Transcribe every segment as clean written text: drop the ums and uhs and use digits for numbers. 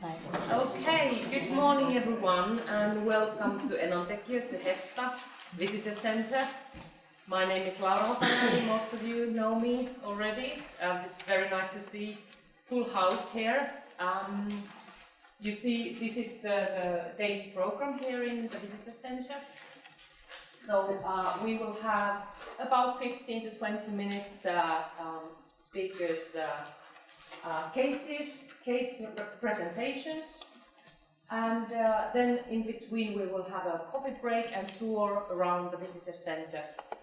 Okay, good morning everyone and welcome to Enontekiö, to Hetta Visitor Center. My name is Laura, most of you know me already. It's very nice to see full house here. You see, this is the day's program here in the Visitor Center. So we will have about 15 to 20 minutes speakers' case presentations, and then in between we will have a coffee break and tour around the visitor center,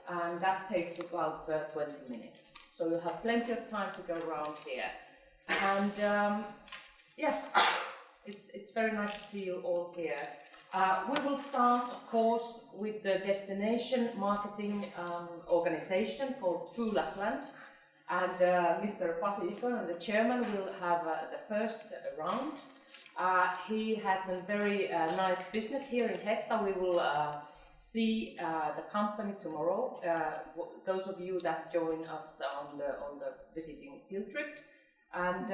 and that takes about 20 minutes. So you'll have plenty of time to go around here. And yes, it's very nice to see you all here. We will start, of course, with the destination marketing organization called True Lapland. And Mr. Pasi Ikonen, the chairman, will have the first round. He has a very nice business here in Hetta. We will see the company tomorrow, those of you that join us on the visiting field trip. And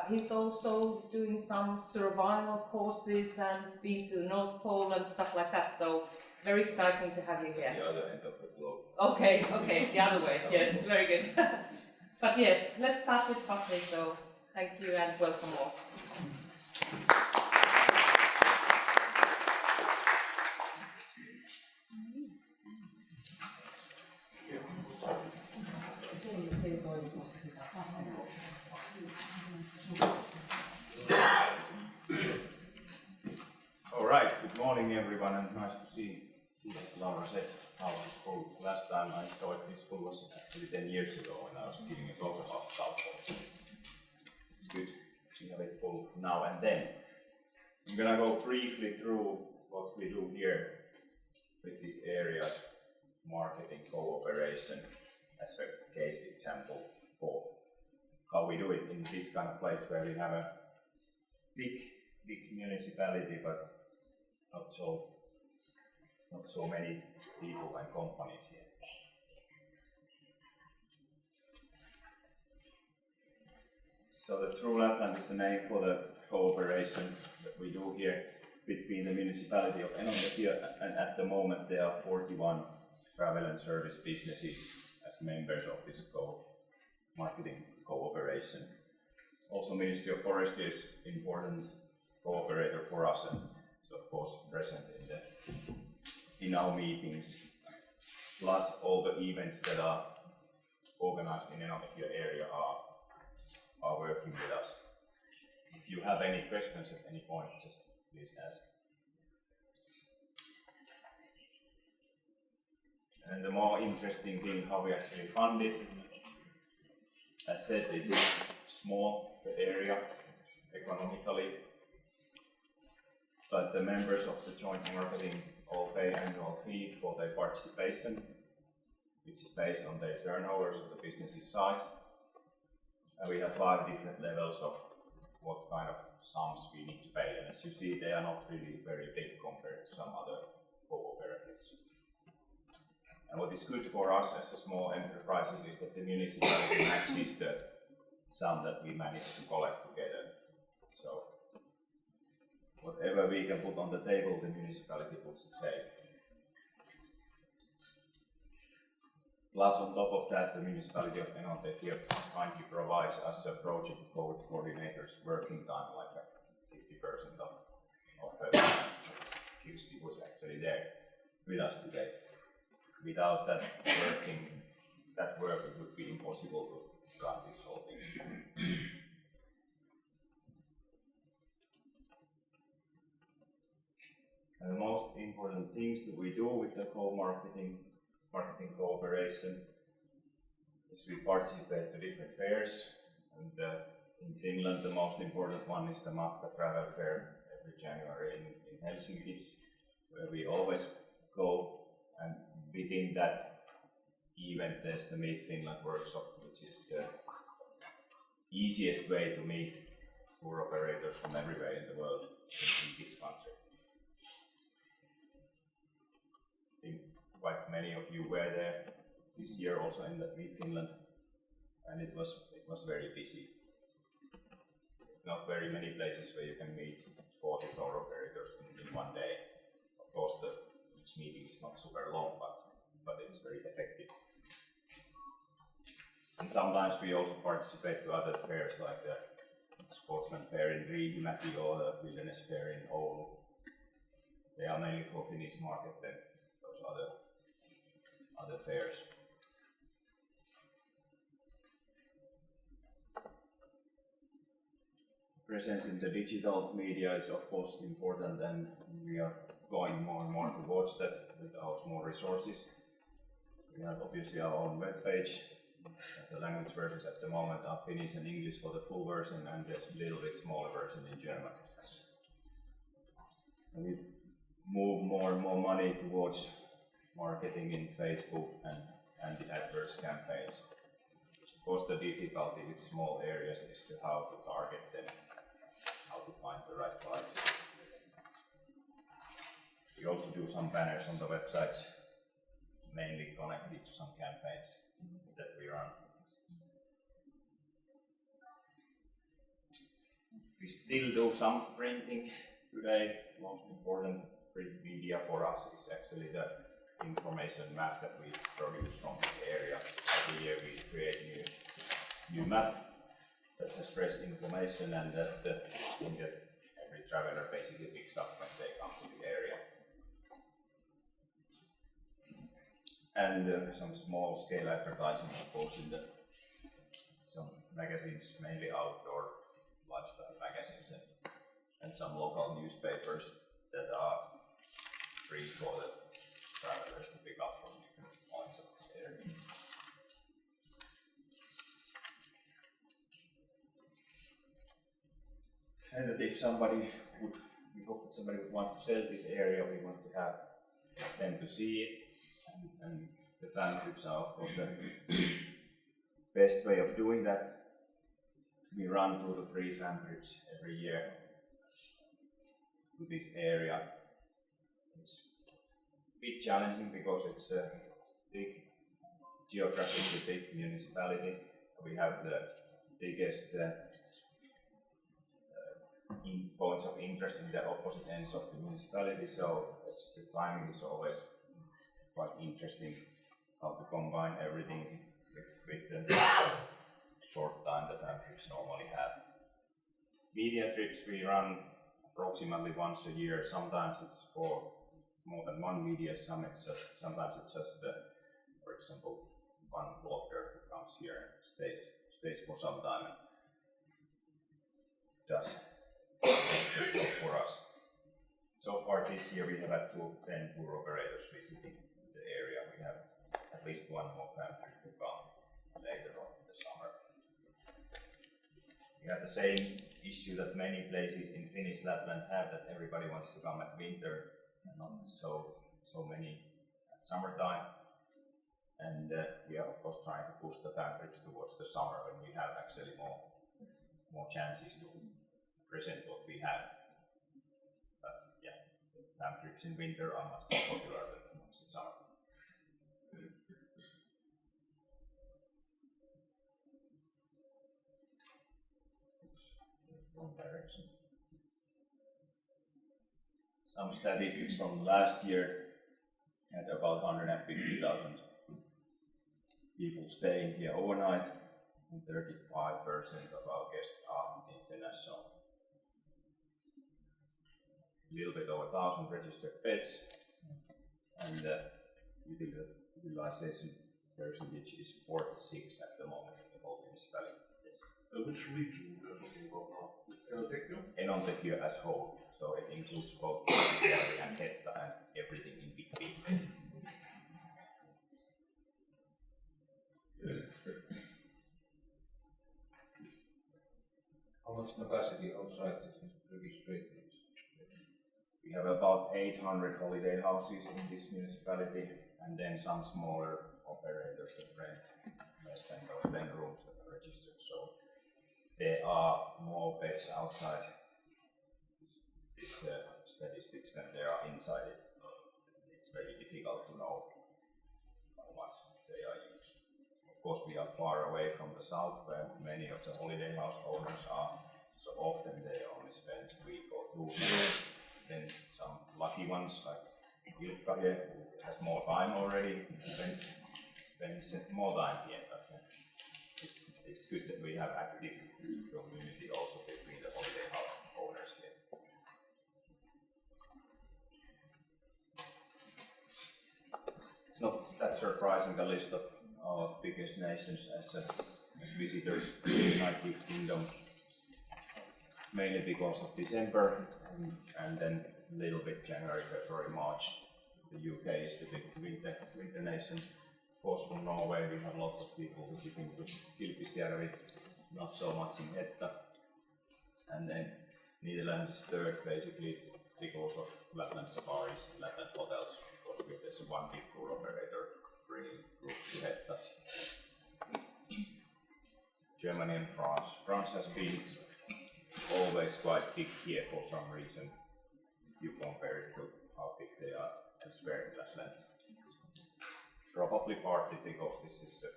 he's also doing some survival courses and been to North Pole and stuff like that. So very exciting to have you here. The other end of the globe. Okay, the other way. Yes, very good. But yes, let's start with Pasi, so thank you and welcome all. All right, good morning everyone, and nice to see, as Laura said, house is full. Last time I saw it, this full was actually 10 years ago when I was giving a talk about South. It's good to have it full now and then. I'm gonna go briefly through what we do here with this area, marketing cooperation, as a case example for how we do it in this kind of place where we have a big municipality, but not so many people and companies here. So the True Lapland is the name for the cooperation that we do here between the municipality of Enontekiö, and at the moment there are 41 travel and service businesses as members of this marketing cooperation. Also, Ministry of Forestry is important cooperator for us, and is of course present in our meetings, plus all the events that are organized in the Enontekiö area are working with us. If you have any questions at any point, just please ask. And the more interesting thing, how we actually fund it. As said, it is small, the area, economically, but the members of the joint marketing all pay annual fee for their participation, which is based on their turnovers of the business's size. And we have 5 different levels of what kind of sums we need to pay. And as you see, they are not really very big compared to some other cooperatives. And what is good for us as a small enterprises is that the municipality matches the sum that we manage to collect together. So whatever we can put on the table, the municipality puts the same. Plus, on top of that, the municipality of Enontekiö kindly provides us a project coordinators working time, like 50% of her time. Kirsti was actually there with us today. Without that work, it would be impossible to run this whole thing. And the most important things that we do with the marketing cooperation is we participate to different fairs, and in Finland the most important one is the Matka Travel Fair every January in Helsinki, where we always go, and within that event there's the Meet Finland workshop, which is the easiest way to meet tour operators from everywhere in the world in this country. I think quite many of you were there this year also in the Meet Finland, and it was very busy. not very many places where you can meet 40 tour operators in one day. Of course, each meeting is not super long, but it's very effective. And sometimes we also participate to other fairs like the Sportsman Fair in Riihimäki or the Wilderness Fair in Oulu. They are mainly for Finnish market, then those other fairs. Presence in the digital media is of course important, and we are going more and more towards that with our small resources. We have obviously our own web page. The language versions at the moment are Finnish and English for the full version, and there's a little bit smaller version in German. And we move more and more money towards marketing in Facebook and the adverse campaigns. Of course, the difficulty with small areas is how to target them, how to find the right target. We also do some banners on the websites, mainly connected to some campaigns that we run. We still do some printing today. Most important print media for us is actually the information map that we produce from this area. Every year we create new map that has fresh information, and that's the thing that every traveler basically picks up when they come to the area. And some small scale advertising, of course, in some magazines, mainly outdoor lifestyle magazines, and some local newspapers that are free for the travelers to pick up from different points of the area. And that if we hope that somebody would want to sell this area, we want to have them to see it. And the fan trips are of course the best way of doing that. We run 2 to 3 fan trips every year to this area. It's a bit challenging because it's a big, geographically big municipality. We have the biggest points of interest in the opposite ends of the municipality, so the timing is always quite interesting how to combine everything with the short time that fan trips normally have. Media trips we run approximately once a year. Sometimes it's for more than one media summit. Sometimes it's just, for example, one blogger who comes here and stays for some time and does the job for us. So far this year we have had 10 tour operators visiting the area. We have at least one more fan trip to come later on in the summer. We have the same issue that many places in Finnish Lapland have, that everybody wants to come at winter and not so many at summertime. And we are of course trying to push the fan trips towards the summer when we have actually more chances to present what we have. But yeah, fan trips in winter are much more popular than ones in summer. Wrong direction. Some statistics from last year had about 150,000 people staying here overnight, and 35% of our guests are international. A little bit over 1,000 registered beds, and utilization percentage is 46 at the moment in the whole municipality. Which region we are talking about now? It's Enontekiö? Enontekiö as whole, so it includes both and Hetta and everything in between. How much capacity outside this registration? We have about 800 holiday houses in this municipality, and then some smaller operators that rent less than those 10 rooms that are registered. So there are more beds outside this statistics than there are inside it. It's very difficult to know how much they are used. Of course, we are far away from the south, where many of the holiday house owners are, so So often they only spend a week or two. Then some lucky ones like Ilkka here, who has more time already, spends more time here. But it's good that we have active community also between the holiday house owners here. It's not that surprising, the list of our biggest nations as visitors to the United Kingdom, mainly because of December and then a little bit January, February, March. The UK is the big winter nation. Of course, from Norway we have lots of people visiting to Kilpisjärvi, not so much in Hetta. And then Netherlands is third, basically because of Lapland safaris, Lapland hotels, because there's one big tour operator bringing groups to Hetta. Germany and France. France has been always quite big here for some reason. You compare it to how big they are elsewhere in Lapland. Probably partly because this is a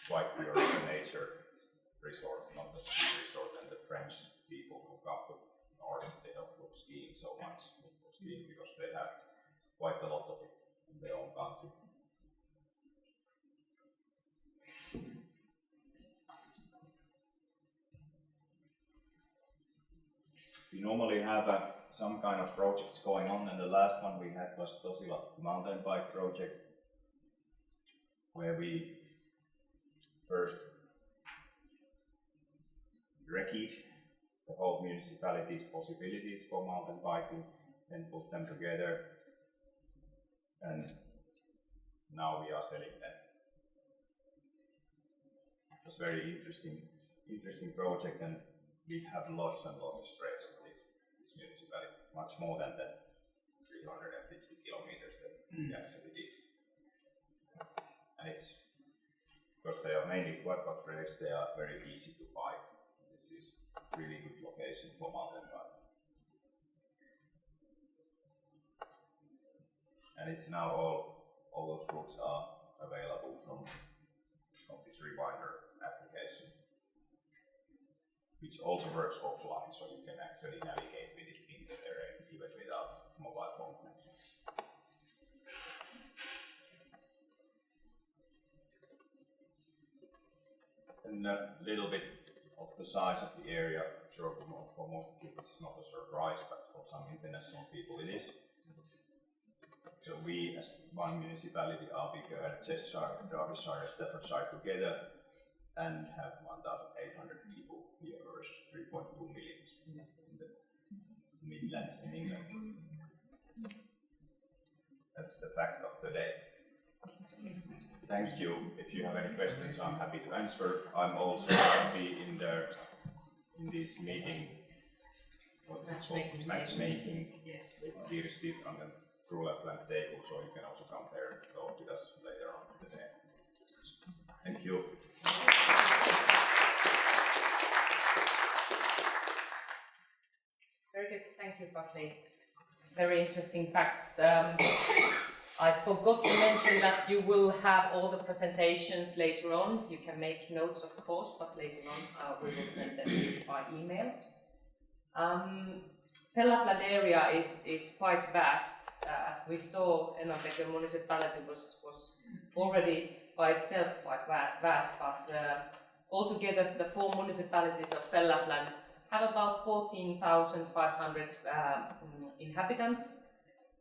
quite pure nature resort, not a ski resort, and the French people who come to north, they don't go skiing so much for skiing because they have quite a lot of it in their own country. We normally have some kind of projects going on, and the last one we had was Tosila mountain bike project, where we first recce the whole municipality's possibilities for mountain biking, then put them together, and now we are selling them. It was a very interesting project, and we have lots and lots of strengths in this municipality, much more than the 350 kilometers that we actually did. And it's because they are mainly quad trails, they are very easy to bike. This is a really good location for mountain biking. And it's now all those routes are available from this Rewinder application, which also works offline, so you can actually navigate with it in the terrain even without mobile phone connection. And a little bit of the size of the area, sure for most people this is not a surprise, but for some international people it is. So we as one municipality are bigger at Cheshire, Derbyshire and Staffordshire together, and have 1,800 people here versus 3.2 million in the Midlands in England. That's the fact of the day. Thank you. If you have any questions, I'm happy to answer. I'm also happy in this meeting, what is called matchmaking with Kirsti on the True Lapland table, so you can also come there and talk with us later on in the day. Thank you. Very good, thank you, Pasi. Very interesting facts. I forgot to mention that you will have all the presentations later on. You can make notes, of course, but later on we will send them by email. The Lapland area is quite vast. As we saw, Enontekiö municipality was already by itself quite vast, but altogether the 4 municipalities of Lapland have about 14,500 inhabitants.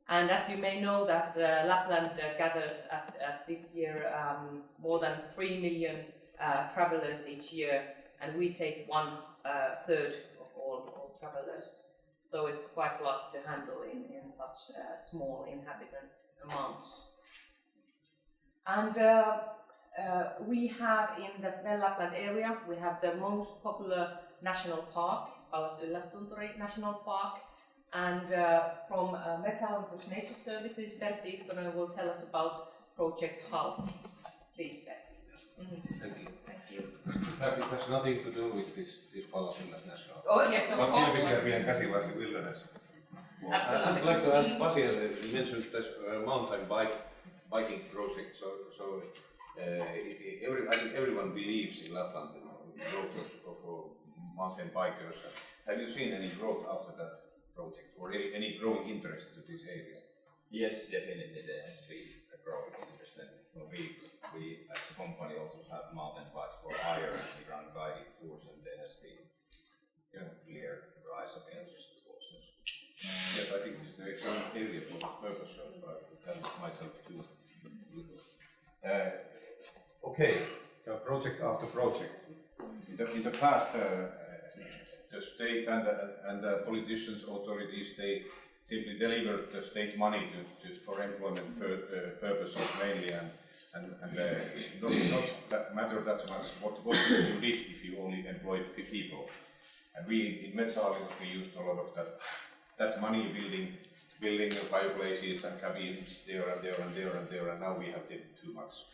And as you may know, that Lapland gathers at this year more than 3 million travelers each year, and we take 1/3 of all travelers. So it's quite a lot to handle in such small inhabitant amounts. And we have in the Lapland area, we have the most popular national park, Pallas-Yllästunturi National Park. And from Metsähallitus Nature Services, Bertti Itkonen will tell us about Project HALT. Please, Bertti. Thank you. Thank you. In fact, it has nothing to do with this Pallas-Yllästunturi National. Oh yes, of But course. Kilpisjärvi and Käsivarsi wilderness. Absolutely. I'd like to ask Pasi, you mentioned this mountain biking project. So I think everyone believes in Lapland, of mountain bikers. Have you seen any growth after that project, or any growing interest to this area? Yes, definitely there has been a growing interest, and we as a company also have mountain bikes for hire, and we run guided tours, and there has been clear rise of interest also. Yes, I think this is an excellent area for this purpose, so I tell myself too. Okay, project after project. In the past, the state and the politicians, authorities, they simply delivered the state money for employment purposes mainly, and not that matter that much what you did if you only employed people. And we in Metsähallitus we used a lot of that money building fireplaces and cabins there and there and there and there, and now we have too much.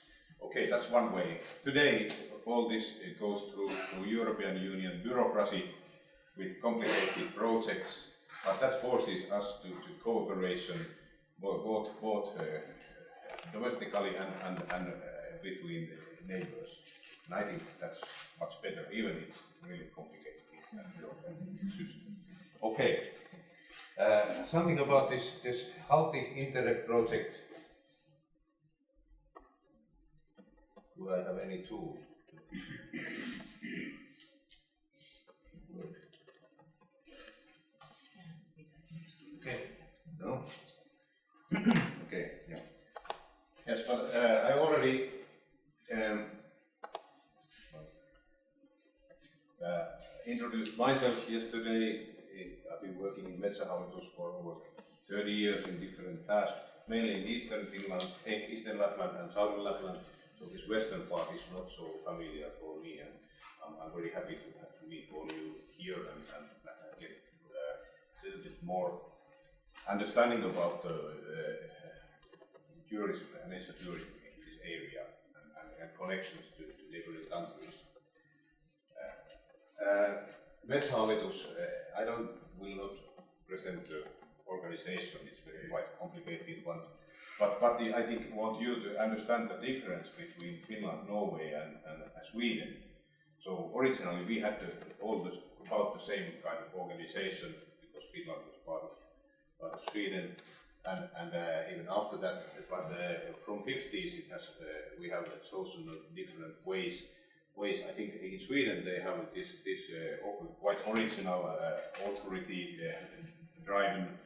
Okay, that's one way. Today, all this goes through European Union bureaucracy with complicated projects, but that forces us to cooperation both domestically and between neighbors. And I think that's much better, even if it's really complicated system. Okay, something about this Halti Interreg project. Do I have any tools? Okay. No? Okay, yeah. Yes, but I already introduced myself yesterday. I've been working in Metsähallitus for over 30 years in different tasks, mainly in Eastern Finland, Eastern Lapland and Southern Lapland. So this western part is not so familiar for me, and I'm very happy to meet all you here and get a little bit more understanding about the tourism, nature tourism in this area and connections to neighboring countries. Metsähallitus, I will not present the organization, it's a quite complicated one. But I think I want you to understand the difference between Finland, Norway and Sweden. So originally we had about the same kind of organization because Finland was part of Sweden, and even after that, but from 50s it has we have chosen different ways. I think in Sweden they have this quite original authority-driven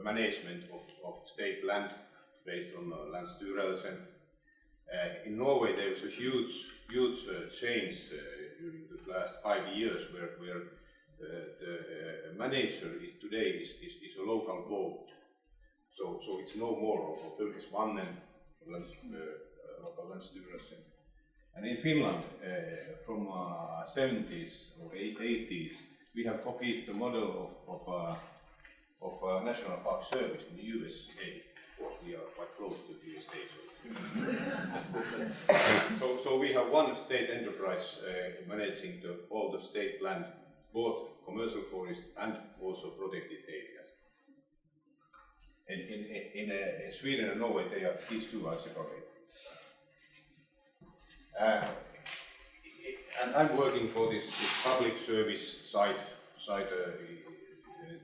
management of state land based on Länsstyrelsen. In Norway there was a huge change during the last 5 years where the manager today is a local board. So it's no more of Fylkesmannen, local Länsstyrelsen. And in Finland, from 70s or 80s, we have copied the model of National Park Service in the USA. Of course, we are quite close to the USA. So we have one state enterprise managing all the state land, both commercial forest and also protected areas. And in Sweden and Norway, these two are separated. And I'm working for this public service site.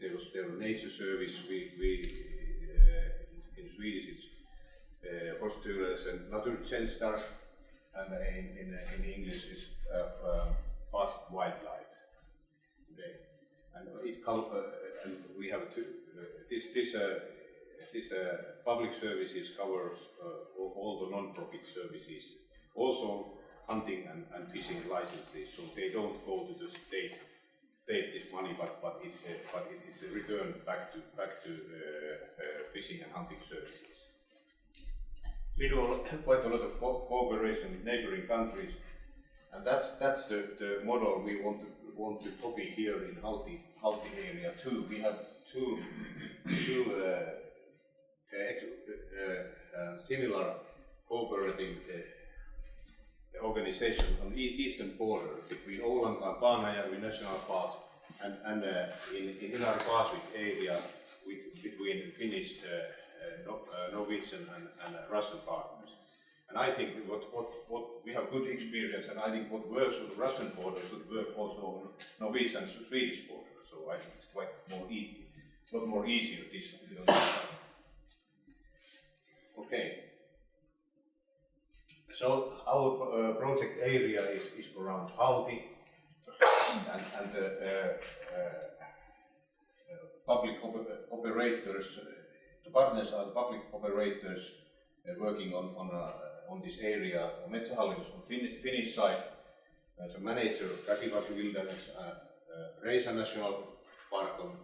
There was nature service. In Swedish it's Forststyrelsen Naturtjänster, and in English it's Fast Wildlife. Okay. And and we have this public services covers all the non-profit services. Also hunting and fishing licenses, so they don't go to the state this money, but it is returned back to fishing and hunting services. We do quite a lot of cooperation with neighboring countries, and that's the model we want to copy here in Halti area too. We have two similar cooperative organization on the eastern border between Åland and Paanajärvi National Park and in Inari-Paasvik area between Finnish, Norwegian and Russian partners. And I think what we have good experience, and I think what works on the Russian border should work also on Norwegian and Swedish border. So I think it's quite a lot more easier this way. Okay. So our project area is around Halti, and public operators. The partners are public operators working on this area. Metsähallitus on Finnish side, as a manager of Käsivarsi Reisa National Park on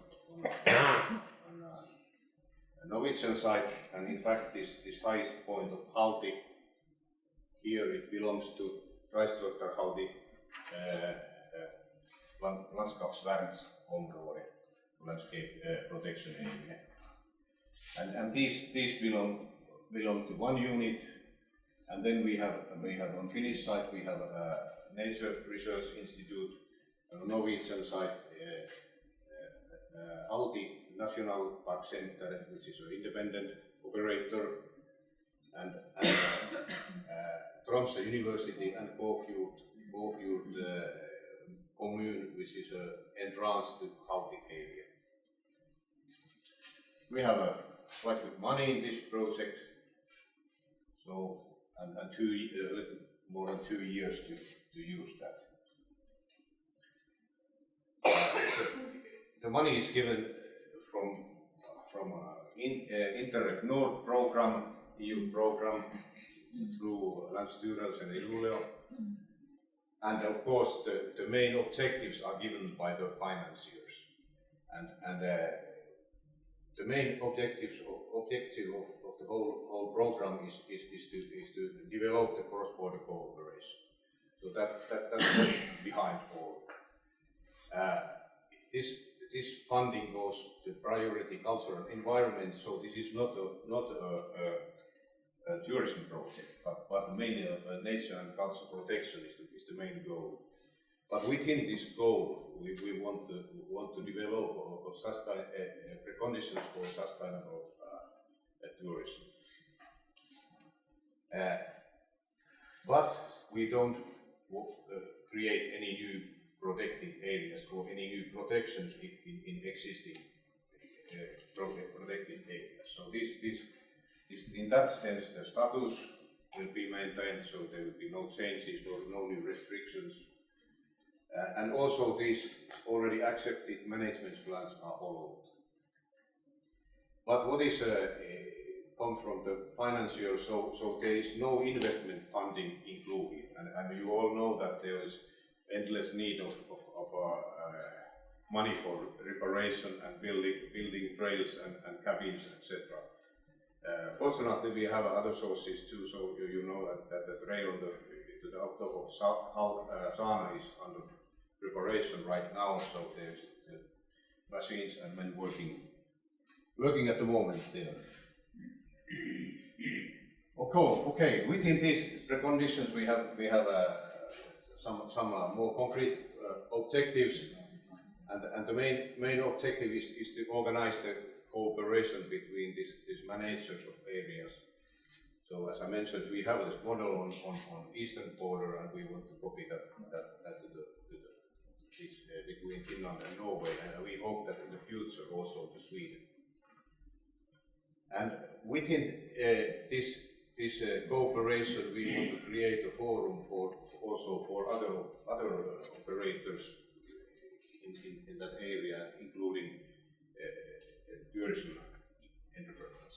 Norwegian side, and in fact this highest point of Halti, here it belongs to Raistoikarhalti landskapsvärnsområde, landscape protection area. And these belong to one unit, and then we have on Finnish side we have Nature Research Institute, on Norwegian side Halti National Park Center, which is an independent operator, and Tromsø University and Kåfjord commune, which is an entrance to Halti area. We have quite good money in this project, so and a little more than 2 years to use that. The money is given from Interreg Nord program, EU program, through Länsstyrelsen i Luleå, and of course the main objectives are given by the financiers, and the main objective of the whole program is to develop the cross-border cooperation. So that's behind all. This funding goes to priority culture and environment. So this is not a tourism project, but mainly nature and culture protection is the main goal. But within this goal, we want to develop preconditions for sustainable tourism. But we don't create any new protected areas or any new protections in existing protected areas. So this in that sense, the status will be maintained, so there will be no changes or no new restrictions. And also these already accepted management plans are followed. But what is comes from the financiers, so there is no investment funding included, and you all know that there is endless need of money for reparation and building trails and cabins, etc. Fortunately, we have other sources too, so you know that the trail to the top of Saana is under preparation right now, so there's the machines and men working at the moment there. Okay. Within these preconditions, we have some more concrete objectives, and the main objective is to organize the cooperation between these managers of areas. So as I mentioned, we have this model on eastern border, and we want to copy that to between Finland and Norway, and we hope that in the future also to Sweden. And within this cooperation, we want to create a forum for other operators in that area, including tourism entrepreneurs.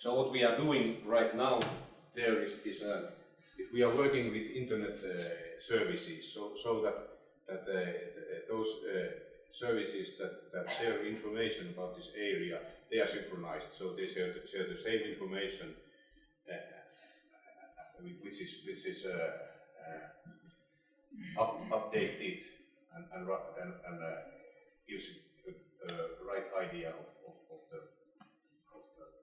So what we are doing right now there is we are working with internet services, so that those services that share information about this area, they are synchronized, so they share the same information, which is updated and gives a right idea of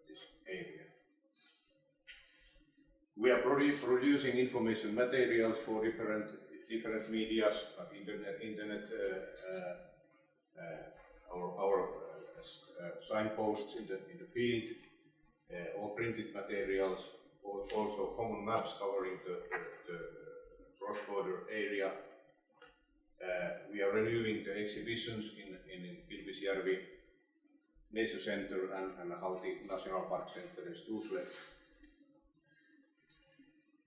this area. We are producing information materials for different medias, like internet our signposts in the field, all printed materials, also common maps covering the cross-border area. We are renewing the exhibitions in Kilpisjärvi Nature Center and Halti National Park Center in Stusle.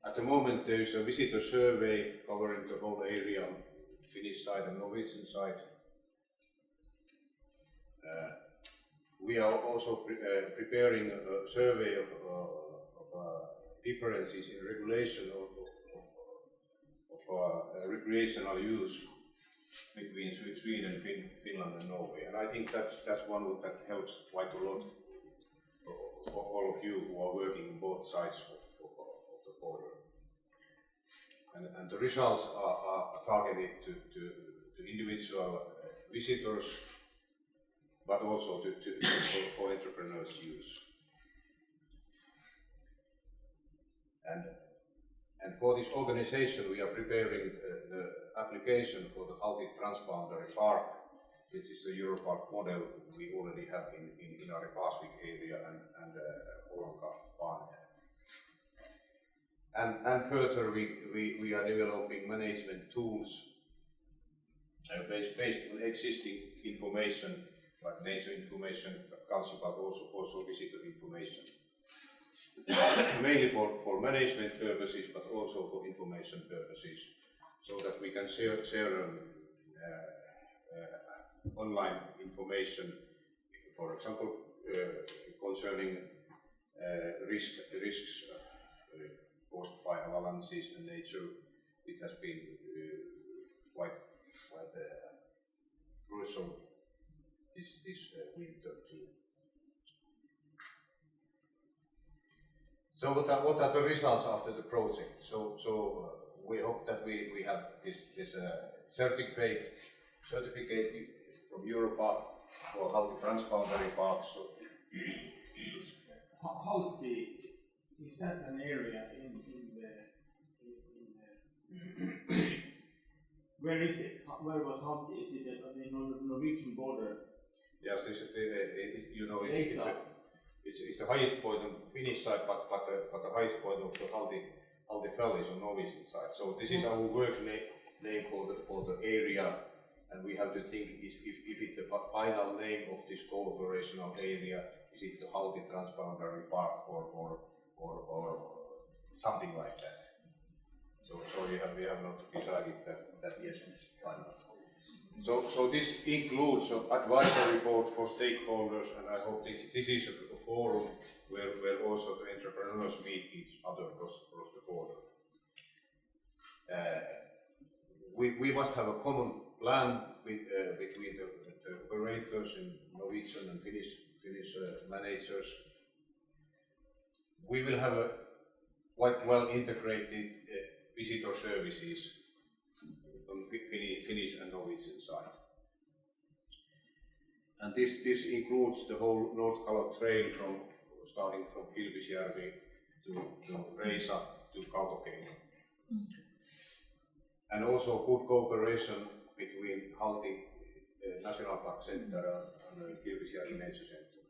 At the moment there is a visitor survey covering the whole area on Finnish side and Norwegian side. We are also preparing a survey of differences in regulation of recreational use between Sweden, Finland and Norway. And I think that's one that helps quite a lot for all of you who are working on both sides of the border. And the results are targeted to individual visitors, but also for entrepreneurs' use. And for this organization, we are preparing the application for the Halti Transboundary Park, which is the Europark model we already have in our Pasvik area and Oulanka. And further, we are developing management tools based on existing information, like nature information, culture, but also visitor information. Mainly for management purposes, but also for information purposes, so that we can share online information, for example, concerning risks caused by avalanches and nature. It has been quite crucial this winter too. So what are the results after the project? So we hope that we have this certificate from Europark for Halti Transboundary Park. So Halti, is that an area in where is it? Where was Halti? Is it on the Norwegian border? Yes, it's the highest point on the Finnish side, but the highest point of the Halti Fell is on Norwegian side. So this is our work name for the area, and we have to think if it's the final name of this cooperational area, is it the Halti Transboundary Park or something like that. So we have not decided that yet. So this includes an advisory board for stakeholders, and I hope this is a forum where also the entrepreneurs meet each other across the border. We must have a common plan between the operators in Norwegian and Finnish managers. We will have a quite well integrated visitor services on Finnish and Norwegian side. And this includes the whole North Kala trail starting from Kilpisjärvi to Reisa to Kautokeino. And also good cooperation between Halti National Park Center and Kilpisjärvi Nature Center.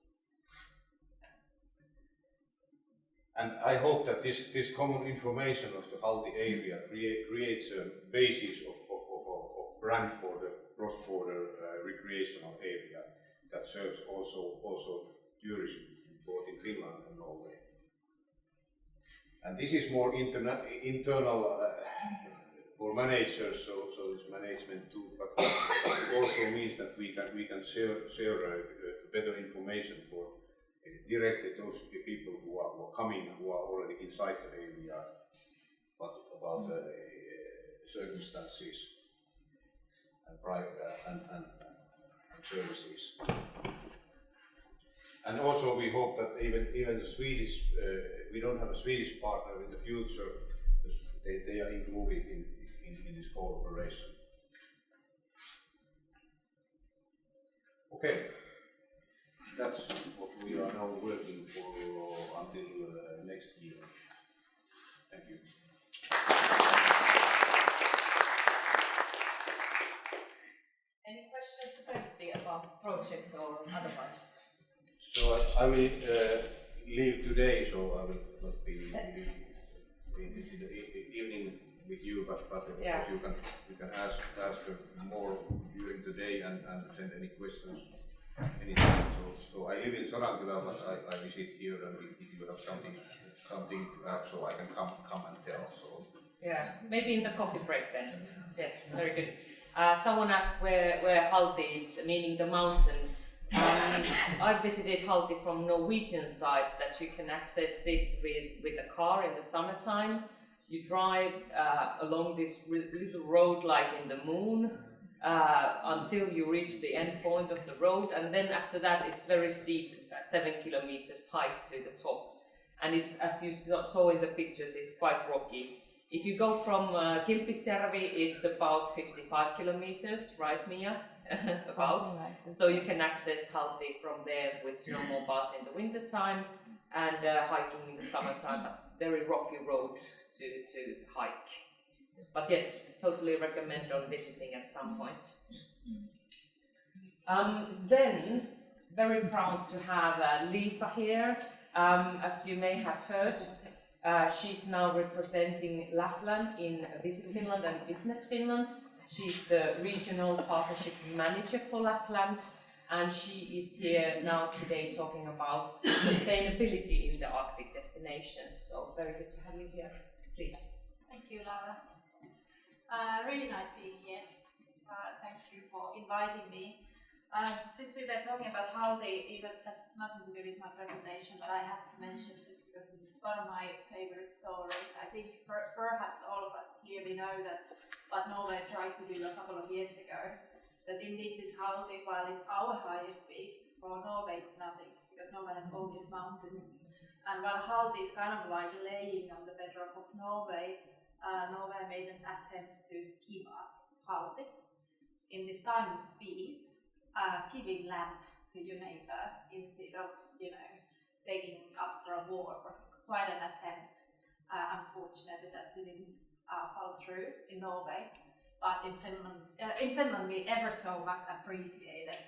And I hope that this common information of the Halti area creates a basis of brand for the cross-border recreational area that serves also tourism both in Finland and Norway. And this is more internal for managers, so it's management too, but it also means that we can share better information for directly those people who are coming, who are already inside the area, but about the circumstances and services. And also we hope that even the Swedish, we don't have a Swedish partner in the future, they are included in this cooperation. Okay, that's what we are now working for until next year. Thank you. Any questions to Pertti about project or otherwise? So I will leave today, so I will not be in the evening with you, but of course you can ask more during the day and send any questions anytime. So I live in Sodankylä, but I visit here, and if you have something to add, so I can come and tell. So Yeah, maybe in the coffee break then. Yes, very good. Someone asked where Halti is, meaning the mountain. I visited Halti from Norwegian side, that you can access it with a car in the summertime. You drive along this little road like in the moon until you reach the end point of the road, and then after that it's very steep, 7 kilometers hike to the top. And it's, as you saw in the pictures, it's quite rocky. If you go from Kilpisjärvi, it's about 55 kilometers, right, Mia? About. Like so you can access Halti from there with snowmobiles in the winter time and hiking in the summertime, but very rocky road to hike. But yes, totally recommend on visiting at some point. Then, very proud to have Lisa here. As you may have heard, she's now representing Lapland in Visit Finland and Business Finland. She's the regional partnership manager for Lapland, and she is here now today talking about sustainability in the Arctic destinations. So very good to have you here. Please. Thank you, Laura. Really nice being here. Thank you for inviting me. Since we were talking about Halti, even that's nothing to do with my presentation, but I have to mention this because it's one of my favorite stories. I think perhaps all of us here we know that what Norway tried to do a couple of years ago, that indeed this Halti, while it's our highest peak, for Norway it's nothing, because Norway has all these mountains. And while Halti is kind of like laying on the bedrock of Norway, Norway made an attempt to give us Halti in this time of peace. Giving land to your neighbor instead of, taking up for a war was quite an attempt. Unfortunately, that didn't fall through in Norway. But in Finland, we ever so much appreciated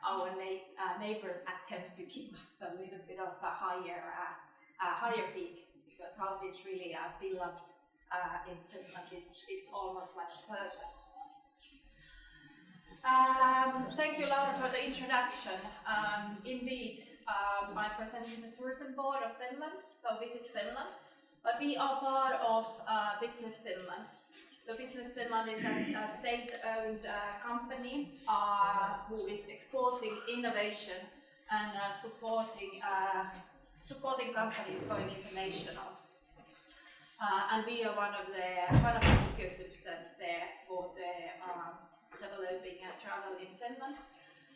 our neighbors' attempt to give us a little bit of a higher peak, because Halti is really beloved in Finland. It's almost like a person. Thank you, Laura, for the introduction. Indeed, I'm presenting the Tourism Board of Finland, so Visit Finland, but we are part of Business Finland. So Business Finland is a state-owned company who is exporting innovation and supporting companies going international. And we are one of the ecosystems there for the developing travel in Finland.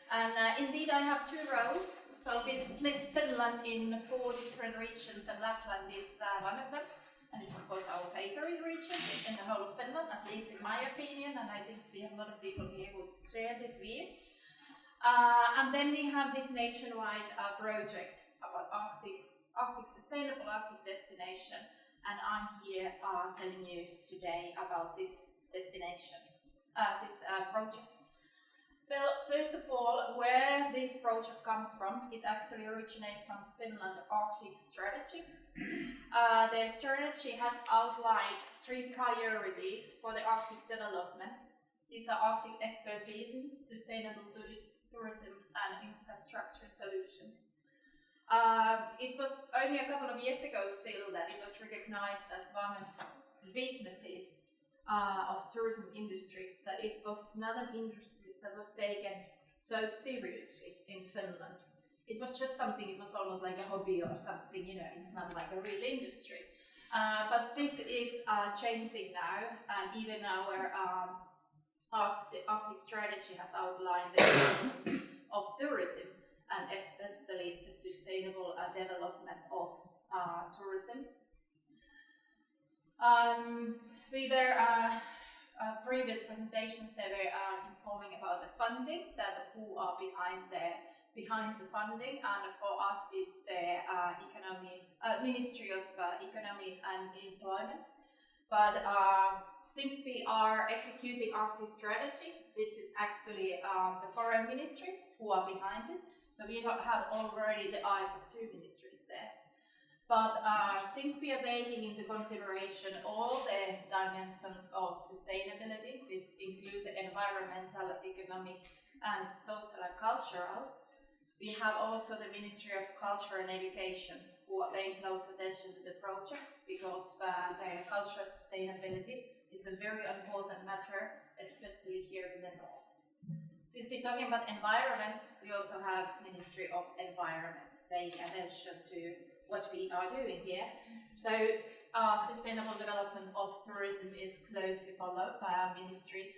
And indeed I have two roles, so we split Finland in 4 different regions, and Lapland is one of them, and it's of course our favorite region in the whole of Finland, at least in my opinion, and I think we have a lot of people here who share this view. And then we have this nationwide project about sustainable Arctic destination, and I'm here telling you today about this destination. This project. Well, first of all, where this project comes from, it actually originates from Finland Arctic strategy. The strategy has outlined 3 priorities for the Arctic development. These are Arctic expertise, sustainable tourism, and infrastructure solutions. It was only a couple of years ago still that it was recognized as one of the weaknesses of tourism industry, that it was not an industry that was taken so seriously in Finland. It was just something, it was almost like a hobby or something, it's not like a real industry. But this is changing now, and even our Arctic strategy has outlined the importance of tourism, and especially the sustainable development of tourism. We were previous presentations, they were informing about the funding, that who are behind the funding, and for us it's the Ministry of Economy and Employment. But since we are executing Arctic strategy, which is actually the foreign ministry who are behind it, so we have already the eyes of two ministries there. But since we are taking into consideration all the dimensions of sustainability, which includes the environmental, economic, and social and cultural, we have also the Ministry of Culture and Education who are paying close attention to the project, because the cultural sustainability is a very important matter, especially here in the north. Since we're talking about environment, we also have Ministry of Environment paying attention to what we are doing here. So sustainable development of tourism is closely followed by our ministries,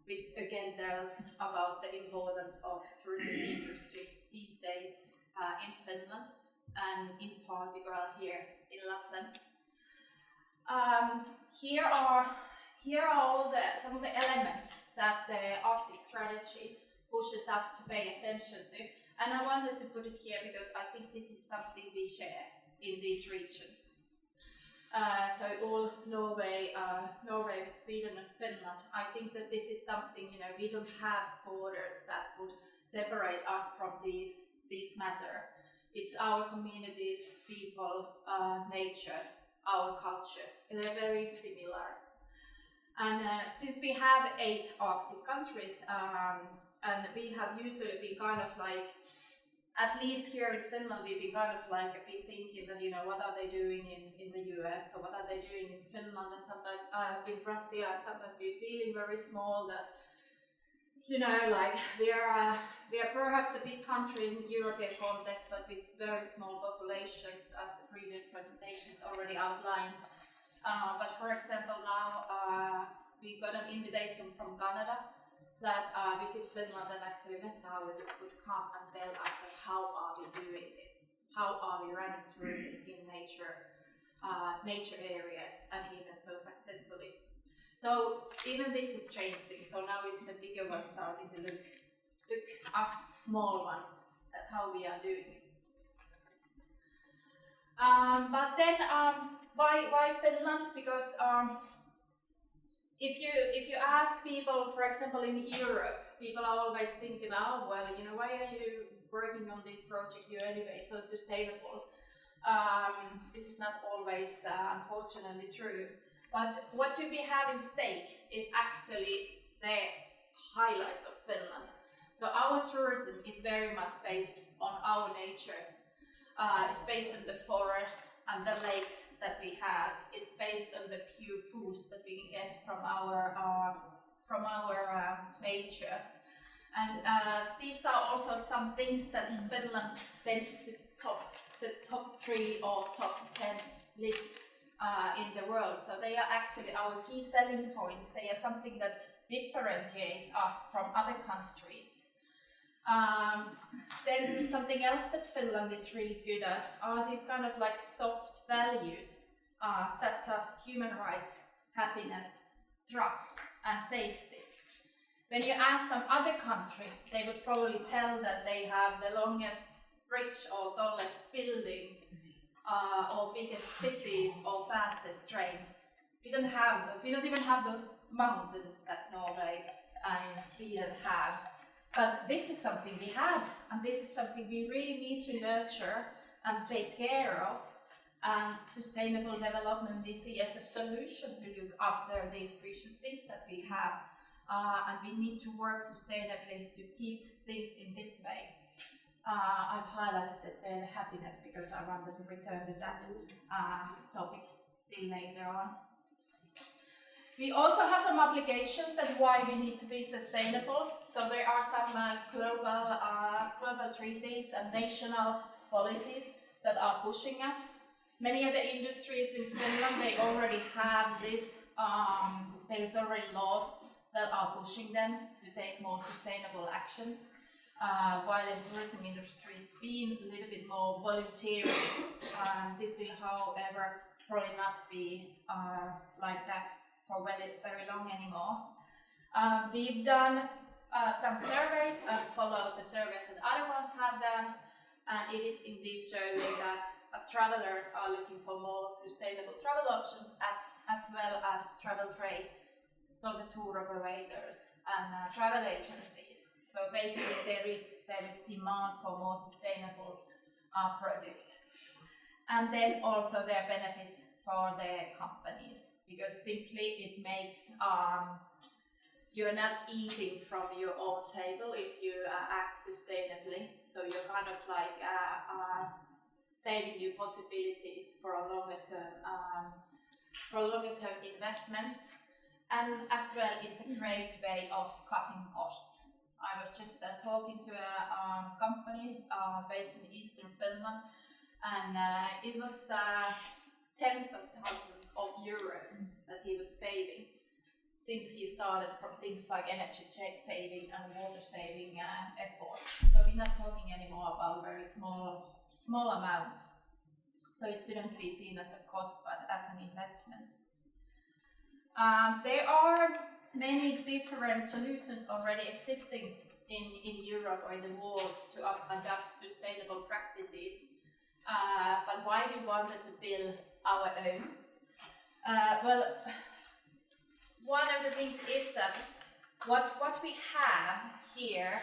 which again tells about the importance of tourism industry these days in Finland, and in particular here in Lapland. Here are all some of the elements that the Arctic strategy pushes us to pay attention to. And I wanted to put it here because I think this is something we share in this region. So all Norway, Sweden and Finland, I think that this is something, we don't have borders that would separate us from these matter. It's our communities, people, nature, our culture. They're very similar. And since we have 8 Arctic countries, and we have usually been kind of like, at least here in Finland, we've been kind of like been thinking that, what are they doing in the US, or what are they doing in Finland, and sometimes in Russia, and sometimes we're feeling very small that, like we are perhaps a big country in European context, but with very small populations, as the previous presentations already outlined. But for example, now we got an invitation from Canada that Visit Finland, and actually metsähallitus would come and tell us that how are we doing this, how are we running tourism in nature areas, and even so successfully. So even this is changing. So now it's the bigger ones starting to look us small ones at how we are doing it. But then why Finland? Because if you ask people, for example, in Europe, people are always thinking, oh, well, why are you working on this project? You're anyway so sustainable. This is not always, unfortunately, true. But what do we have in stake is actually the highlights of Finland. So our tourism is very much based on our nature. It's based on the forest and the lakes that we have. It's based on the pure food that we can get from our nature. And these are also some things that Finland tends to top the top 3 or top 10 lists in the world. So they are actually our key selling points. They are something that differentiates us from other countries. Then something else that Finland is really good at are these kind of like soft values, such as human rights, happiness, trust, and safety. When you ask some other country, they would probably tell that they have the longest bridge or tallest building, or biggest cities or fastest trains. We don't have those. We don't even have those mountains that Norway and Sweden have. But this is something we have, and this is something we really need to nurture and take care of. And sustainable development we see as a solution to look after these precious things that we have. And we need to work sustainably to keep things in this way. I've highlighted the happiness because I wanted to return to that topic still later on. We also have some applications that why we need to be sustainable. So there are some global treaties and national policies that are pushing us. Many of the industries in Finland, they already have this, there is already laws that are pushing them to take more sustainable actions. While the tourism industry is being a little bit more voluntary, this will, however, probably not be like that for very long anymore. We've done some surveys and followed the surveys that other ones have done, and it is indeed showing that travelers are looking for more sustainable travel options as well as travel trade, so the tour operators and travel agencies. So basically there is demand for more sustainable product. And then also there are benefits for the companies, because simply it makes you're not eating from your own table if you act sustainably. So you're kind of like saving you possibilities for a longer term investments. And as well, it's a great way of cutting costs. I was just talking to a company based in eastern Finland, and it was tens of thousands of euros that he was saving since he started from things like energy saving and water saving efforts. So we're not talking anymore about very small amounts. So it shouldn't be seen as a cost, but as an investment. There are many different solutions already existing in Europe or in the world to adapt sustainable practices. But why we wanted to build our own? Well, one of the things is that what we have here,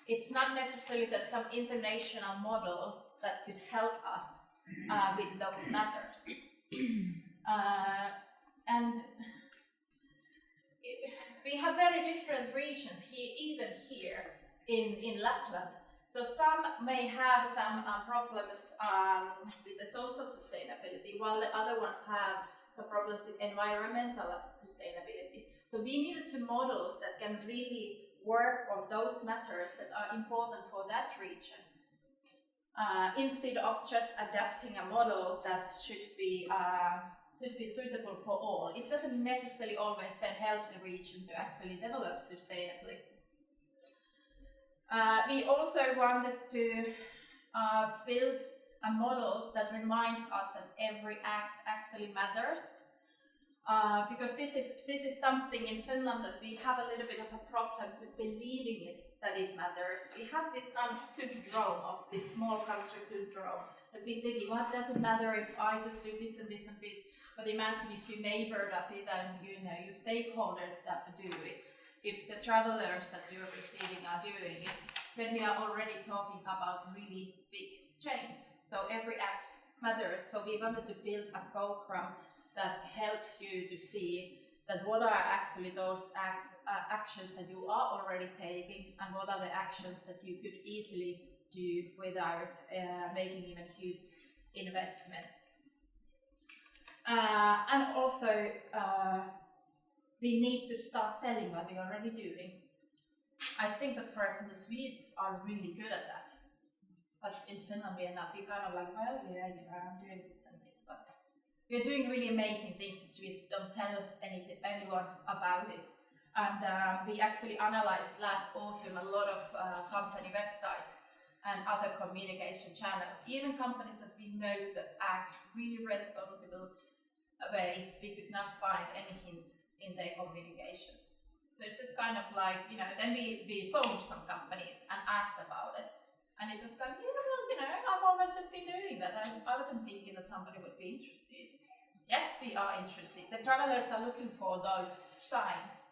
it's not necessarily that some international model that could help us with those matters. And we have very different regions here, even here in Lapland. So some may have some problems with the social sustainability, while the other ones have some problems with environmental sustainability. So we needed to model that can really work on those matters that are important for that region, instead of just adapting a model that should be suitable for all. It doesn't necessarily always then help the region to actually develop sustainably. We also wanted to build a model that reminds us that every act actually matters, because this is something in Finland that we have a little bit of a problem to believing that it matters. We have this kind of syndrome of this small country syndrome that we think, what does it matter if I just do this and this and this? But imagine if your neighbor does it and your stakeholders do it. If the travelers that you're receiving are doing it, then we are already talking about really big change. So every act matters. So we wanted to build a program that helps you to see that what are actually those actions that you are already taking, and what are the actions that you could easily do without making even huge investments. And also, we need to start telling what we're already doing. I think that, for example, the Swedes are really good at that. But in Finland, we are not. We're kind of like, well, yeah, I'm doing this and this. But we're doing really amazing things which we just don't tell anyone about it. And we actually analyzed last autumn a lot of company websites and other communication channels. Even companies that we know that act really responsible way, we could not find any hint in their communications. So it's just kind of like, then we phoned some companies and asked about it. And it was like, I've always just been doing that. I wasn't thinking that somebody would be interested. Yes, we are interested. The travelers are looking for those signs.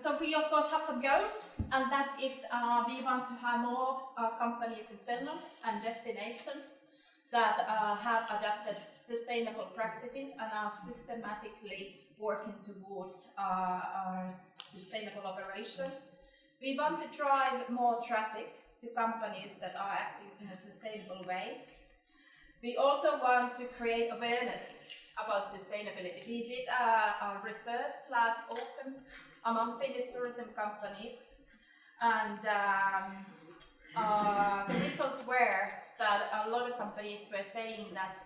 So we of course have some goals, and that is we want to have more companies in Finland and destinations that have adapted sustainable practices and are systematically working towards sustainable operations. We want to drive more traffic to companies that are acting in a sustainable way. We also want to create awareness about sustainability. We did a research last autumn among Finnish tourism companies, and the results were that a lot of companies were saying that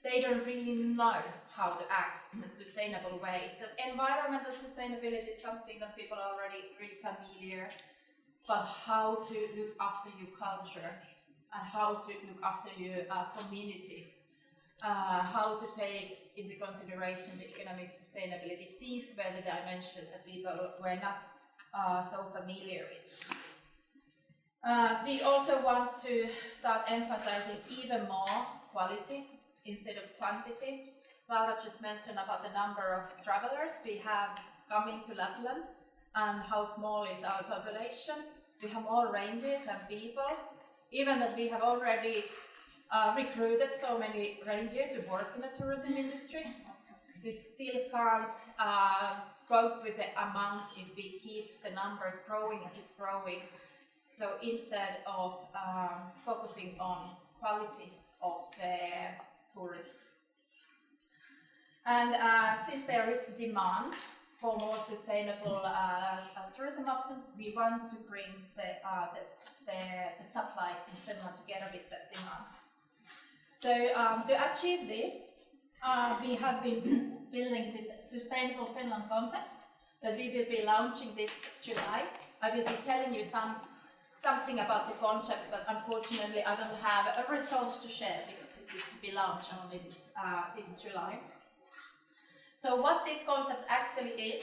they don't really know how to act in a sustainable way. That environmental sustainability is something that people are already really familiar, but how to look after your culture and how to look after your community, how to take into consideration the economic sustainability. These were the dimensions that people were not so familiar with. We also want to start emphasizing even more quality instead of quantity. Laura just mentioned about the number of travelers we have coming to Lapland and how small is our population. We have more reindeers and people. Even that we have already recruited so many reindeer to work in the tourism industry, we still can't cope with the amount if we keep the numbers growing as it's growing. So instead of focusing on quality of the tourists. And since there is demand for more sustainable tourism options, we want to bring the supply in Finland together with that demand. So to achieve this, we have been building this Sustainable Finland concept that we will be launching this July. I will be telling you something about the concept, but unfortunately I don't have a results to share because this is to be launched only this July. So what this concept actually is,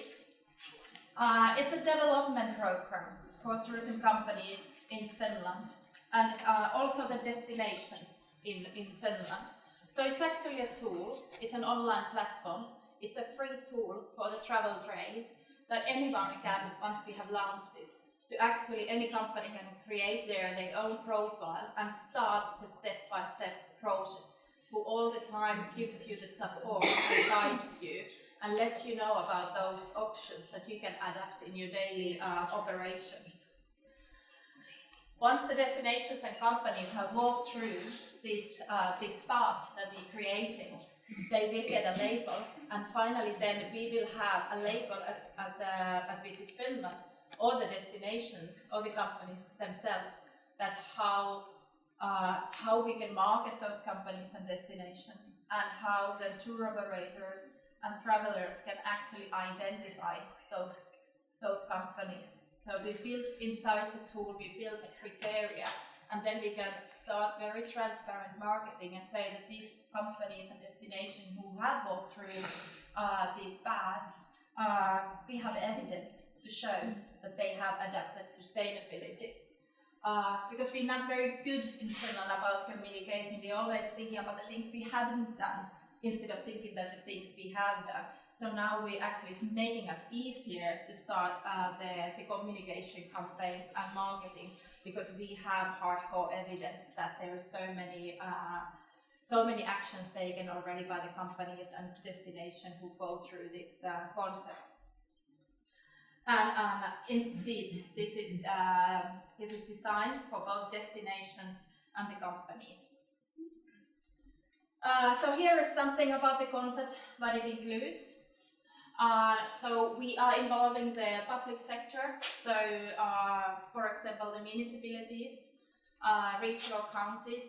it's a development program for tourism companies in Finland and also the destinations in Finland. So it's actually a tool, it's an online platform, it's a free tool for the travel trade that anyone can, once we have launched it, to actually any company can create their own profile and start the step-by-step process, who all the time gives you the support and guides you and lets you know about those options that you can adapt in your daily operations. Once the destinations and companies have walked through this path that we're creating, they will get a label, and finally then we will have a label at Visit Finland, or the destinations, or the companies themselves, that how we can market those companies and destinations, and how the tour operators and travelers can actually identify those companies. So we build inside the tool, we build a criteria, and then we can start very transparent marketing and say that these companies and destinations who have walked through these paths, we have evidence to show that they have adapted sustainability. Because we're not very good in Finland about communicating, we're always thinking about the things we haven't done instead of thinking that the things we have done. So now we're actually making us easier to start the communication campaigns and marketing, because we have hardcore evidence that there is so many actions taken already by the companies and destination who go through this concept. And indeed, this is designed for both destinations and the companies. So here is something about the concept, what it includes. So we are involving the public sector, so for example the municipalities, regional counties,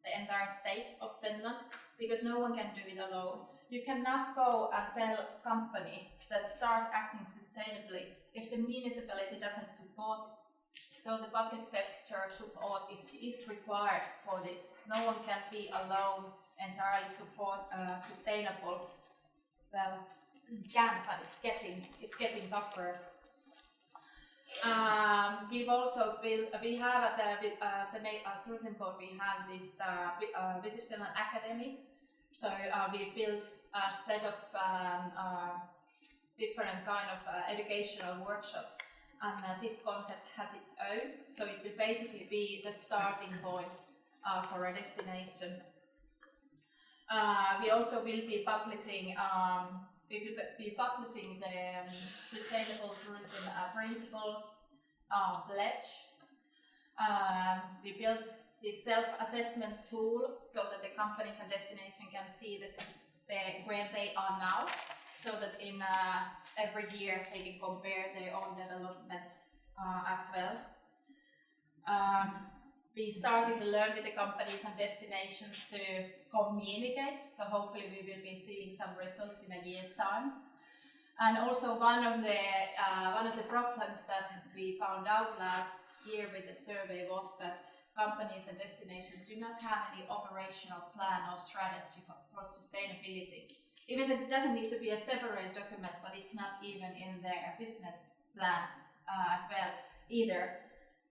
the entire state of Finland, because no one can do it alone. You cannot go and tell a company that starts acting sustainably if the municipality doesn't support it. So the public sector support is required for this. No one can be alone entirely support sustainable. Well, can, but it's getting tougher. We've also built. We have at the tourism board. We have this Visit Finland Academy. So we built a set of different kind of educational workshops, and this concept has its own. So it will basically be the starting point for a destination. We also will be publishing. We will be publishing the Sustainable Tourism Principles pledge. We built this self-assessment tool so that the companies and destinations can see where they are now, so that in every year they can compare their own development as well. We started to learn with the companies and destinations to communicate, so hopefully we will be seeing some results in a year's time. And also one of the problems that we found out last year with the survey was that companies and destinations do not have any operational plan or strategy for sustainability. Even though it doesn't need to be a separate document, but it's not even in their business plan as well either.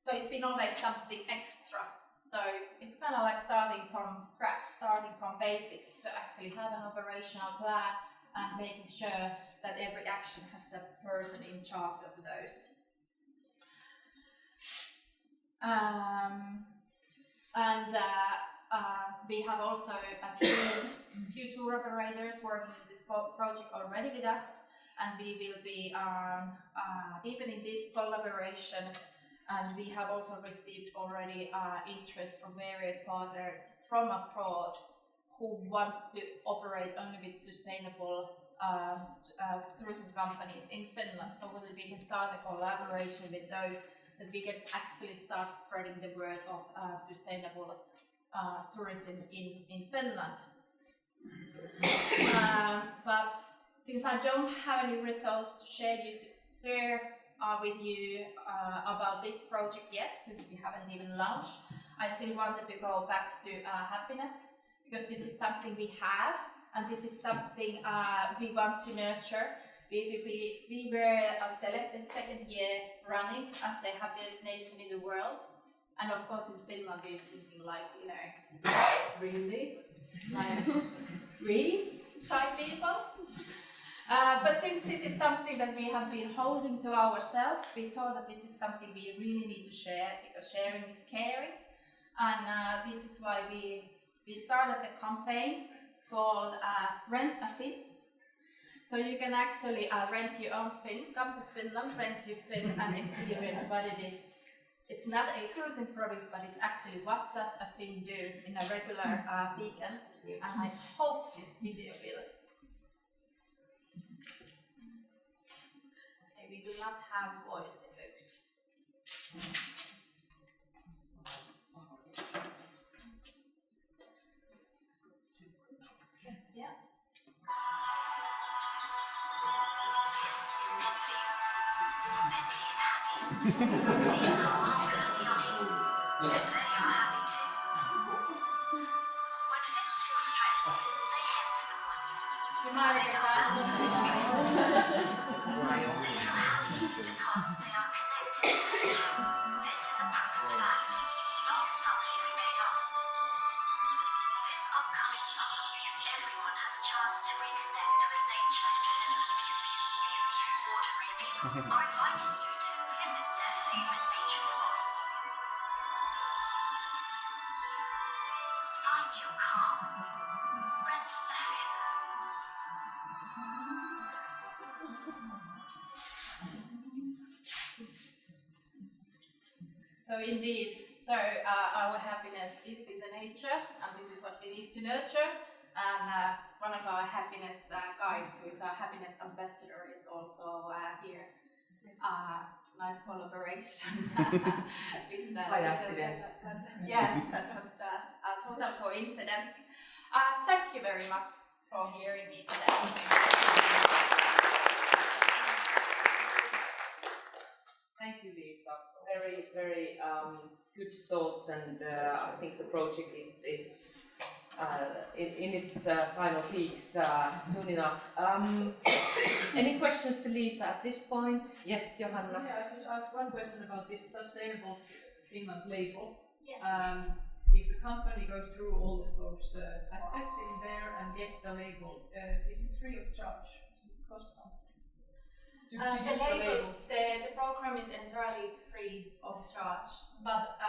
So it's been always something extra. So it's kind of like starting from scratch, starting from basics to actually have an operational plan and making sure that every action has a person in charge of those. We have also a few tour operators working in this project already with us, and we will be deepening this collaboration. And we have also received already interest from various partners from abroad who want to operate only with sustainable tourism companies in Finland. So whether we can start a collaboration with those, that we can actually start spreading the word of sustainable tourism in Finland. But since I don't have any results to share with you about this project yet, since we haven't even launched, I still wanted to go back to happiness, because this is something we have, and this is something we want to nurture. We were selected second year running as the happiest nation in the world, and of course in Finland we're thinking like, you know, really? Like, really? Shy people? But since this is something that we have been holding to ourselves, we thought that this is something we really need to share, because sharing is caring. And this is why we started the campaign called Rent a Fin. So you can actually rent your own fin, come to Finland, rent your fin and experience what it is. It's not a tourism product, but it's actually what does a fin do in a regular weekend. And I hope this video will. Okay, we do not have voice effects. Yeah. These are Lapland yummy. They are happy too. When fins feel stressed, they head to the woods. When they feel stressed, they feel happy because they are connected. This is a proven fact, not something we made up. This upcoming summer, everyone has a chance to reconnect with nature in Finland. Ordinary people are inviting you to visit their favorite nature spots. Find your calm. Rent a fin. So indeed, our happiness is in the nature, and this is what we need to nurture. And one of our happiness guys, who is our happiness ambassador, is also here. Nice collaboration with by accident. Yes, that was a total coincidence. Thank you very much for hearing me today. Thank you, Lisa. Very, very good thoughts, and I think the project is in its final peaks soon enough. Any questions to Lisa at this point? Yes, Johanna. Yeah, I could ask one question about this sustainable Finland label. Yeah. If the company goes through all of those aspects in there and gets the label, is it free of charge? Does it cost something? The program is entirely free of charge, but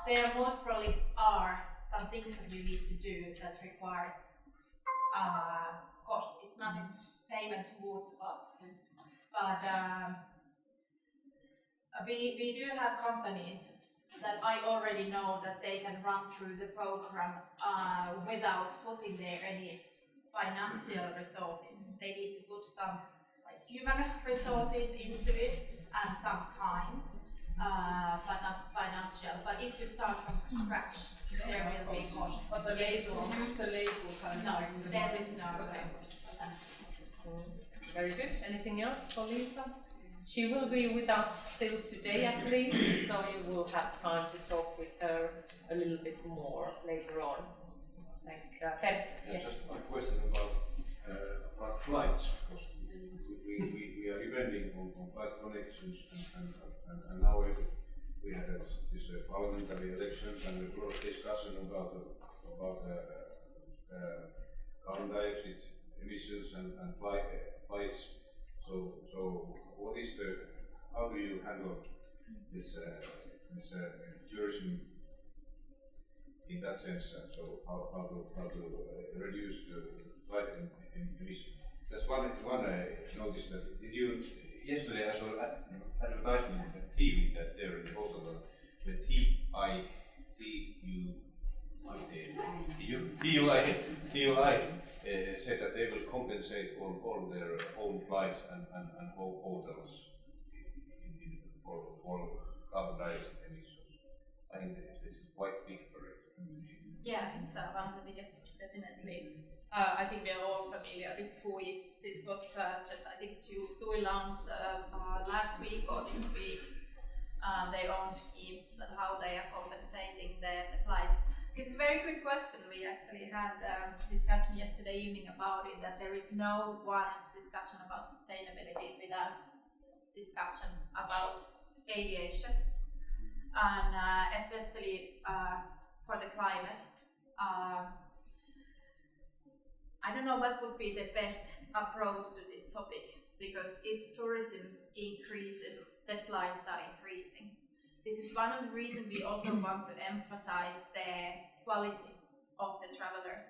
there most probably are some things that you need to do that requires cost. It's not a payment towards us, but we do have companies that I already know that they can run through the program without putting there any financial resources. They need to put some human resources into it and some time, but not financial. But if you start from scratch, there will be costs. But the label, use the label kind of no, like there is no. Very good. Anything else for Lisa? She will be with us still today at least, so you will have time to talk with her a little bit more later on. Hetta, yes. Just a question about flights. We are depending on flight connections and now we had this parliamentary elections and a lot of discussion about carbon dioxide emissions and flights. So what is how do you handle this tourism in that sense? So how to reduce the flight emissions? That's one notice that did you yesterday I saw an advertisement on the TV that there in also the TUI said that they will compensate all their own flights and hotels for carbon dioxide emissions. I think this is quite big for it. Yeah, it's one of the biggest, definitely. I think we are all familiar with TUI. This was just, I think, TUI launched last week or this week their own scheme and how they are compensating the flights. It's a very good question. We actually had a discussion yesterday evening about it, that there is no one discussion about sustainability without discussion about aviation, and especially for the climate. I don't know what would be the best approach to this topic, because if tourism increases, the flights are increasing. This is one of the reasons we also want to emphasize the quality of the travelers.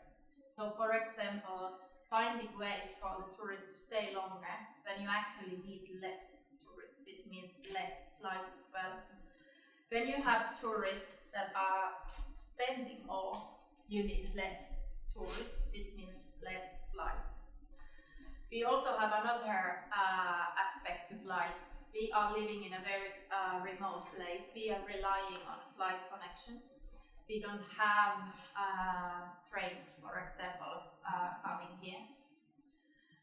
So, for example, finding ways for the tourists to stay longer, then you actually need less tourists, which means less flights as well. When you have tourists that are spending more, you need less tourists, which means less flights. We also have another aspect to flights. We are living in a very remote place. We are relying on flight connections. We don't have trains, for example, coming here.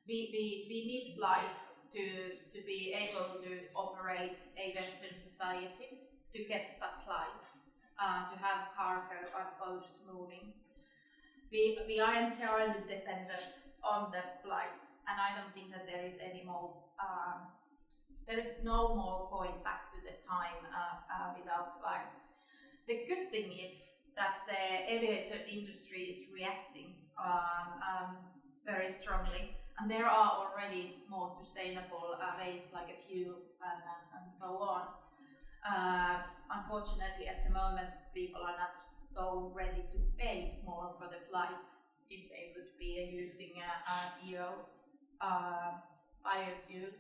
We need flights to be able to operate a Western society, to get supplies, to have cargo and post moving. We are entirely dependent on the flights, and I don't think that there is any more. There is no more going back to the time without flights. The good thing is that the aviation industry is reacting very strongly, and there are already more sustainable ways like fuels and so on. Unfortunately, at the moment, people are not so ready to pay more for the flights if they would be using biofuel.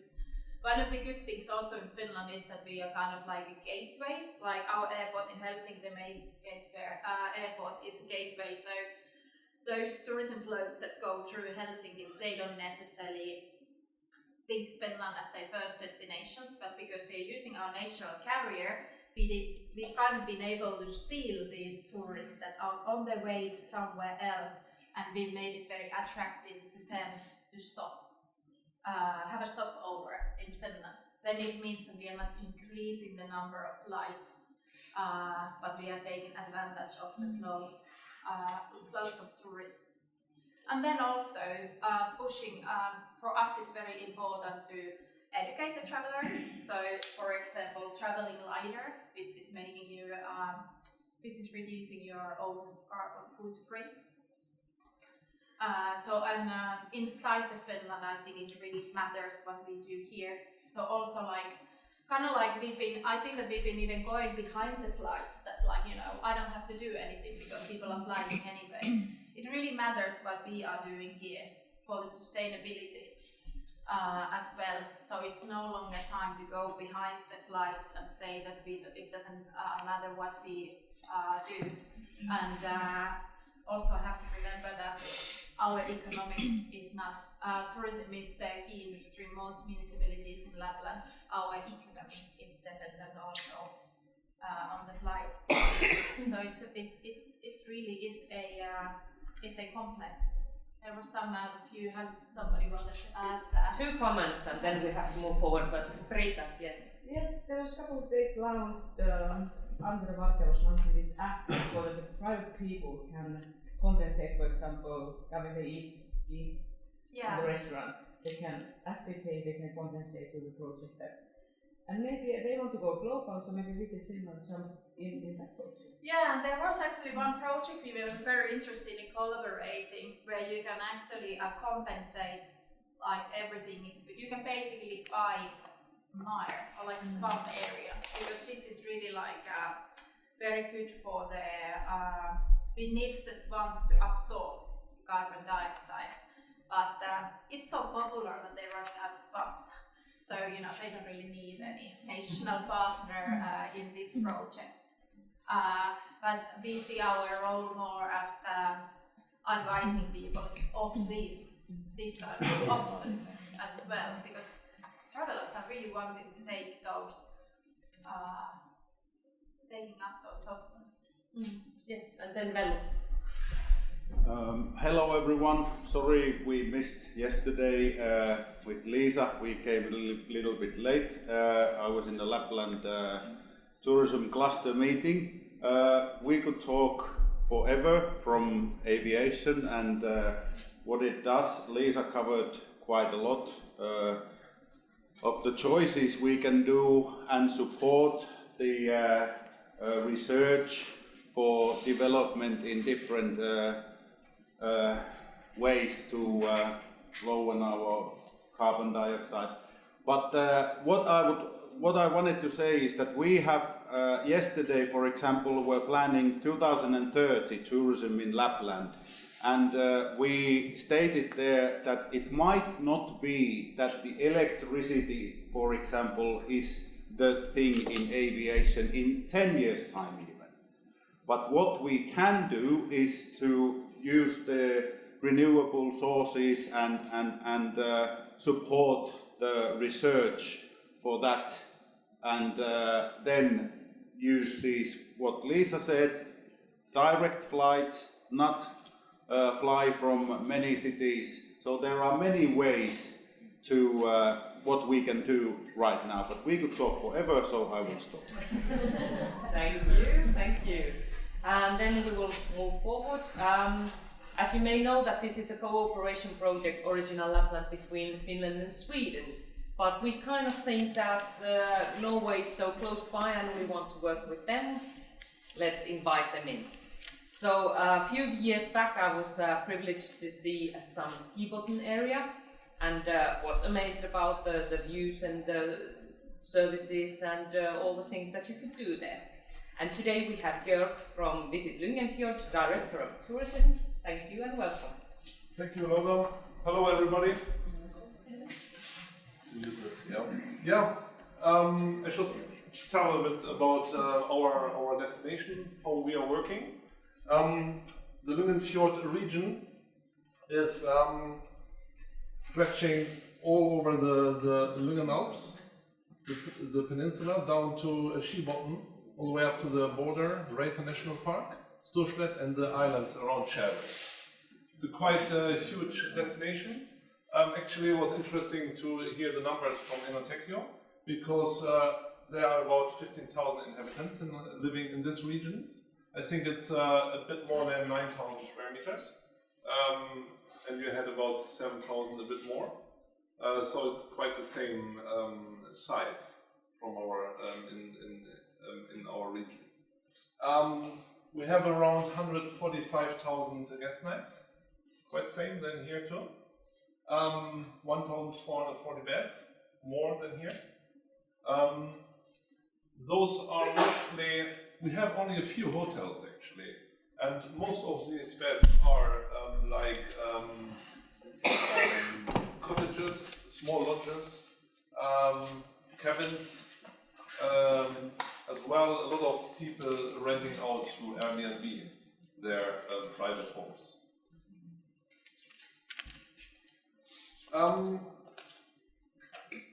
One of the good things also in Finland is that we are kind of like a gateway, like our airport in Helsinki, the main airport is a gateway, so those tourism floats that go through Helsinki, they don't necessarily think Finland as their first destinations, but because they're using our national carrier, we've kind of been able to steal these tourists that are on their way to somewhere else, and we made it very attractive to them to stop. Have a stopover in Finland. Then it means that we are not increasing the number of flights, but we are taking advantage of the flows of tourists. And then also pushing, for us it's very important to educate the travelers. So, for example, traveling lighter, which is making you, which is reducing your own carbon footprint. Inside the Finland, I think it really matters what we do here. So also I think that we've been even going behind the flights, that I don't have to do anything because people are flying anyway. It really matters what we are doing here for the sustainability as well. So it's no longer time to go behind the flights and say that it doesn't matter what we do. And also have to remember that our economy is not, tourism is the key industry. Most municipalities in Lapland, our economy is dependent also on the flights. So it's really is a complex. There were some somebody wanted to add that. 2 comments and then we have to move forward, but Rita, yes. Yes, there was a couple of days launched under the Vartiosanti this app where the private people can compensate, for example, when they eat in the restaurant. They can, as they pay, they can compensate to the project that And maybe they want to go global, so maybe Visit Finland jumps in that project. Yeah, and there was actually one project we were very interested in collaborating, where you can actually compensate like everything. You can basically buy mire or like swamp area, because this is really like very good for the. We need the swamps to absorb carbon dioxide, but it's so popular that they won't have swamps. So they don't really need any national partner in this project. But we see our role more as advising people of these type of options as well, because travelers are really wanting to take those, taking up those options. Yes, and then Velu. Hello everyone, sorry we missed yesterday with Lisa, we came a little bit late. I was in the Lapland tourism cluster meeting. We could talk forever from aviation and what it does. Lisa covered quite a lot of the choices we can do and support the research for development in different ways to lower our carbon dioxide. But what I wanted to say is that we have yesterday, for example, we're planning 2030 tourism in Lapland, and we stated there that it might not be that the electricity, for example, is the thing in aviation in 10 years' time even. But what we can do is to use the renewable sources and support the research for that, and then use these, what Lisa said, direct flights, not fly from many cities. So there are many ways to what we can do right now, but we could talk forever, so I will stop. Thank you. And then we will move forward. As you may know, that this is a cooperation project, Original Lapland, between Finland and Sweden. But we kind of think that Norway is so close by and we want to work with them. Let's invite them in. So a few years back I was privileged to see some ski bottom area and was amazed about the views and the services and all the things that you could do there. And today we have Georg from Visit Lyngenfjord, Director of Tourism. Thank you and welcome. Thank you, Logan. Hello, everybody. I should tell a bit about our destination, how we are working. The Lyngenfjord region is stretching all over the Lyngen Alps, the peninsula, down to Skibotn, all the way up to the border, Reita National Park, Storslett, and the islands around Skjærvik. It's a quite huge destination. Actually, it was interesting to hear the numbers from Enontekiö, because there are about 15,000 inhabitants living in this region. I think it's a bit more than 9,000 square meters, and you had about 7,000, a bit more. So it's quite the same size from our in our region. We have around 145,000 guest nights, quite same than here too. 1,440 beds, more than here. Those are mostly, we have only a few hotels actually, and most of these beds are cottages, small lodges, cabins, as well. A lot of people renting out through Airbnb their private homes.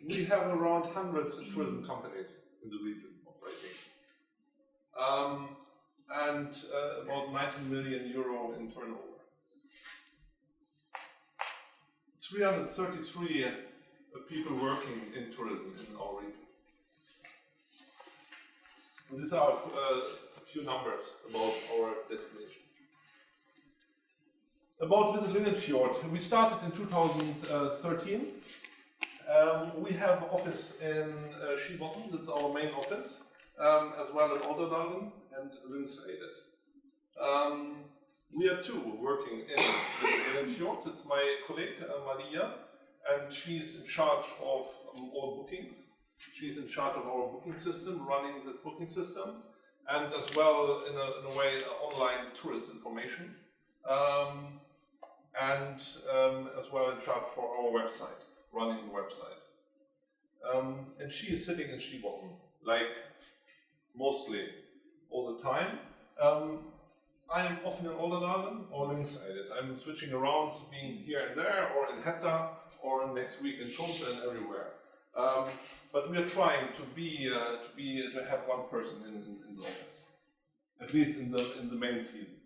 We have around 100 tourism companies in the region operating, and about 90 million euro in turnover. 333 people working in tourism in our region. And these are a few numbers about our destination. About Visit Lyngenfjord, we started in 2013, We have an office in Skibotn, that's our main office, as well in Olderdalen and Lyngseidet. We are two working in Enontekiö. It's my colleague, Maria, and she's in charge of all bookings. She's in charge of our booking system, running this booking system, and as well, in a way, online tourist information, and as well in charge for our website, running the website. And she is sitting in Skibotn, like mostly all the time. I am often in Olderdalen or Lyngseidet. I'm switching around, being here and there, or in Hetta, or next week in Tromsø, and everywhere. But we are trying to have one person in the office, at least in the main season.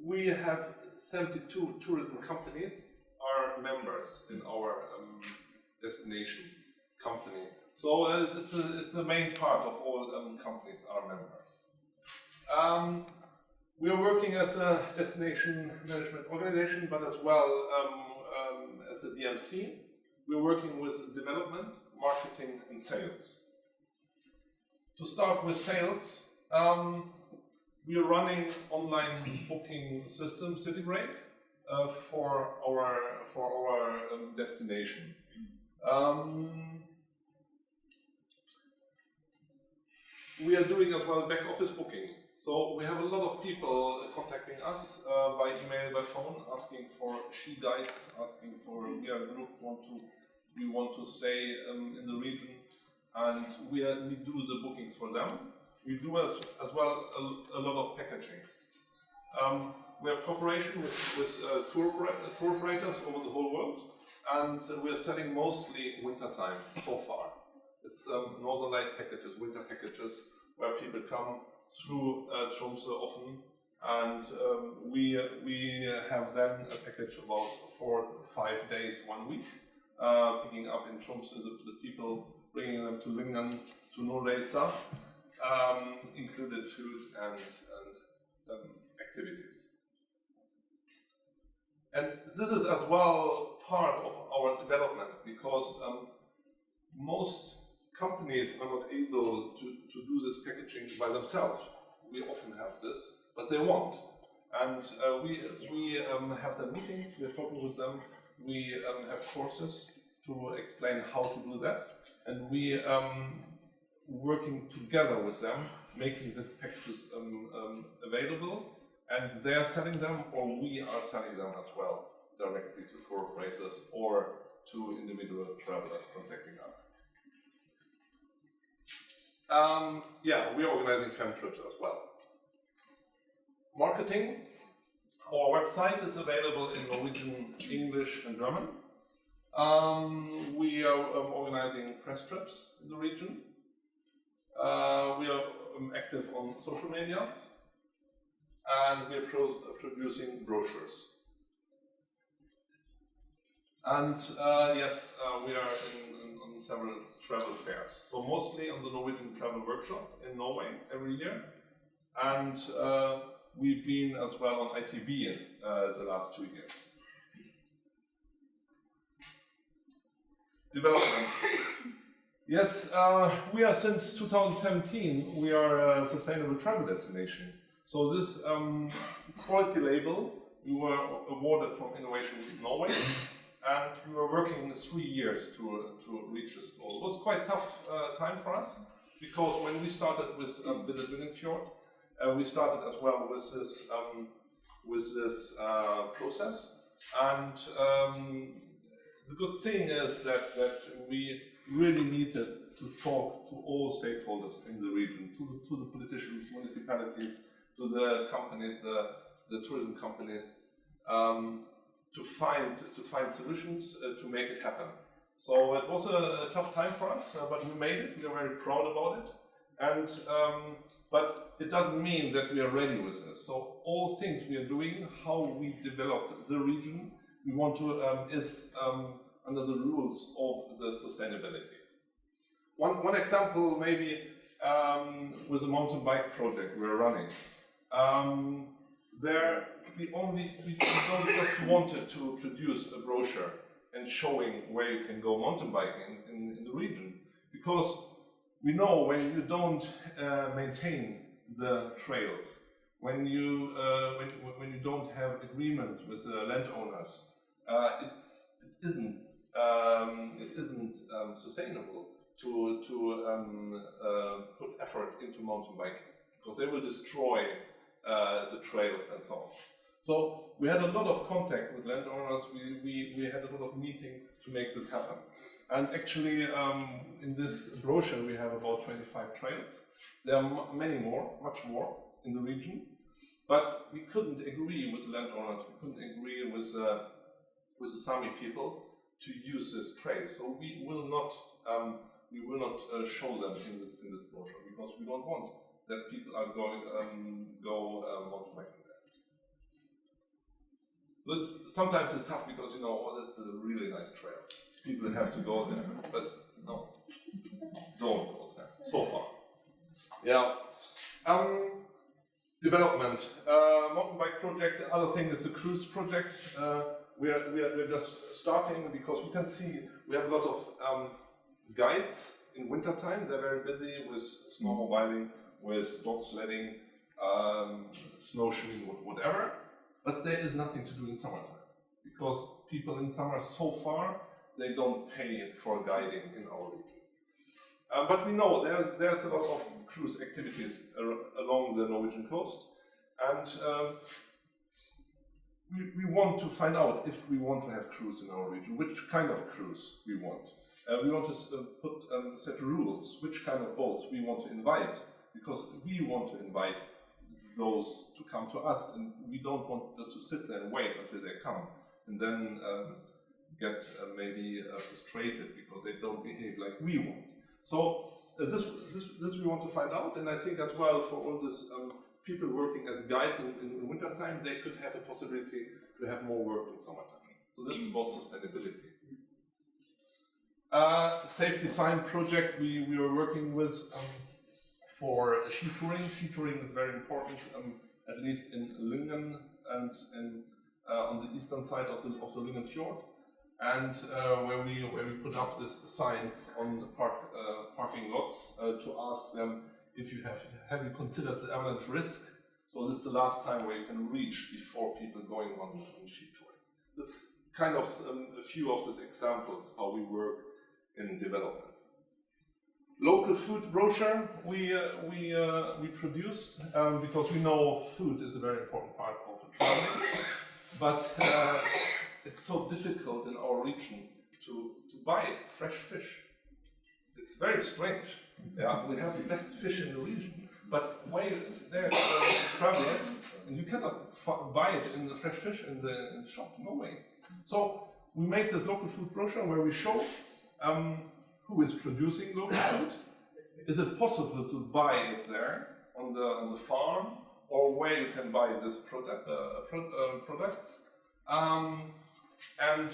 We have 72 tourism companies are members in our destination company. So it's a main part of all companies are members. We are working as a destination management organization, but as well as a DMC. We're working with development, marketing, and sales. To start with sales, we are running online booking system, CityBreak, for our destination. We are doing as well back office booking. So we have a lot of people contacting us by email, by phone, asking for ski guides, asking for we are a group we want to stay in the region, and we do the bookings for them. We do as well a lot of packaging. We have cooperation with tour operators over the whole world, and we are selling mostly wintertime so far. It's Northern Light packages, winter packages, where people come through Tromsø often, and we have then a package about 4 to 5 days, 1 week, picking up in Tromsø the people, bringing them to Lyngen, to Nordreisa, included food and activities. And this is as well part of our development, because most companies are not able to do this packaging by themselves. We often have this, but they want. And we have the meetings, we are talking with them, we have courses to explain how to do that, and we working together with them, making these packages available, and they are selling them, or we are selling them as well, directly to tour operators or to individual travelers contacting us. Yeah, we are organizing fan trips as well. Marketing. Our website is available in Norwegian, English, and German. We are organizing press trips in the region. We are active on social media, and we are producing brochures. And yes, we are on several travel fairs. So mostly on the Norwegian Travel Workshop in Norway every year, and we've been as well on ITB the last 2 years. Development. Yes, we are since 2017. We are a sustainable travel destination. So this quality label we were awarded from Innovation Norway. And we were working 3 years to reach this goal. It was quite a tough time for us, because when we started with the Enontekiö, we started as well with this process. And the good thing is that we really needed to talk to all stakeholders in the region, to the politicians, municipalities, to the companies, the tourism companies. To find solutions to make it happen. So it was a tough time for us, but we made it. We are very proud about it, and but it doesn't mean that we are ready with this. So all things we are doing, how we develop the region, we want to is under the rules of the sustainability. One example maybe with the mountain bike project we're running. We don't just wanted to produce a brochure and showing where you can go mountain biking in the region. Because we know when you don't maintain the trails, when you don't have agreements with landowners, it isn't sustainable to put effort into mountain biking, because they will destroy the trails and so on. So we had a lot of contact with landowners. We had a lot of meetings to make this happen. And actually, in this brochure, we have about 25 trails. There are many more, much more in the region. But we couldn't agree with the landowners. We couldn't agree with the Sami people to use this trail. So we will not show them in this brochure, because we don't want that people are going mountain biking there. But sometimes it's tough because that's a really nice trail. People have to go there, but no, don't go there. So far, yeah. Development, mountain bike project. The other thing is the cruise project. We're just starting, because we can see we have a lot of guides in wintertime. They're very busy with snowmobiling, with dog sledding, snowshoeing, whatever. But there is nothing to do in summertime, because people in summer so far, they don't pay for guiding in our region. But we know there's a lot of cruise activities along the Norwegian coast, and we want to find out if we want to have cruise in our region, which kind of cruise we want. We want to set rules, which kind of boats we want to invite, because we want to invite those to come to us, and we don't want just to sit there and wait until they come, and then get maybe frustrated because they don't behave like we want. So this we want to find out, and I think as well for all these people working as guides in wintertime, they could have a possibility to have more work in summertime. So that's about sustainability. Safe design project we are working with for ski touring. Ski touring is very important, at least in Lyngen and on the eastern side of the Lyngen Fjord. And where we put up this signs on the parking lots to ask them if you have you considered the avalanche risk. So this is the last time where you can reach before people going on ski touring. That's kind of a few of these examples how we work in development. Local food brochure we produced because we know food is a very important part of the traveling, but it's so difficult in our region to buy fresh fish. It's very strange. Yeah, we have the best fish in the region, but why there are travelers and you cannot buy it in the fresh fish in the shop? No way. So we made this local food brochure where we show who is producing local food. Is it possible to buy it there on the farm, or where you can buy this products? And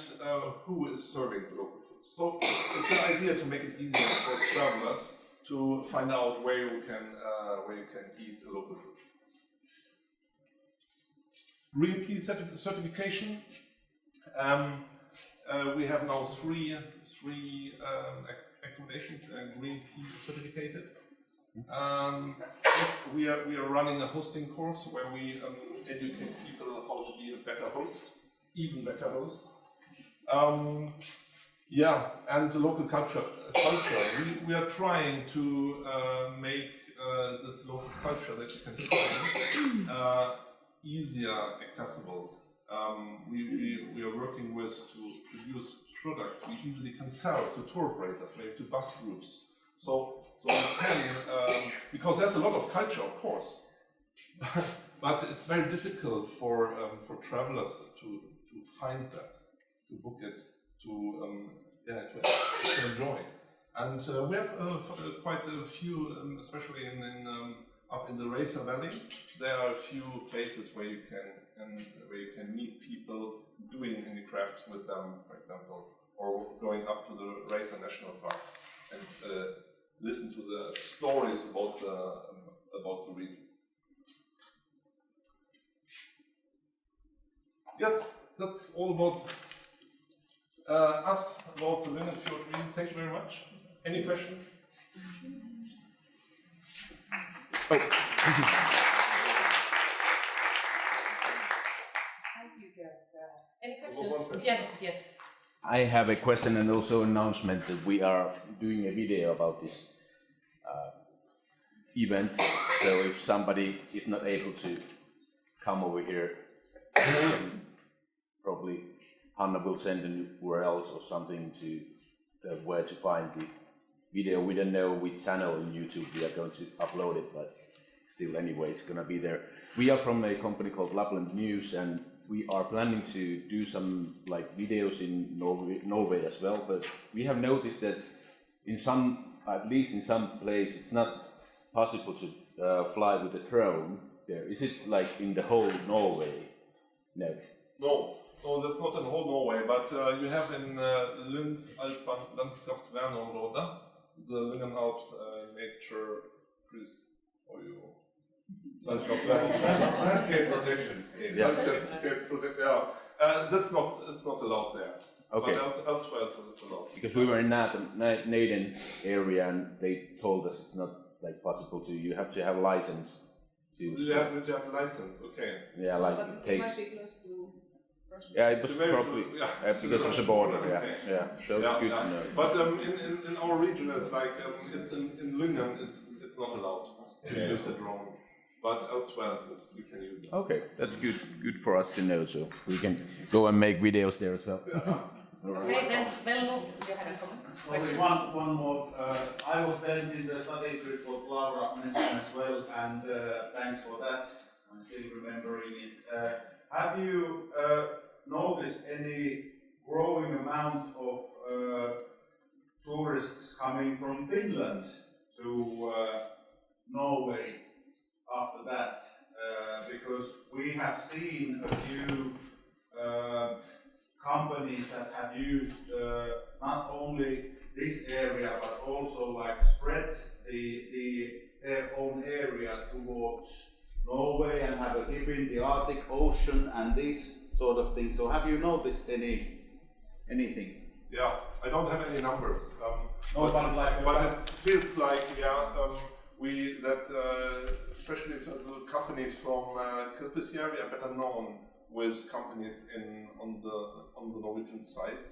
who is serving the local food. So it's an idea to make it easier for travelers to find out where you can eat local food. Green Key certification. We have now three accommodations Green Key certificated. We are running a hosting course where we educate people how to be a better host. Even better host. Yeah, and the local culture. We are trying to make this local culture that you can find easier accessible. We are working with to produce products we easily can sell to tour operators, maybe to bus groups. So we can, because there's a lot of culture, of course, but it's very difficult for travelers to find that, to book it, to enjoy. And we have quite a few, especially up in the Racer Valley. There are a few places where you can meet people doing handicrafts with them, for example, or going up to the Racer National Park and listen to the stories about the region. Yes, that's all about Us about the Lyngen Fjord region, thank you very much. Any questions? Thank you, Gert. Any questions? Yes. I have a question and also announcement that we are doing a video about this event. So if somebody is not able to come over here, probably Hanna will send an URL or something to where to find the video. We don't know which channel in YouTube we are going to upload it, but still anyway, it's gonna be there. We are from a company called Lapland News, and we are planning to do some like videos in Norway as well, but we have noticed that in some, at least in some places, it's not possible to fly with a drone there. Is it like in the whole Norway? No. No, that's not in whole Norway, but you have in Lunds Alpine Landskapsvernområde, the Lyngen Alps nature cruise, or you Landscape protection. Yeah. That's not allowed there. Okay. But elsewhere it's allowed. Because we were in Naden area and they told us it's not like possible to. You have to have a license to. You have to have a license, okay. Yeah, like But it takes. might be close to Russia. Yeah, it was probably because of the border. Okay. Yeah. So it's good to know. But in our region, it's like it's in Lyngen, it's not allowed to use a drone. But elsewhere, you can use it. Okay, that's good for us to know, so we can go and make videos there as well. Okay, then Vello, you had a comment? Only one more. I was then in the study trip what Laura mentioned as well, and thanks for that. I'm still remembering it. Have you noticed any growing amount of tourists coming from Finland to Norway after that? Because we have seen a few companies that have used not only this area but also like spread their own area towards Norway and have a dip in the Arctic Ocean and this sort of thing. So have you noticed anything? Yeah, I don't have any numbers. But it feels like especially the companies from Kilpisjärvi are better known with companies on the Norwegian side,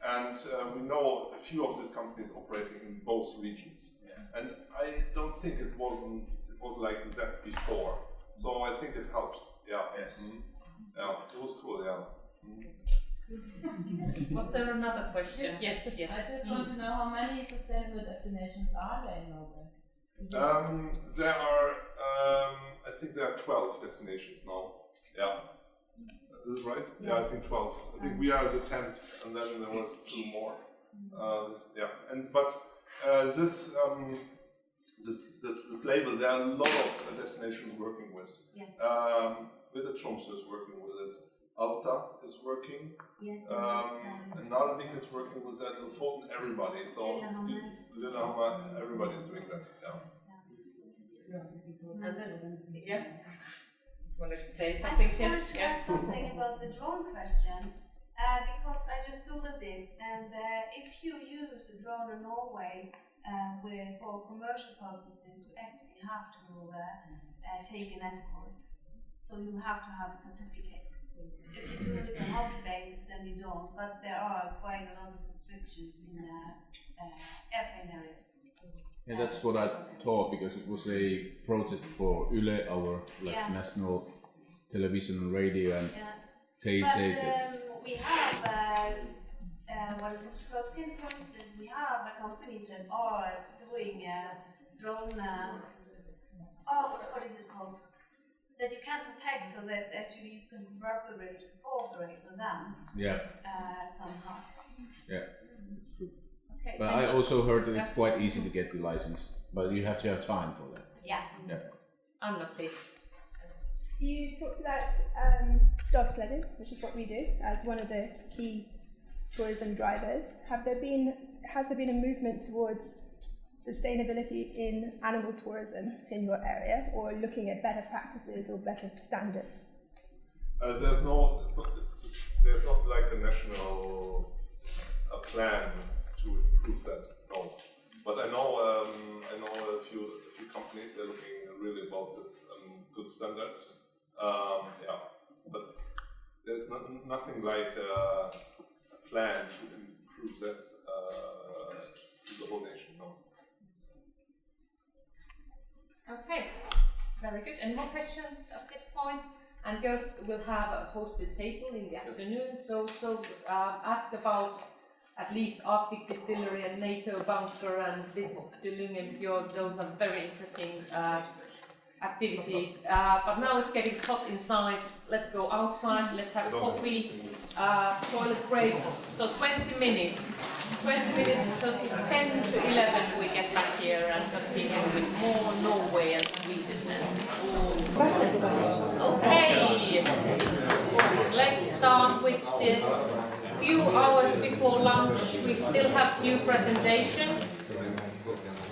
and we know a few of these companies operating in both regions. Yeah. And I don't think it was like that before. So I think it helps. Yeah. Yes. Mm-hmm. Yeah. It was cool. Yeah. Mm-hmm. Was there another question? Yes. I just want to know how many sustainable destinations are there in Norway? There are, I think there are 12 destinations now. Yeah. Is it right? Yeah, I think 12. I think we are the 10th, and then there were 2 more. Yeah. But this label, there are a lot of destinations working with. Yeah. Visit Tromsø is working with it. Alta is working. Yes. Narvik is working with that. Lofoten, everybody. So Lillehammer, everybody's doing that. Yeah. And then, yeah. Wanted to say something? I just wanted to add something about the drone question, because I just googled it, and if you use a drone in Norway for commercial purposes, you actually have to take an ETH course. So you have to have a certificate. If you do it on a hobby basis, then you don't, but there are quite a lot of restrictions in airplane areas. Yeah, that's what I thought, because it was a project for Yle, our national television and radio, and they say that. We have, when it comes to Scotland, for instance, we have companies that are doing drone, what is it called? That you can protect, so that actually you can cooperate with them. Yeah. Somehow. Yeah, it's true. Okay, but I also heard that it's quite easy to get the license, but you have to have time for that. Yeah. Anna, please. You talked about dog sledding, which is what we do as one of the key tourism drivers. Has there been a movement towards sustainability in animal tourism in your area, or looking at better practices or better standards? There's not like a national plan to improve that. No, but I know a few companies are looking really about this good standards. Yeah, but there's nothing like a plan to improve that to the whole nation. No. Okay, very good. Any more questions at this point? And we'll have a hosted table in the afternoon. So ask about at least Arctic Distillery and NATO bunker and visits to Enontekiö. Those are very interesting activities. But now it's getting hot inside. Let's go outside. Let's have coffee, toilet break. So 20 minutes. 20 minutes, so 10 to 11 we get back here and continue with more Norway and Sweden. Okay, let's start with this. Few hours before lunch, we still have few presentations,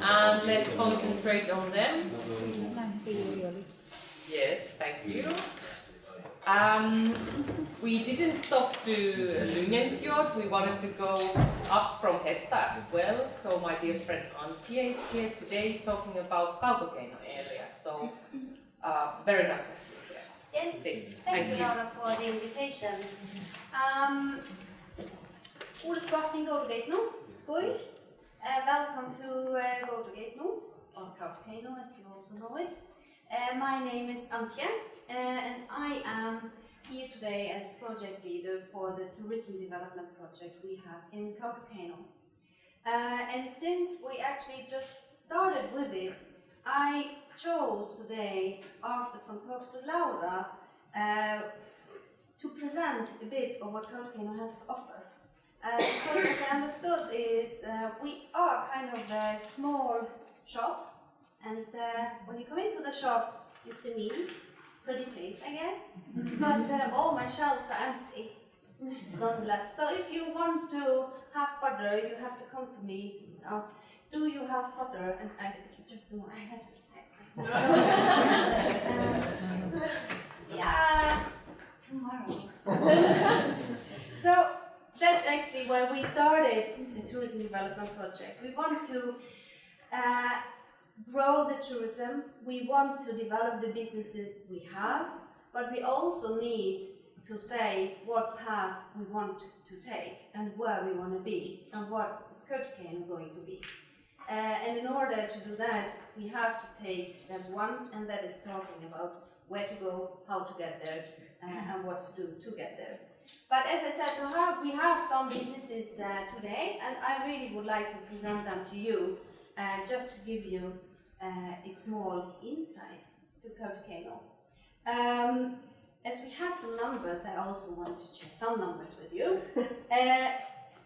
and let's concentrate on them. Yes, thank you. We didn't stop to Enontekiö, we wanted to go up from Hetta as well, so my dear friend Antje is here today talking about Kautokeino area, so very nice of you here. Yes, Please. thank you Laura for the invitation. Ordspråkning Kautokeino, good. Welcome to Kautokeino, or Kautokeino as you also know it. My name is Antje, and I am here today as project leader for the tourism development project we have in Kautokeino. And since we actually just started with it, I chose today, after some talks with Laura, to present a bit of what Kautokeino has to offer. Because as I understood is we are kind of a small shop, and when you come into the shop, you see me, pretty face, I guess, but all my shelves are empty, nonetheless. So if you want to have butter, you have to come to me and ask, do you have butter? And it's just the one I have to say. Yeah, tomorrow. So that's actually where we started the tourism development project. We want to grow the tourism, we want to develop the businesses we have, but we also need to say what path we want to take and where we want to be and what is Kautokeino going to be. And in order to do that, we have to take step one, and that is talking about where to go, how to get there, and what to do to get there. But as I said, we have some businesses today, and I really would like to present them to you, just to give you a small insight to Kautokeino. As we had some numbers, I also want to share some numbers with you.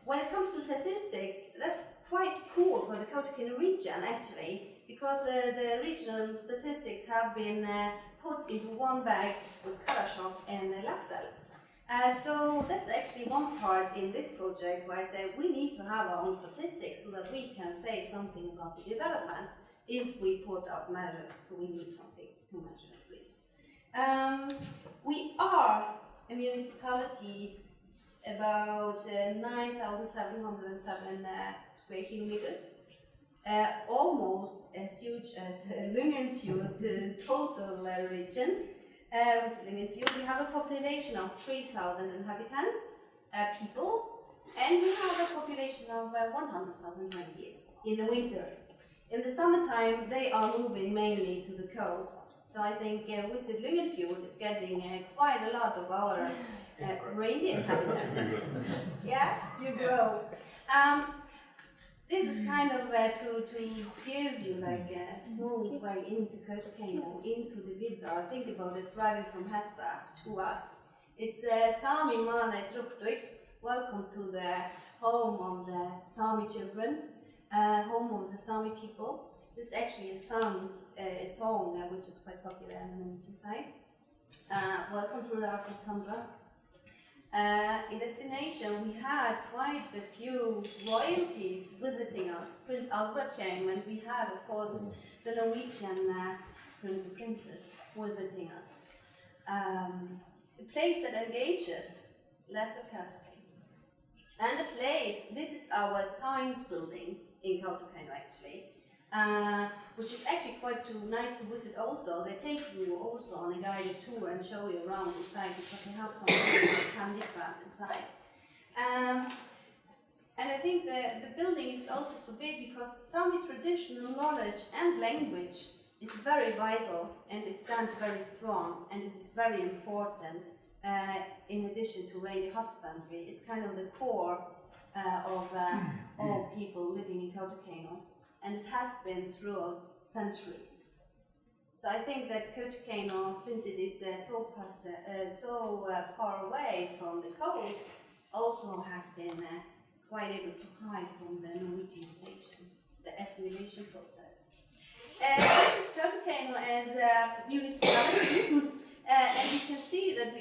When it comes to statistics, that's quite cool for the Kautokeino region actually, because the regional statistics have been put into one bag with Karasjok and Lapland. So that's actually one part in this project where I say we need to have our own statistics so that we can say something about the development if we put up measures, so we need something to measure, please. We are a municipality about 9,707 square kilometers, almost as huge as Enontekiö total region. With Enontekiö, we have a population of 3,000 inhabitants, people, and we have a population of 100,000 monkeys in the winter. In the summertime, they are moving mainly to the coast. So I think Visit Enontekiö is getting quite a lot of our reindeer inhabitants. Yeah, you grow. This is kind of to give you like a smooth way into Kautokeino, into the Vidar. Think about it, driving from Hetta to us. It's Sami Mane Truptuik. Welcome to the home of the Sami children, home of the Sami people. This is actually a song which is quite popular on the Norwegian side. Welcome to the Arctic tundra. In destination, we had quite a few royalties visiting us. Prince Albert came, and we had, of course, the Norwegian Prince and Princess visiting us. a place that engages, less sarcastic. And the place, this is our science building in Enontekiö actually, which is actually quite nice to visit also. They take you also on a guided tour and show you around inside because they have some handicraft inside. And I think the building is also so big because Sami traditional knowledge and language is very vital and it stands very strong and it is very important in addition to radio husbandry. It's kind of the core of all people living in Enontekiö, and it has been throughout centuries. So I think that Enontekiö, since it is so far away from the coast, also has been quite able to hide from the Norwegianization, the assimilation process. This is Enontekiö as a municipality, and you can see that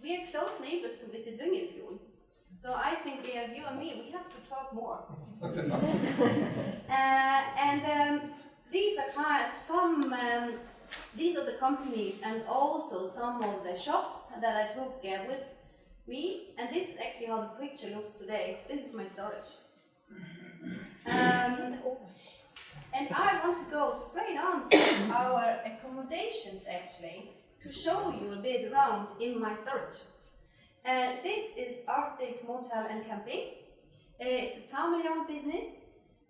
we are close neighbors to visit Enontekiö. So I think you and me, we have to talk more. These are these are the companies and also some of the shops that I took with me. And this is actually how the picture looks today. This is my storage. And I want to go straight on to our accommodations actually to show you a bit around in my storage. This is Arctic Motel and Camping. It's a family-owned business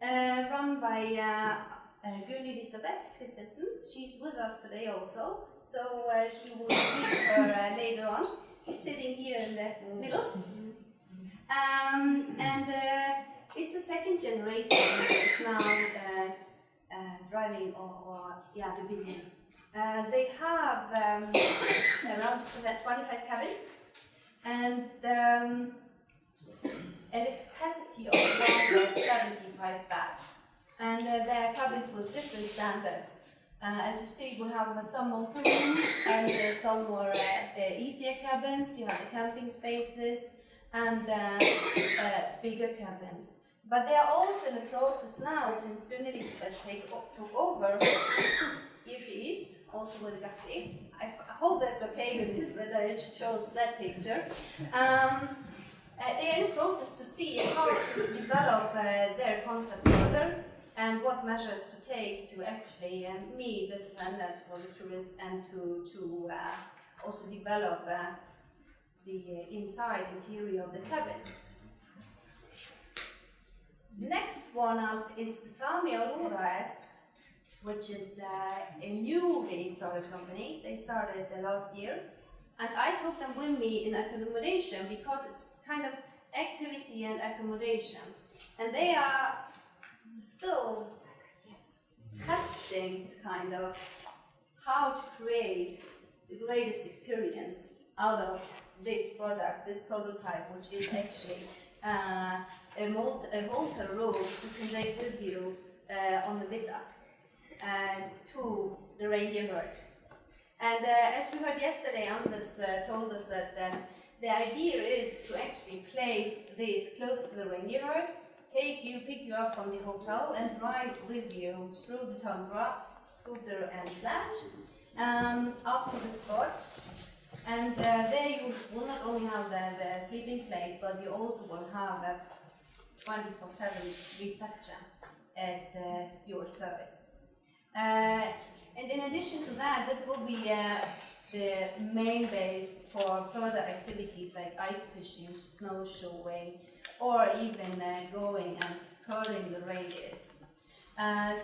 run by Gunn Elisabeth Christensen. She's with us today also, so you will meet her later on. She's sitting here in the middle. It's the second generation that is now driving the business. They have around 25 cabins and a capacity of around 75 beds. And their cabins with different standards. As you see, we have some open rooms and some more easier cabins. You have the camping spaces and bigger cabins. But they are also in the process now, since Gunn Elisabeth took over. Here she is, also with Gatti. I hope that's okay with this, whether it shows that picture. They are in the process to see how to develop their concept further and what measures to take to actually meet the standards for the tourists and to also develop the interior of the cabins. The next one up is Sami Auroras, which is a newly started company. They started last year, and I took them with me in accommodation because it's kind of activity and accommodation, and they are still testing kind of how to create the greatest experience out of this product, this prototype, which is actually a motor road you can take with you on the Hetta to the reindeer herd. And as we heard yesterday, Anders told us that the idea is to actually place this close to the reindeer herd, pick you up from the hotel and drive with you through the tundra, scooter and sledge, up to the spot. And there you will not only have the sleeping place, but you also will have a 24/7 reception at your service. And in addition to that, that will be the main base for further activities like ice fishing, snowshoeing, or even going and curling the reindeers.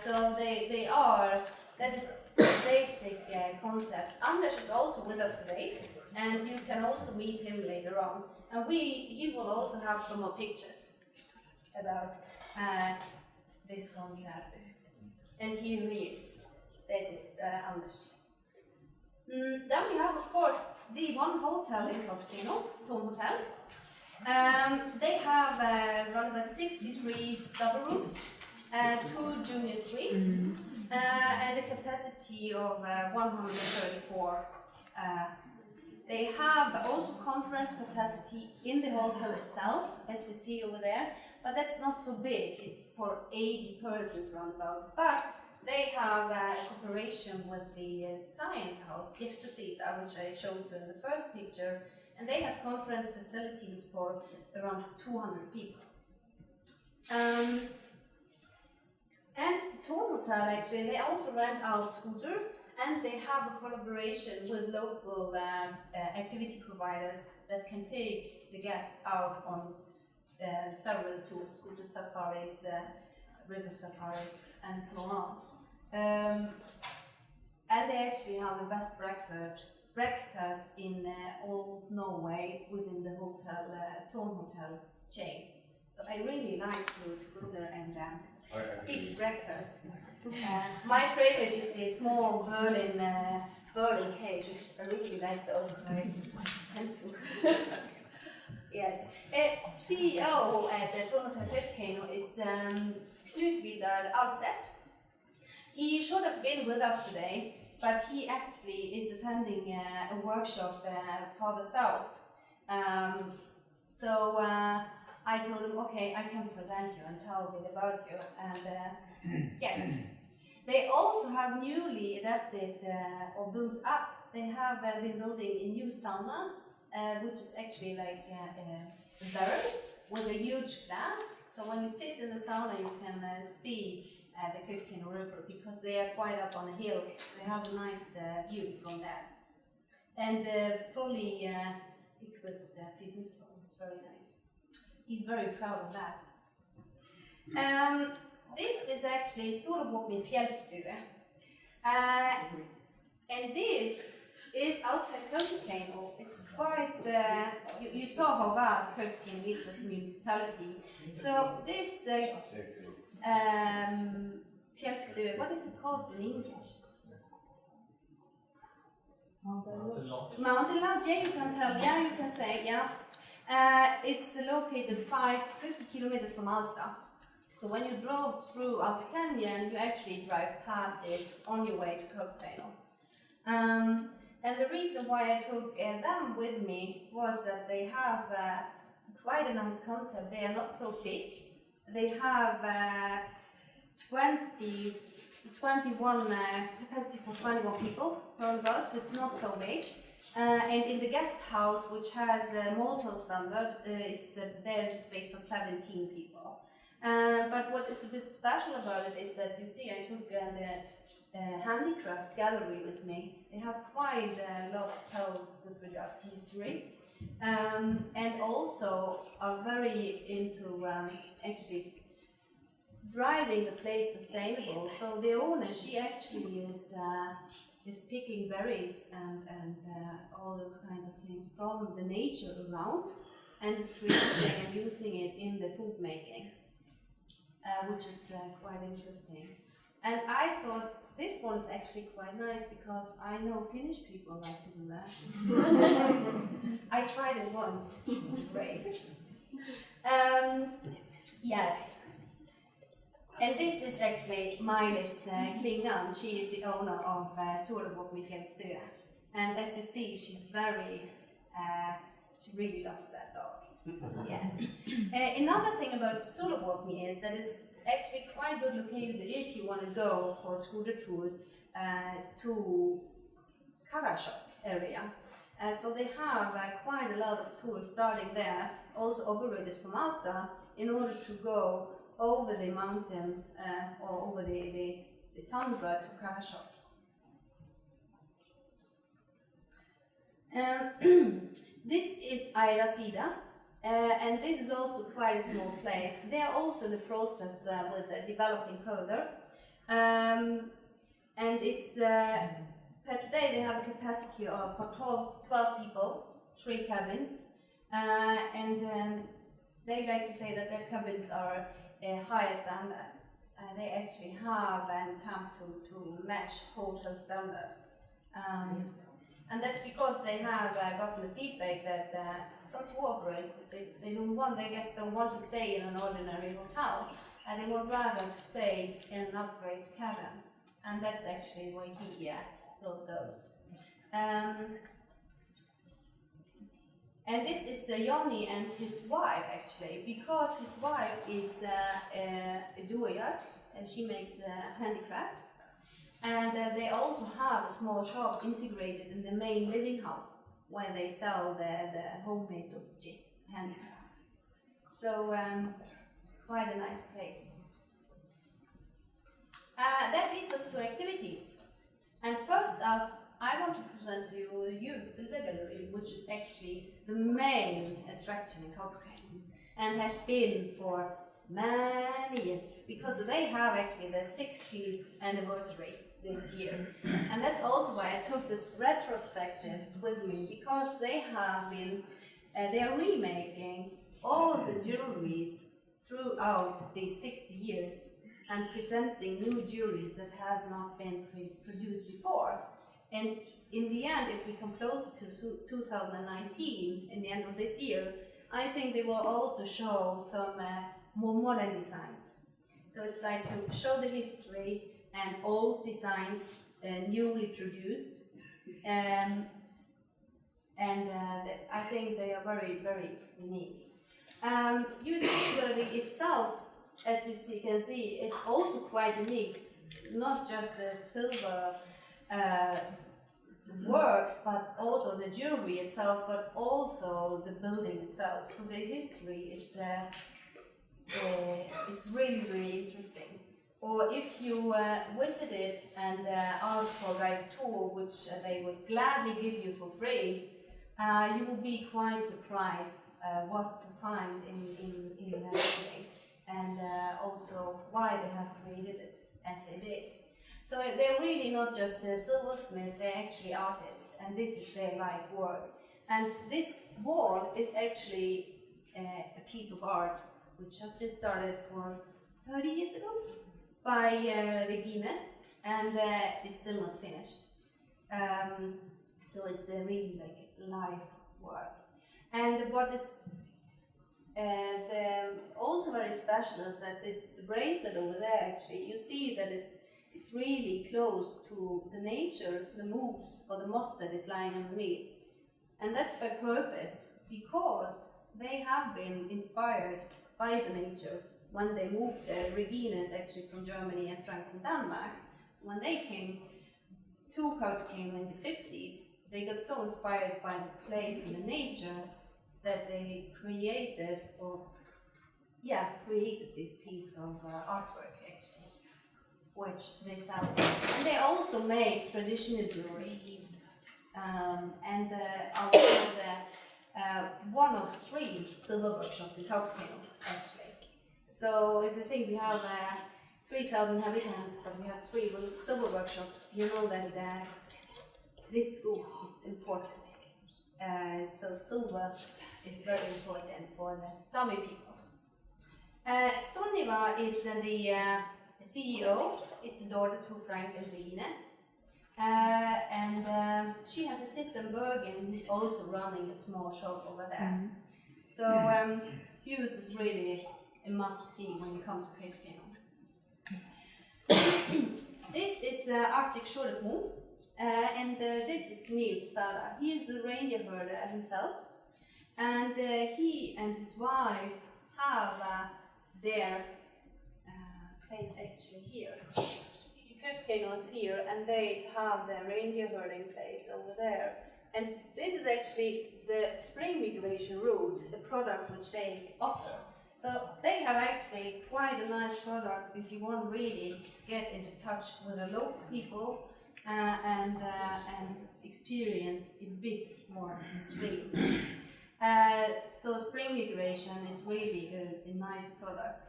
So they are, that is the basic concept. Anders is also with us today, and you can also meet him later on. And he will also have some more pictures about this concept. And here he is. That is Anders. Then we have, of course, the one hotel in Enontekiö, Tom Hotel. They have around about 63 double rooms, 2 junior suites, and a capacity of 134. They have also conference capacity in the hotel itself, as you see over there, but that's not so big. It's for 80 persons round about. But they have a cooperation with the science house, Hetta, which I showed in the first picture, and they have conference facilities for around 200 people. And Torn Hotel, actually, they also rent out scooters, and they have a collaboration with local activity providers that can take the guests out on several tours, scooter safaris, river safaris, and so on. And they actually have the best breakfast in all Norway within the hotel, Torn Hotel chain. So I really like to go there and eat breakfast. My favorite is the small Berlin cake, which I really like those, so I tend to. Yes. CEO at the Torn Hotel is Knut Vidar Alseth. He should have been with us today, but he actually is attending a workshop further south. So I told him, okay, I can present you and tell a bit about you. And yes, they also have newly adapted or built up. They have been building a new sauna, which is actually like a barrel with a huge glass. So when you sit in the sauna, you can see the cooking river, because they are quite up on a hill. So you have a nice view from there. And fully equipped fitness room. It's very nice. He's very proud of that. This is actually Solvåg fjällstue. And this is outside Enontekiö. It's quite, you saw how vast Enontekiö is as a municipality. So this fjällstue, what is it called in English? Mountain lodge, yeah, you can tell, yeah, you can say, yeah. It's located 50 kilometers from Alta. So when you drove through Alta Canyon, you actually drive past it on your way to Enontekiö. And the reason why I took them with me was that they have quite a nice concept. They are not so big. They have 21 capacity for 21 people, roundabout, so it's not so big. And in the guest house, which has a motel standard, there's a space for 17 people. But what is a bit special about it is that, you see, I took the handicraft gallery with me. They have quite a lot to tell with regards to history. And also are very into actually driving the place sustainable. So the owner, she actually is picking berries and all those kinds of things from the nature around, and is creating and using it in the food making, which is quite interesting. And I thought this one is actually quite nice, because I know Finnish people like to do that. I tried it once. It's great. Yes. And this is actually Maj-Lis Klingan. She is the owner of Solvåg fjällstue. And as you see, she's very, she really loves that dog. Yes. Another thing about Solvåg is that it's actually quite good located if you want to go for scooter tours to Karasjok area. So they have quite a lot of tours starting there, also operators from Alta, in order to go over the mountain or over the tundra to Karasjok. This is Ayrasida, and this is also quite a small place. They are also in the process with developing further. And it's, per today they have a capacity of for 12 people, 3 cabins. And they like to say that their cabins are a higher standard. They actually have an attempt to match hotel standard. And that's because they have gotten the feedback that some tour operators, they don't want, their guests don't want to stay in an ordinary hotel, and they would rather to stay in an upgrade cabin. And that's actually why he built those. And this is Johnny and his wife, actually, because his wife is a doer, and she makes handicraft. And they also have a small shop integrated in the main living house where they sell the homemade doji handicraft. So quite a nice place. That leads us to activities. And first up, I want to present to you the Youth Silver Gallery, which is actually the main attraction in Copenhagen and has been for many years, because they have actually the 60th anniversary this year. And that's also why I took this retrospective with me, because they have been, they are remaking all the jewelries throughout these 60 years and presenting new jewelries that has not been produced before. And in the end, if we come close to 2019, in the end of this year, I think they will also show some more modern designs. So it's like to show the history and old designs newly produced. I think they are very, very unique. Youth Gallery itself, as you can see, is also quite unique. Not just the silver works, but also the jewelry itself, but also the building itself. So the history is really, really interesting. Or if you visit it and ask for a guided tour, which they would gladly give you for free, you will be quite surprised what to find in the building, and also why they have created it as they did. So they're really not just a silversmith, they're actually artists, and this is their life work. And this wall is actually a piece of art which has been started for 30 years ago by Regine, and it's still not finished. So it's really like life work. And what is also very special is that the bracelet over there, actually, you see that it's really close to the nature, the moss or the moss that is lying underneath. And that's by purpose, because they have been inspired by the nature. When they moved there, Regine is actually from Germany and Frank from Denmark. When they came to Copenhagen in the 50s, they got so inspired by the place and the nature that they created this piece of artwork, actually, which they sell. And they also make traditional jewelry, and are one of 3 silver workshops in Copenhagen, actually. So if you think we have 3,000 inhabitants, but we have 3 silver workshops, you know that this school is important. So silver is very important for the Sami people. Sunniva is the CEO. It's a daughter to Frank and Regine. And she has a sister Bergen who's also running a small shop over there. So Youth is really a must-see when you come to Copenhagen. This is Arctic Shortmo, and this is Niels Sara. He is a reindeer herder himself, and he and his wife have their place actually here. Copenhagen is here, and they have their reindeer herding place over there. And this is actually the spring migration route, the product which they offer. So they have actually quite a nice product if you want to really get into touch with the local people and experience a bit more extreme. So spring migration is really a nice product.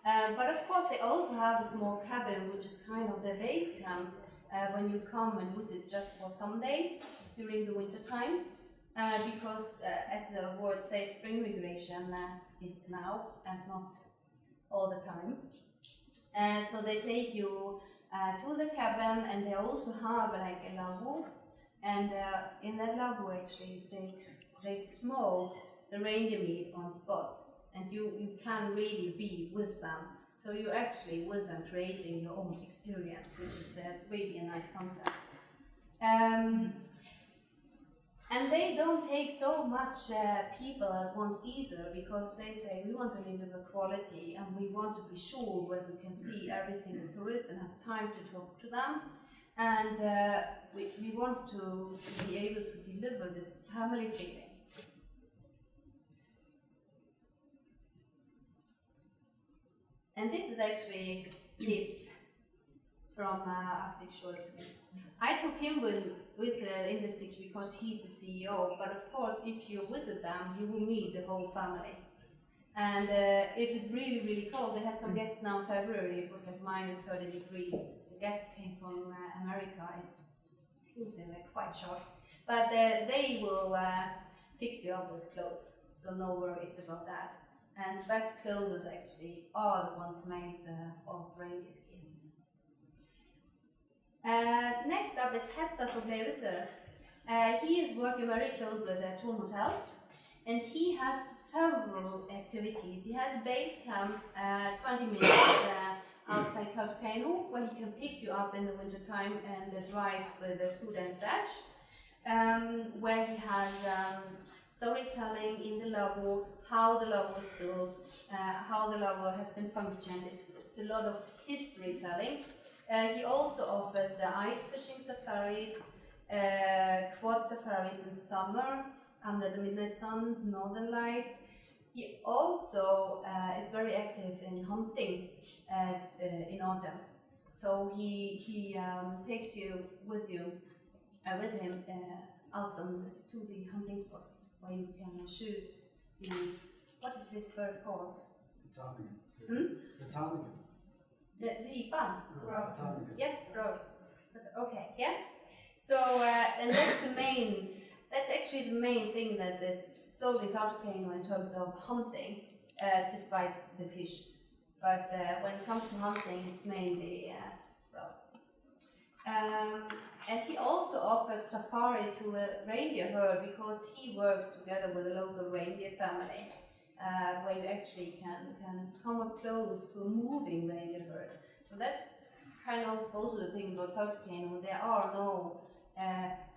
But of course they also have a small cabin which is kind of the base camp when you come and visit just for some days during the winter time. Because as the word says, spring migration is now and not all the time. So they take you to the cabin, and they also have like a lavabo, and in that lavabo actually they smoke the reindeer meat on spot, and you can really be with them. So you're actually with them creating your own experience, which is really a nice concept. And they don't take so much people at once either, because they say we want to live with quality and we want to be sure where we can see every single tourist and have time to talk to them. and we want to be able to deliver this family feeling. And this is actually Nils from Arctic Shore. I took him with in this picture because he's the CEO, but of course if you visit them, you will meet the whole family. And if it's really, really cold, they had some guests now in February, it was like minus 30 degrees. The guests came from America, I think they were quite shocked. But they will fix you up with clothes, so no worries about that. And best clothes actually are the ones made of reindeer skin. Next up is Hetta's opplevelser. He is working very close with Torn Hotels, and he has several activities. He has a base camp 20 minutes outside Kautokeino, where he can pick you up in the winter time and drive with a scooter and sledge, where he has storytelling in the Lavvo, how the Lavvo was built, how the Lavvo has been functioned. It's a lot of history telling. He also offers ice fishing safaris, quad safaris in summer, under the midnight sun, northern lights. He also is very active in hunting in autumn. So he takes you with him out to the hunting spots where you can shoot the, what is this bird called? The ptarmigan. The ripan? Yes, gross. Okay, yeah. So, and that's actually the main thing that is sold in Kautokeino in terms of hunting, despite the fish. But when it comes to hunting, it's mainly and he also offers safari to a reindeer herd because he works together with a local reindeer family, where you actually can come up close to a moving reindeer herd. So that's kind of also the thing about Kautokeino. There are no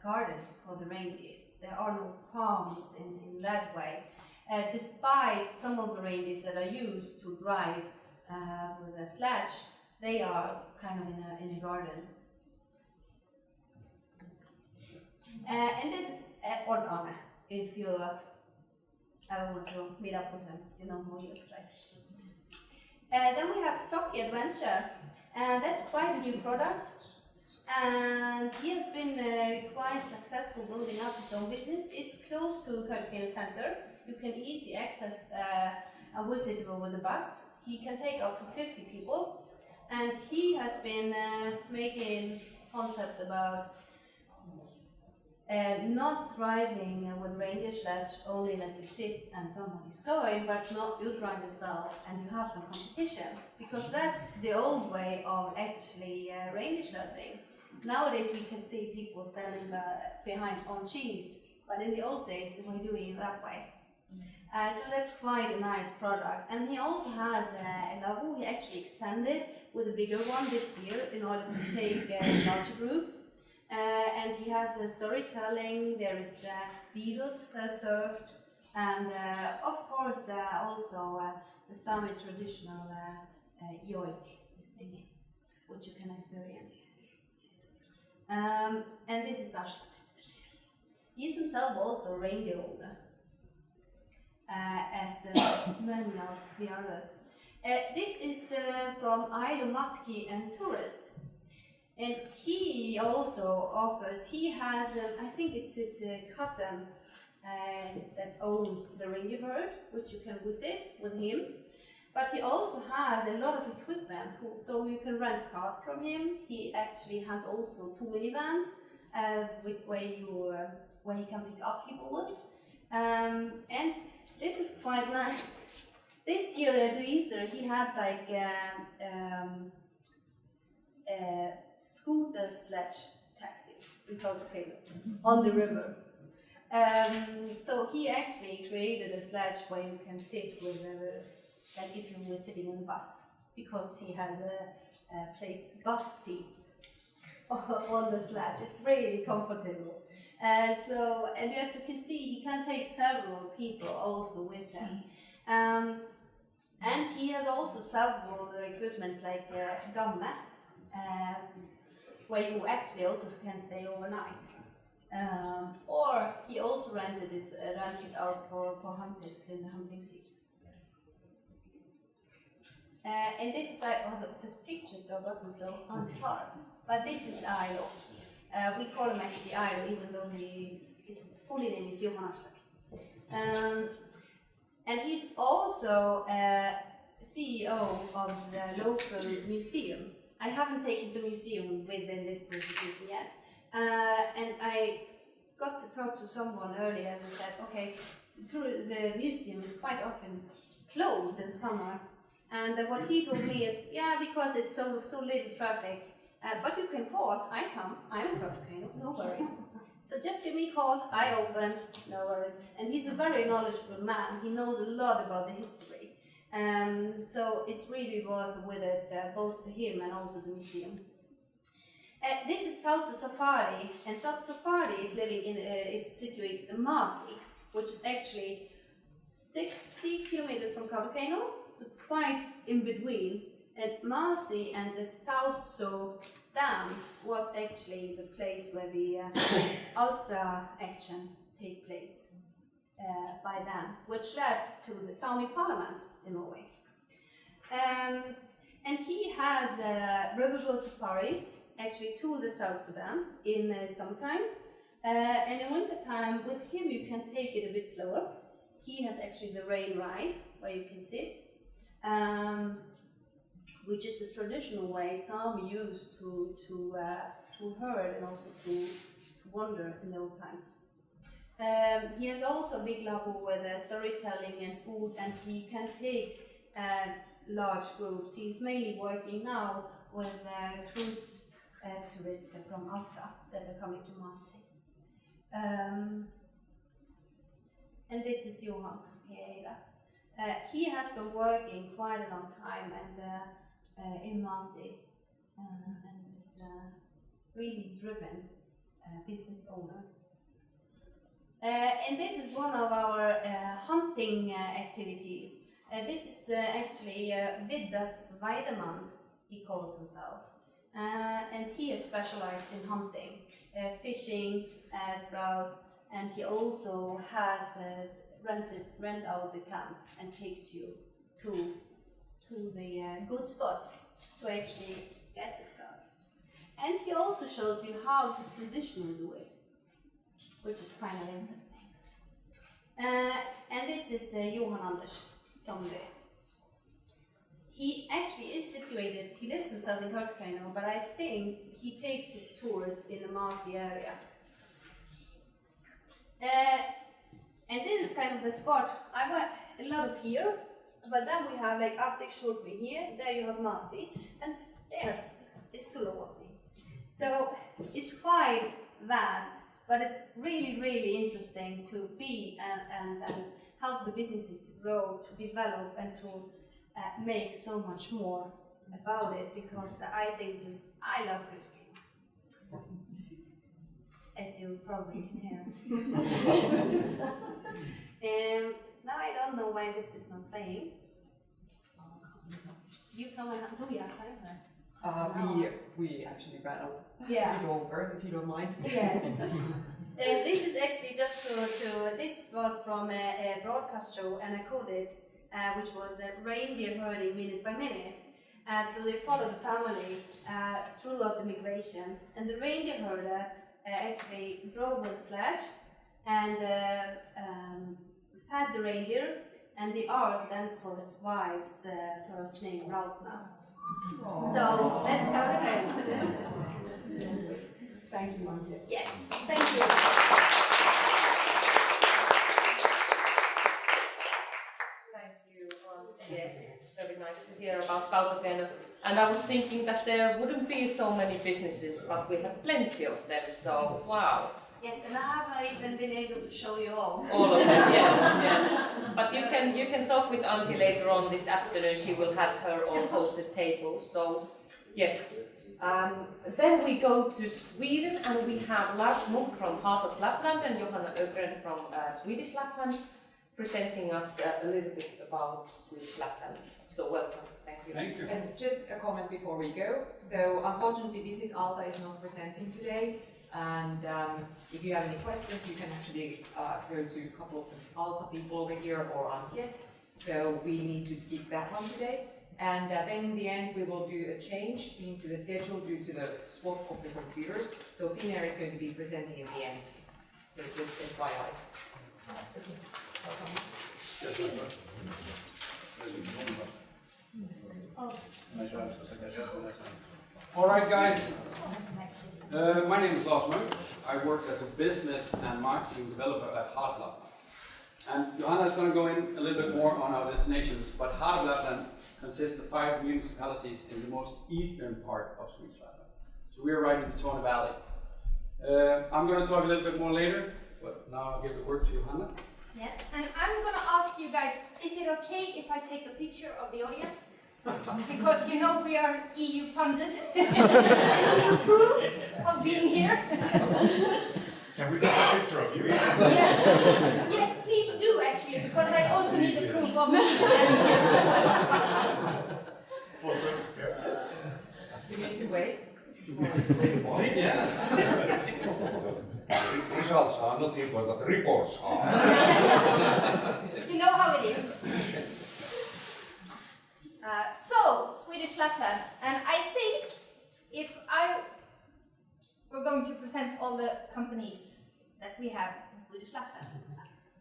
gardens for the reindeers. There are no farms in that way. Despite some of the reindeers that are used to drive with a sledge, they are kind of in a garden. And this is Odd Arne, if you want to meet up with him, you know who he looks like. Then we have Socky Adventure, and that's quite a new product. And he has been quite successful building up his own business. It's close to Kautokeino Center. You can easily access and visit it with a bus. He can take up to 50 people, and he has been making concepts about not driving with reindeer sledge, only that you sit and somebody's going, but not you drive yourself and you have some competition, because that's the old way of actually reindeer sledding. Nowadays we can see people selling behind on cheese, but in the old days they were doing it that way. So that's quite a nice product. And he also has a Lavvo. He actually extended with a bigger one this year in order to take larger groups. And he has storytelling, there is Beatles served, and of course also the Sami traditional yoik singing, which you can experience. And this is Ashkas. He's himself also a reindeer owner, as many of the others. This is from Ailo Matki and Tourist. And he also offers, he has, I think it's his cousin that owns the reindeer herd, which you can visit with him. But he also has a lot of equipment, so you can rent cars from him. He actually has also 2 minivans where he can pick up people with. And this is quite nice. This year at Easter he had like scooter sledge taxi in Kautokeino on the river. So he actually created a sledge where you can sit with, like if you were sitting in a bus, because he has placed bus seats on the sledge. It's really comfortable. And as you can see, he can take several people also with him. And he has also several equipments like gamme. where you actually also can stay overnight. Or he also rented it out for hunters in the hunting season. And this is these pictures are gotten so unsharp, but this is Ailo. We call him actually Ailo, even though his full name is Johannes. And he's also CEO of the local museum. I haven't taken the museum within this presentation yet. And I got to talk to someone earlier who said, okay, the museum is quite often closed in summer. And what he told me is, yeah, because it's so little traffic. But you can call, I come, I'm in Enontekiö, no worries. So just give me a call, I open, no worries. And he's a very knowledgeable man, he knows a lot about the history. So it's really worth with it, both to him and also the museum. This is South Safari, and South Safari is living in, it's situated in Masi, which is actually 60 kilometers from Enontekiö, so it's quite in between. And Masi and the South So Dam was actually the place where the Alta action take place by then, which led to the Sami parliament in Norway. And he has riverboat safaris, actually to the South Sudan in summertime. And in wintertime, with him you can take it a bit slower. He has actually the rain ride, where you can sit. Which is a traditional way Sami used to herd and also to wander in old times. He has also a big labo with storytelling and food, and he can take large groups. He's mainly working now with cruise tourists from Alta that are coming to Masi. And this is Johan Hetta. He has been working quite a long time and in Masi and is a really driven business owner. And this is one of our hunting activities. This is actually Viddas Weideman, he calls himself. And he is specialized in hunting, fishing, sprout, and he also has rent out the camp and takes you to the good spots to actually get the sprouts. And he also shows you how to traditionally do it, which is kind of interesting. And this is Johan Anders Sombe. He actually is situated, he lives himself in Enontekiö, but I think he takes his tours in the Masi area. And this is kind of the spot. I went a lot of here, but then we have like Arctic Shortwing here, there you have Masi, and there is Sulawesi. So it's quite vast, but it's really, really interesting to be and help the businesses to grow, to develop, and to make so much more about it, because I think I love cooking. As you probably can hear. Now I don't know why this is not playing. You come and do you have time? We actually ran a bit over, if you don't mind. Yes. This is actually just this was from a broadcast show, and I called it, which was reindeer herding minute by minute. So they follow the family throughout the migration, and the reindeer herder actually drove with a sledge and fed the reindeer, and the R stands for his wife's first name, Rautna. So let's go again. Thank you, Antje. Yes, thank you. Thank you, it's very nice to hear about Enontekiö. And I was thinking that there wouldn't be so many businesses, but we have plenty of them, so wow. Yes, and I haven't even been able to show you all. All of them, yes. But you can talk with Antje later on this afternoon. She will have her own hosted table. So yes. Then we go to Sweden, and we have Lars Munk from Heart of Lapland and Johanna Ögren from Swedish Lapland presenting us a little bit about Swedish Lapland. So welcome. Thank you. Thank you. And just a comment before we go. So unfortunately, Visit Alta is not presenting today. And if you have any questions, you can actually go to a couple of the Alta people over here or Antje. So we need to skip that one today. And then in the end, we will do a change into the schedule due to the swap of the computers. So Finnair is going to be presenting in the end. So just FYI. All right, guys. My name is Lars Munk. I work as a business and marketing developer at Hetta. And Johanna is going to go in a little bit more on our destinations, but Hetta Lapland consists of 5 municipalities in the most eastern part of Swedish Lapland. So we are right in the Torne Valley. I'm going to talk a little bit more later, but now I'll give the word to Johanna. Yes, and I'm going to ask you guys, is it okay if I take a picture of the audience? Because you know we are EU funded. Proof of being here. Can we take a picture of you? Yes, yes, please do actually, because I also need the proof of me. You need to wait. Yeah. Results are not important, reports are. You know how it is. So, Swedish Lapland, and I think if we're going to present all the companies that we have in Swedish Lapland,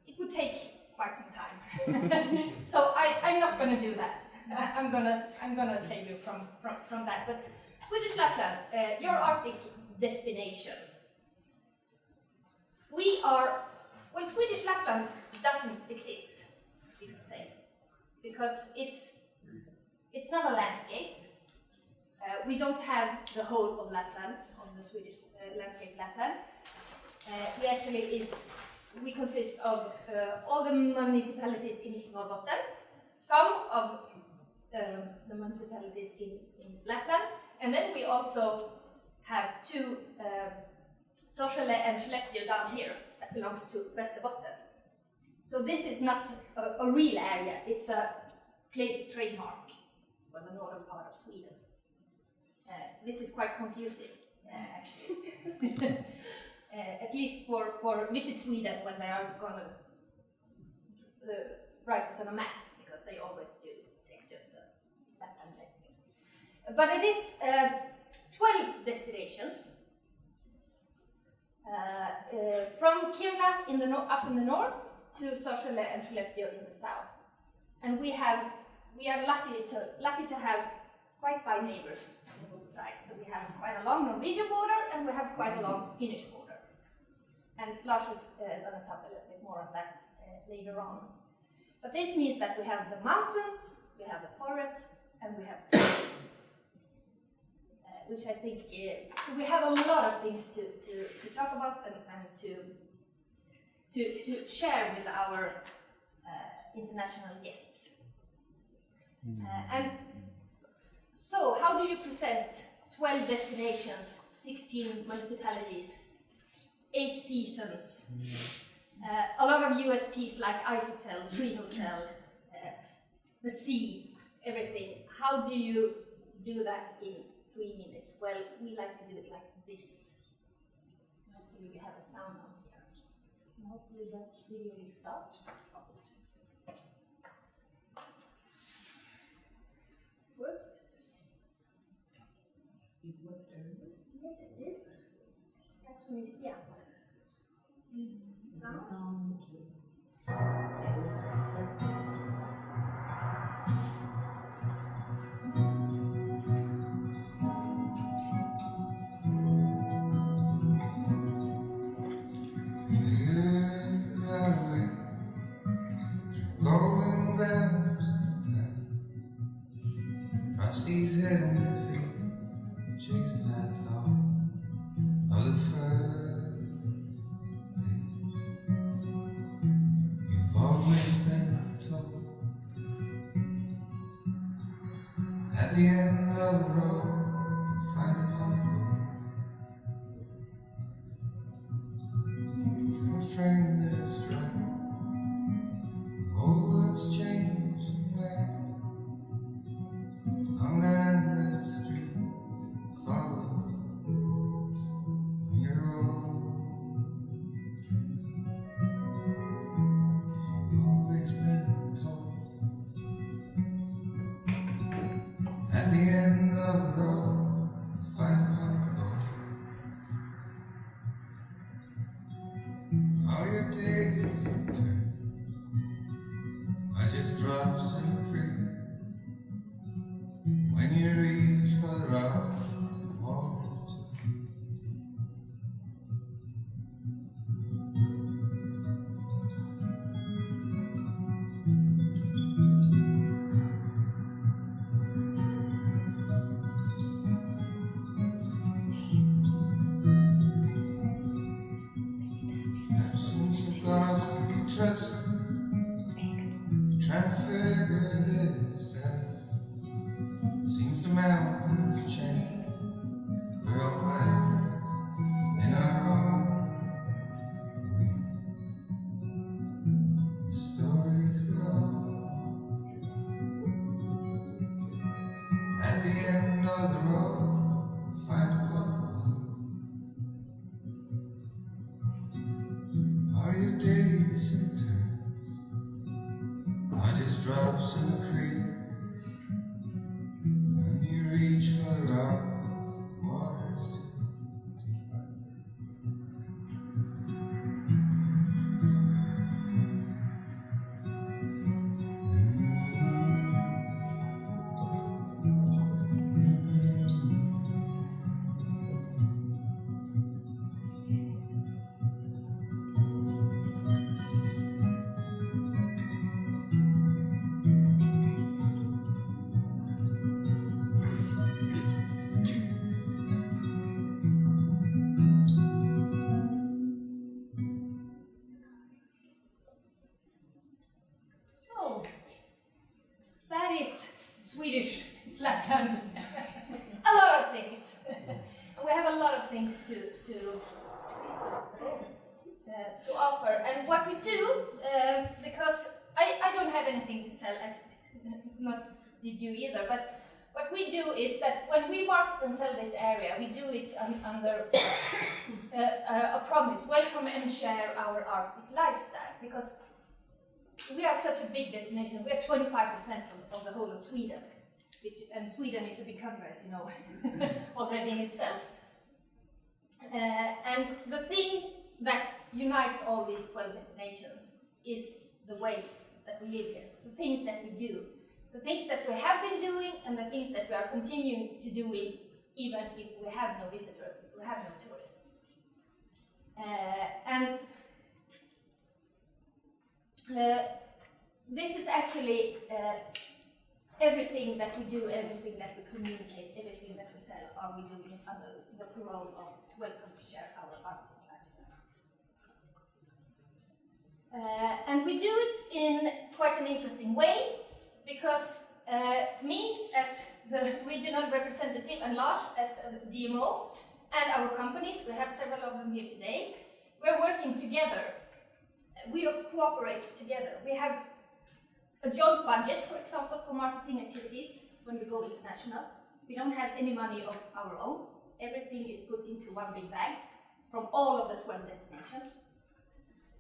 it would take quite some time. So I'm not going to do that. I'm gonna save you from that. But Swedish Lapland, your Arctic destination. Swedish Lapland doesn't exist, you could say, because it's not a landscape. We don't have the whole of Lapland, of the Swedish landscape Lapland. We consist of all the municipalities in Norrbotten, some of the municipalities in Lapland, and then we also have 2 Sorsele and Skellefteå down here that belongs to Västerbotten. So this is not a real area, it's a place trademark for the northern part of Sweden. This is quite confusing, actually. At least for Visit Sweden when they are going to write us on a map, because they always do take just the Lapland landscape. But it is 12 destinations. From Kiruna up in the north to Sorsele and Skellefteå in the south. And we are lucky to have quite 5 neighbors on both sides. So we have quite a long Norwegian border and we have quite a long Finnish border. And Lars is going to talk a little bit more on that later on. But this means that we have the mountains, we have the forests, and we have the sea. Which I think, so we have a lot of things to talk about and to share with our international guests. And so, how do you present 12 destinations, 16 municipalities, 8 seasons, a lot of USPs like Ice Hotel, Tree Hotel, the sea, everything? How do you do that in 3 minutes? Well, we like to do it like this. Hopefully we have a sound on here. And hopefully that video will start. Worked? It worked earlier? Yes, it did. Actually, yeah. Sound? Yes. Golden bells across these hidden feet, chasing that thought of the first day. You've always been told at the end of the road you'll find a pot of gold. Your friend is right. Old words change and wear. At the end of the road, find one to go. All your days in turn are just drops in the creek. When you reach for the rocks, the water's too absence of gods to be trusted. Trying to figure this out. Seems the mountains change. We're all landed in our own ways. The stories go. At the end of the road, we'll find a bungalow. All your days in turn are just drops in the creek. When you reach for the rocks, water's too So, that is Swedish Lapland. A lot of things. We have a lot of things to offer. And what we do, because I don't have anything to sell, as not did you either, but what we do is that when we market and sell this area, we do it under a promise: welcome and share our Arctic lifestyle, because we are such a big destination. We are 25% of the whole of Sweden, and Sweden is a big country, as you know, already in itself. And the thing that unites all these 12 destinations is the way that we live here, the things that we do, the things that we have been doing, and the things that we are continuing to doing, even if we have no visitors, if we have no tourists. This is actually everything that we do, everything that we communicate, everything that we sell, are we doing under the parole of welcome to share our Arctic lifestyle. And we do it in quite an interesting way, because me as the regional representative and Lars as the DMO, and our companies, we have several of them here today, we're working together. We cooperate together. We have a joint budget, for example, for marketing activities when we go international. We don't have any money of our own. Everything is put into one big bag from all of the 12 destinations.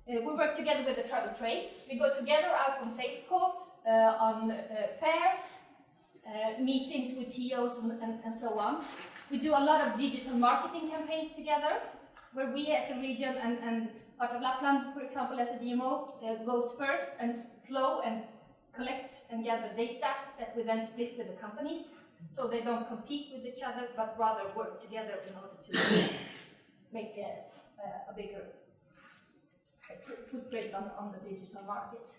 We work together with the travel trade. We go together out on sales calls, on fairs, meetings with TOs and so on. We do a lot of digital marketing campaigns together, where we as a region and part of Lapland, for example, as a DMO, goes first and flow and collect and gather data that we then split with the companies, so they don't compete with each other, but rather work together in order to make a bigger footprint on the digital market.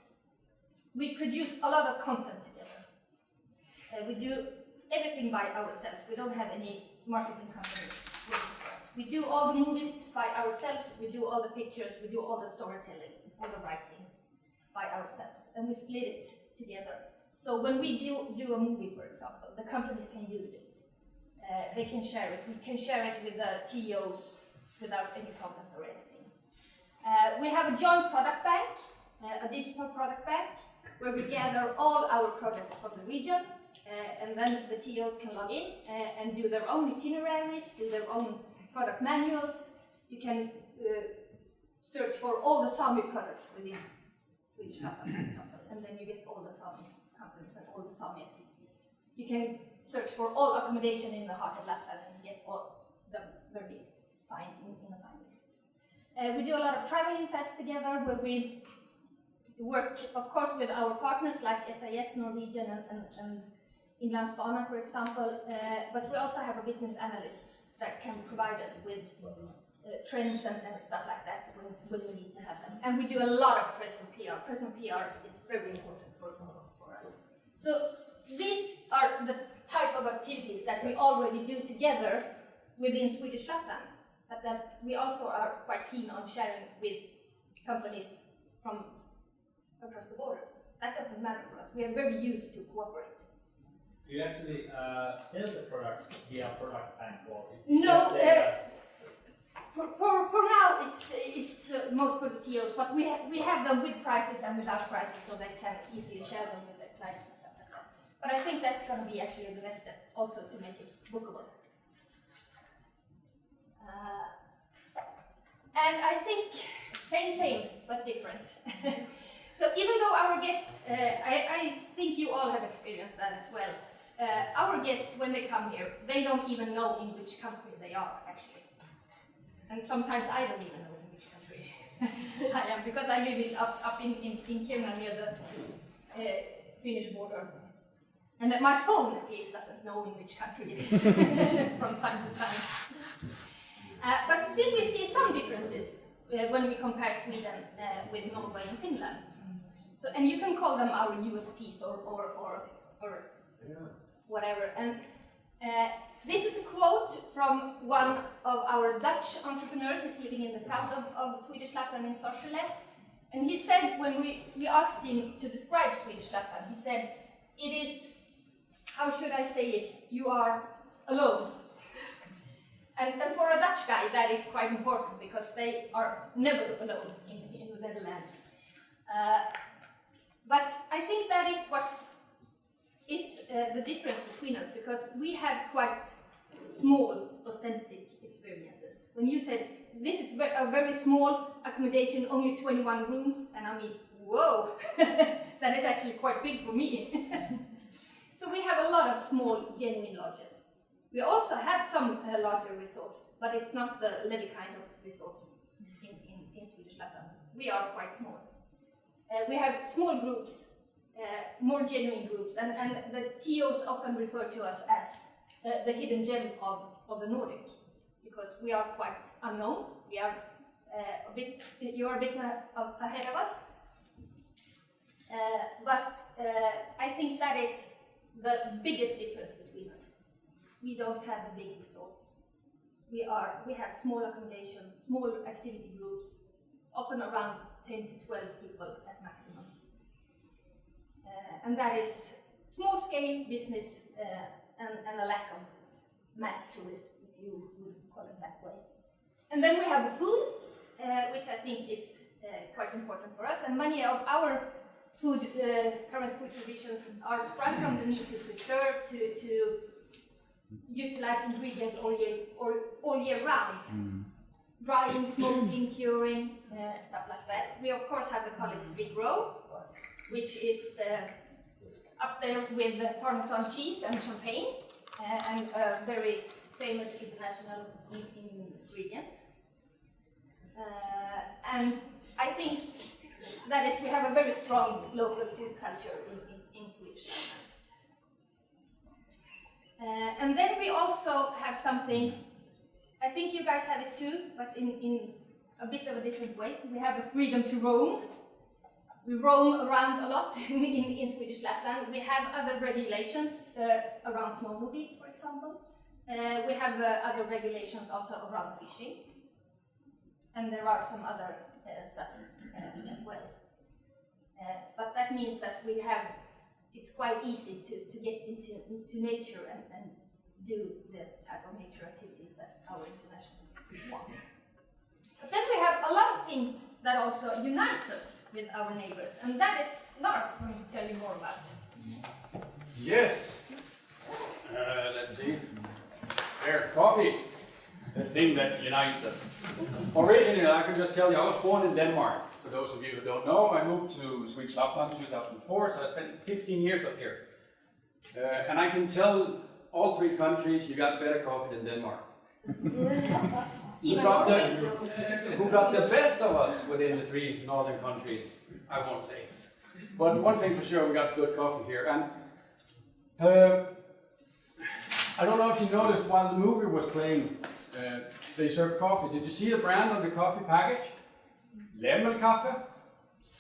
We produce a lot of content together. We do everything by ourselves. We don't have any marketing companies working for us. We do all the movies by ourselves, we do all the pictures, we do all the storytelling, all the writing by ourselves, and we split it together. So when we do a movie, for example, the companies can use it. They can share it. We can share it with the TOs without any comments or anything. We have a joint product bank, a digital product bank, where we gather all our products from the region, and then the TOs can log in and do their own itineraries, do their own product manuals. You can search for all the Sami products within Swedish Lapland, for example, and then you get all the Sami companies and all the Sami activities you can search for all accommodation in the heart of Lapland and get all them very fine in a fine list. We do a lot of travel insights together where we work, of course, with our partners like SAS, Norwegian, and Inlandsbanan, for example, but we also have a business analyst that can provide us with trends and stuff like that when we need to have them. And we do a lot of press and PR. Press and PR is very important for us. So these are the type of activities that we already do together within Swedish Lapland, but that we also are quite keen on sharing with companies from across the borders. That doesn't matter for us. We are very used to cooperate. Do you actually sell the products via product bank or? No, for now it's most for the TOs, but we have them with prices and without prices, so they can easily share them with their clients and stuff like that. But I think that's going to be actually the next step, also to make it bookable. And I think same, but different. So even though our guests, I think you all have experienced that as well. Our guests, when they come here, they don't even know in which country they are, actually. And sometimes I don't even know in which country I am, because I live up in Kiruna near the Finnish border. And my phone, at least, doesn't know in which country it is from time to time. But still we see some differences when we compare Sweden with Norway and Finland. So, and you can call them our USPs or whatever. And this is a quote from one of our Dutch entrepreneurs. He's living in the south of Swedish Lapland in Sorsele. And he said, when we asked him to describe Swedish Lapland, he said, it is, how should I say it, you are alone. And for a Dutch guy, that is quite important because they are never alone in the Netherlands. But I think that is what is the difference between us, because we have quite small, authentic experiences. When you said, this is a very small accommodation, only 21 rooms, and I mean, whoa, that is actually quite big for me. So we have a lot of small, genuine lodges. We also have some larger resorts, but it's not the levy kind of resorts in Swedish Lapland. We are quite small. We have small groups, more genuine groups, and the TOs often refer to us as the hidden gem of the Nordic, because we are quite unknown. We are you are a bit ahead of us. But I think that is the biggest difference between us. We don't have the big resorts. We have small accommodations, small activity groups, often around 10 to 12 people at maximum. And that is small scale business and a lack of mass tourism, if you would call it that way. And then we have the food, which I think is quite important for us. And many of our current food traditions are sprung from the need to preserve, to utilize ingredients all year round. Drying, smoking, curing, stuff like that. We of course have the college Big Row, which is up there with the Parmesan cheese and champagne, and a very famous international ingredient. And I think that is, we have a very strong local food culture in Swedish. And then we also have something, I think you guys have it too, but in a bit of a different way. We have the freedom to roam. We roam around a lot in Swedish Lapland. We have other regulations around snowmobiles, for example. We have other regulations also around fishing. And there are some other stuff as well. But that means that it's quite easy to get into nature and do the type of nature activities that our international guests want. But then we have a lot of things that also unites us with our neighbors, and that is Lars going to tell you more about. Yes. Let's see. There, coffee. The thing that unites us. Originally, I can just tell you, I was born in Denmark. For those of you who don't know, I moved to Swedish Lapland in 2004, so I spent 15 years up here. And I can tell all 3 countries you got better coffee than Denmark. Who got the best of us within the 3 northern countries, I won't say. But one thing for sure, we got good coffee here. And I don't know if you noticed while the movie was playing, they served coffee. Did you see the brand on the coffee package? Lämmelkaffe.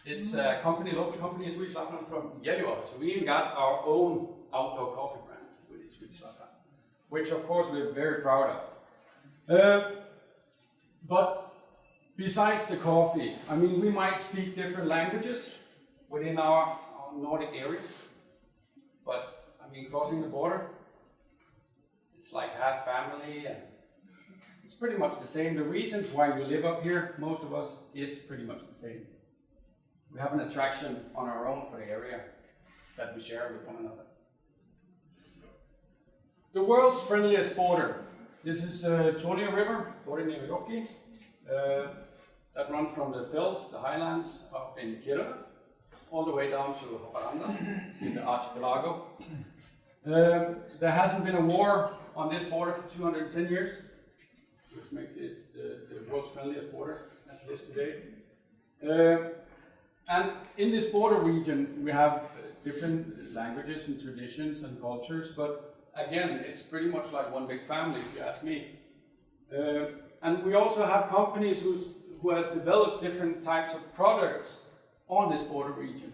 It's a company, local company in Swedish Lapland from Gällivare. So we even got our own outdoor coffee brand within Swedish Lapland, which of course we're very proud of. But besides the coffee, I mean, we might speak different languages within our Nordic area, but I mean, crossing the border, it's like half family, and it's pretty much the same. The reasons why we live up here, most of us, is pretty much the same. We have an attraction on our own for the area that we share with one another. The world's friendliest border. This is Tornio River, Enontekiö, that run from the fells, the highlands up in Kiruna, all the way down to Haparanda in the archipelago. There hasn't been a war on this border for 210 years, which makes it the world's friendliest border as it is today. And in this border region, we have different languages and traditions and cultures, but again, it's pretty much like one big family, if you ask me. And we also have companies who has developed different types of products on this border region.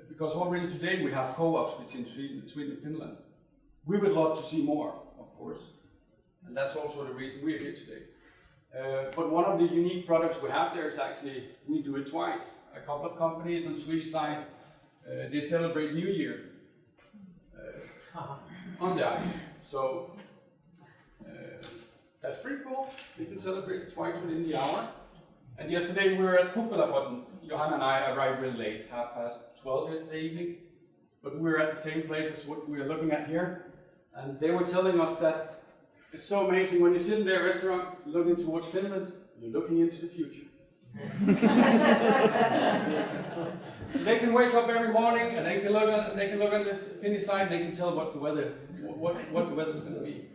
Because already today we have co-ops between Sweden and Finland. We would love to see more, of course. And that's also the reason we're here today. But one of the unique products we have there is actually, we do it twice. A couple of companies on the Swedish side, they celebrate New Year on the ice. So that's pretty cool. We can celebrate it twice within the hour. And yesterday we were at Kukkolafoten. Johanna and I arrived really late, 12:30 yesterday evening. But we were at the same place as what we are looking at here. And they were telling us that it's so amazing when you sit in their restaurant looking towards Finland, you're looking into the future. They can wake up every morning and they can look on the Finnish side and they can tell what's the weather, what the weather's going to be.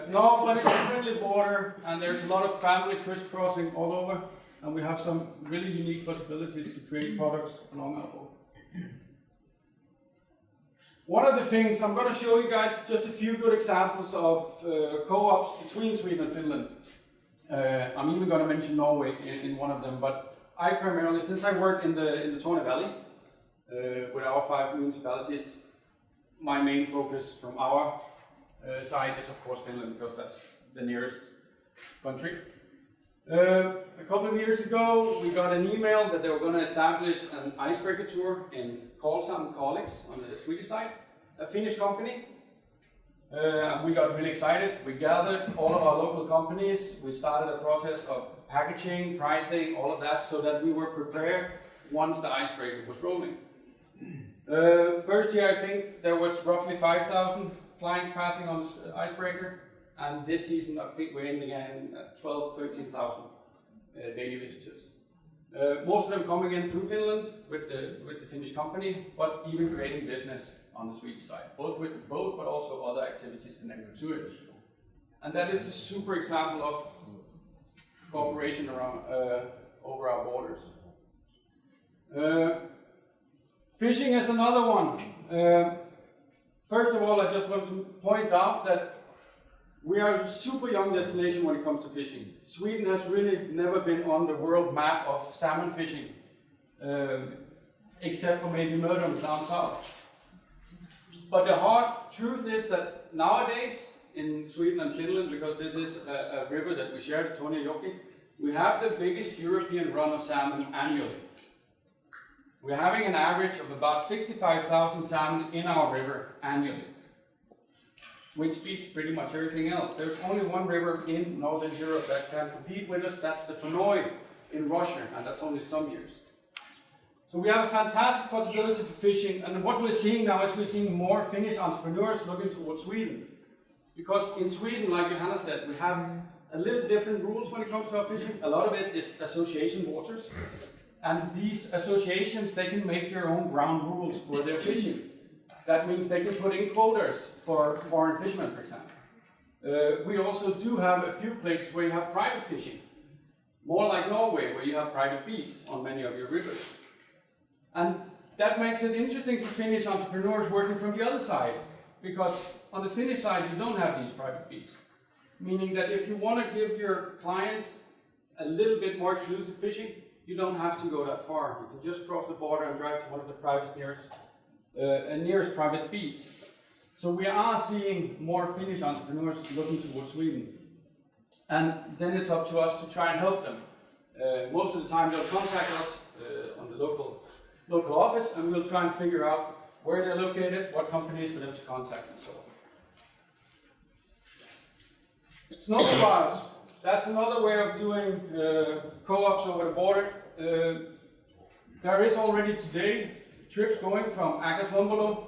No, but it's a friendly border and there's a lot of family crisscrossing all over, and we have some really unique possibilities to create products along our border. One of the things, I'm going to show you guys just a few good examples of co-ops between Sweden and Finland. I'm even going to mention Norway in one of them, but I primarily, since I work in the Torne Valley with our 5 municipalities, my main focus from our side is of course Finland, because that's the nearest country. A couple of years ago we got an email that they were going to establish an icebreaker tour in Karlshamn Kalix on the Swedish side, a Finnish company. We got really excited. We gathered all of our local companies. We started a process of packaging, pricing, all of that, so that we were prepared once the icebreaker was rolling. First year, I think there was roughly 5,000 clients passing on this icebreaker, and this season I think we're ending at 13,000 daily visitors. Most of them coming in through Finland with the Finnish company, but even creating business on the Swedish side, both with the boat, but also other activities connected to it. And that is a super example of cooperation around over our borders. Fishing is another one. First of all, I just want to point out that we are a super young destination when it comes to fishing. Sweden has really never been on the world map of salmon fishing, except for maybe Mørdrum down south. But the hard truth is that nowadays in Sweden and Finland, because this is a river that we share, the Tornio, we have the biggest European run of salmon annually. We're having an average of about 65,000 salmon in our river annually, which beats pretty much everything else. There's only one river in Northern Europe that can compete with us, that's the Donoi in Russia, and that's only some years. So we have a fantastic possibility for fishing, and what we're seeing now is we're seeing more Finnish entrepreneurs looking towards Sweden. Because in Sweden, like Johanna said, we have a little different rules when it comes to our fishing. A lot of it is association waters, and these associations, they can make their own ground rules for their fishing. That means they can put in quotas for foreign fishermen, for example. We also do have a few places where you have private fishing, more like Norway, where you have private beats on many of your rivers. And that makes it interesting for Finnish entrepreneurs working from the other side, because on the Finnish side you don't have these private beats. Meaning that if you want to give your clients a little bit more exclusive fishing, you don't have to go that far. You can just cross the border and drive to one of the nearest private beats. So we are seeing more Finnish entrepreneurs looking towards Sweden. And then it's up to us to try and help them. Most of the time they'll contact us on the local office, and we'll try and figure out where they're located, what companies for them to contact, and so on. Snowy bars, that's another way of doing co-ops over the border. There is already today trips going from Akerslombolo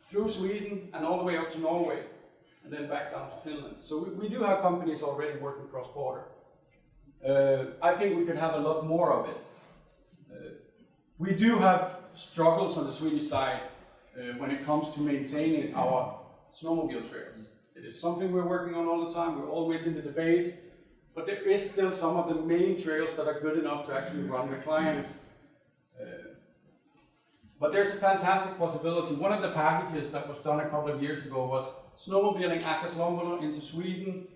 through Sweden and all the way up to Norway, and then back down to Finland. So we do have companies already working cross-border. I think we could have a lot more of it. We do have struggles on the Swedish side when it comes to maintaining our snowmobile trails. It is something we're working on all the time. We're always into the base, but there is still some of the main trails that are good enough to actually run with clients. But there's a fantastic possibility. One of the packages that was done a couple of years ago was snowmobiling Akerslombolo into Sweden,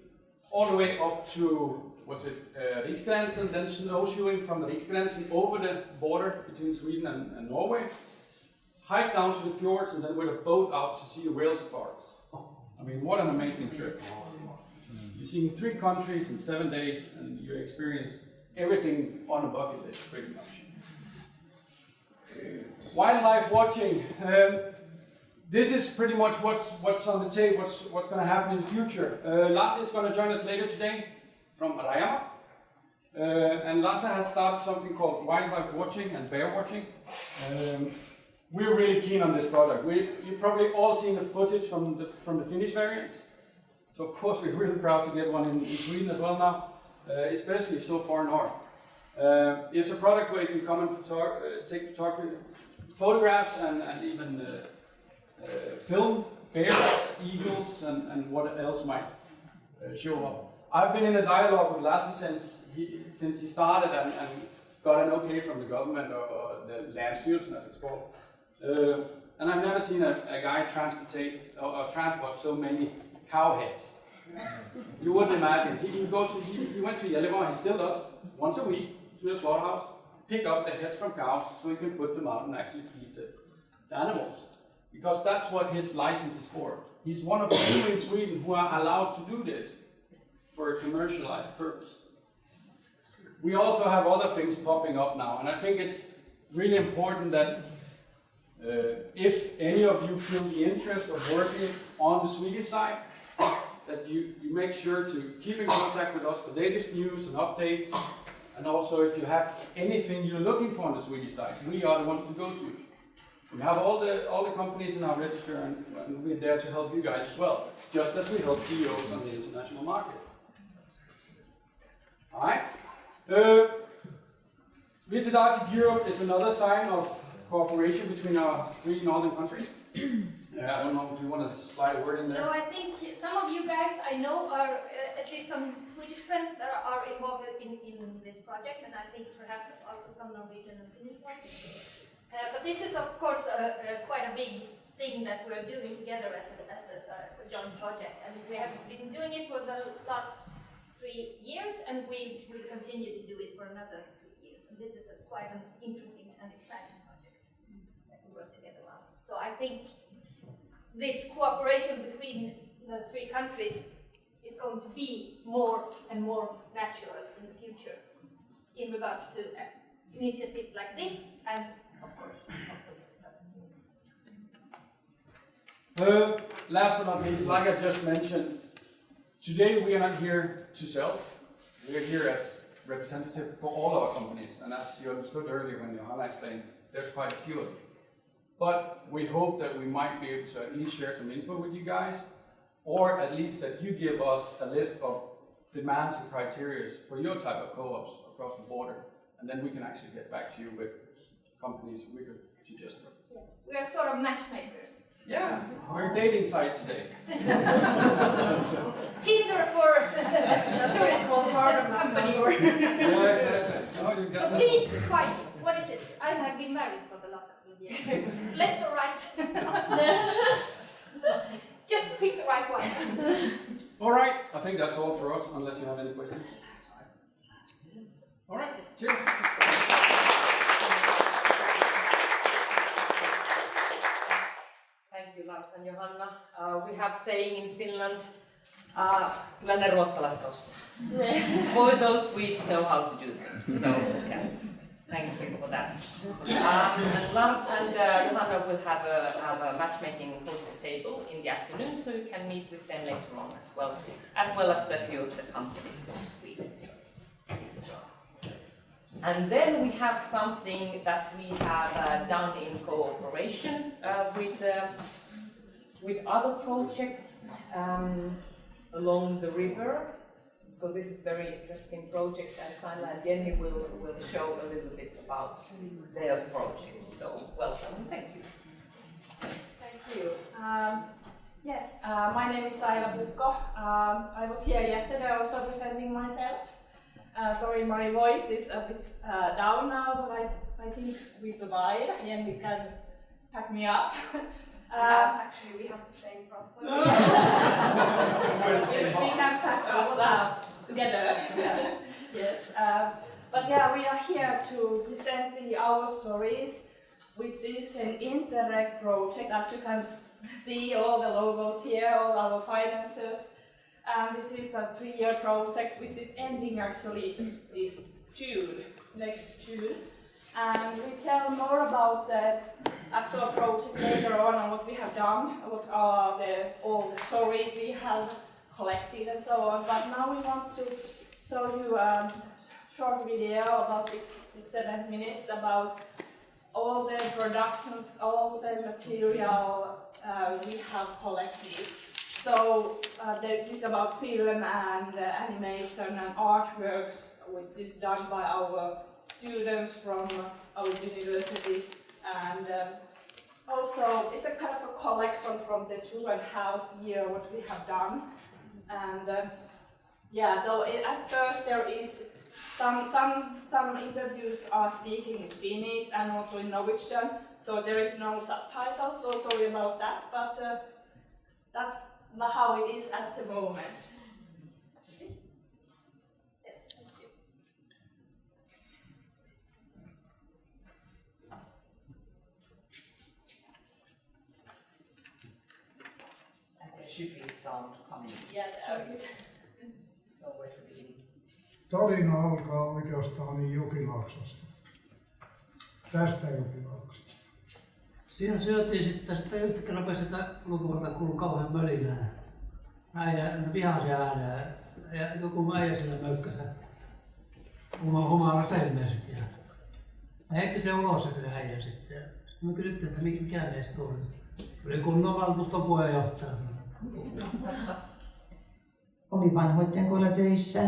all the way up to, Riksgränsen, then snowshoeing from the Riksgränsen over the border between Sweden and Norway, hike down to the fjords, and then with a boat out to see the whale safaris. I mean, what an amazing trip. You're seeing 3 countries in 7 days, and you experience everything on a bucket list, pretty much. Wildlife watching. This is pretty much what's on the table, what's going to happen in the future. Lasse is going to join us later today from Rajamäki. And Lasse has started something called wildlife watching and bear watching. We're really keen on this product. You've probably all seen the footage from the Finnish variants. So of course we're really proud to get one in Sweden as well now, especially so far north. It's a product where you can come and take photographs and even film bears, eagles, and what else might show up. I've been in a dialogue with Lasse since he started and got an okay from the government or the Länsstyrelsen as it's called. And I've never seen a guy transport so many cow heads. You wouldn't imagine. He went to Gällivare, he still does, once a week to the slaughterhouse, pick up the heads from cows so he can put them out and actually feed the animals. Because that's what his license is for. He's one of the few in Sweden who are allowed to do this for a commercialized purpose. We also have other things popping up now, and I think it's really important that if any of you feel the interest of working on the Swedish side, that you make sure to keep in contact with us for latest news and updates, and also if you have anything you're looking for on the Swedish side, we are the ones to go to. We have all the companies in our register, and we're there to help you guys as well, just as we help CEOs on the international market. Alright. Visit Arctic Europe is another sign of cooperation between our 3 northern countries. I don't know if you want to slide a word in there. No, I think some of you guys I know are at least some Swedish friends that are involved in this project, and I think perhaps also some Norwegian and Finnish ones. But this is of course quite a big thing that we're doing together as a joint project, and we have been doing it for the last 3 years, and we will continue to do it for another 3 years. And this is quite an interesting and exciting project that we work together on. So I think this cooperation between the 3 countries is going to be more and more natural in the future in regards to initiatives like this, and of course also this project. Last but not least, like I just mentioned, today we are not here to sell. We are here as representative for all our companies, and as you understood earlier when Johanna explained, there's quite a few of them. But we hope that we might be able to at least share some info with you guys, or at least that you give us a list of demands and criteria for your type of co-ops across the border, and then we can actually get back to you with companies we could suggest. Yeah. We are sort of matchmakers. Yeah, we're dating site today. Tinder for tourist company. Yeah, exactly. Oh, you got So that. please swipe. What is it? I have been married for the last couple of years. Left or right? Just pick the right one. All right, I think that's all for us, unless you have any questions. All right, cheers. Thank you, Lars and Johanna. We have saying in Finland, kyllä ne ruottalaiset osaa. Boy, those Swedes know how to do things. So, yeah, thank you for that. And Lars and Johanna will have a matchmaking poster table in the afternoon, so you can meet with them later on as well as the few of the companies from Sweden. So, please join. And then we have something that we have done in cooperation with other projects along the river. So this is a very interesting project, and Saila and Jenny will show a little bit about their project. So welcome, thank you. Thank you. Yes, my name is Saila Pukko. I was here yesterday also presenting myself. Sorry, my voice is a bit down now, but I think we survive and we can pack me up. Actually, we have the same problem. We can pack us up together. Yes. But yeah, we are here to present our stories, which is an Interreg project. As you can see, all the logos here, all our finances. This is a 3-year project which is ending actually this June, next June. And we tell more about the actual project later on and what we have done, what are all the stories we have collected and so on. But now we want to show you a short video about 7 minutes about all the productions, all the material we have collected. So this is about film and animation and artworks, which is done by our students from our university. And also, it's a kind of a collection from the 2.5 years what we have done. And yeah, so at first there is some interviews are speaking in Finnish and also in Norwegian, so there is no subtitles, so sorry about that, but that's how it is at the moment. Yes, thank you. And there should be sound coming. Yeah, there is. So where's the beginning? Tarina alkaa oikeastaan Jokilaaksosta. Tästä Jokilaaksosta. Siinä syötiin sitten, että yhtäkkiä rupesi sitä lukuvalta kuului kauhean mölinää. Äijä vihasi ääneen ja joku äijä siinä möykkäsi humaalla seinäiset. Ja heitti se ulos se äijä sitten. Sitten me kysyttiin, että mikä meistä oli. Oli kunnon valtuuston puheenjohtaja. Oli vanhoittenkoilla töissä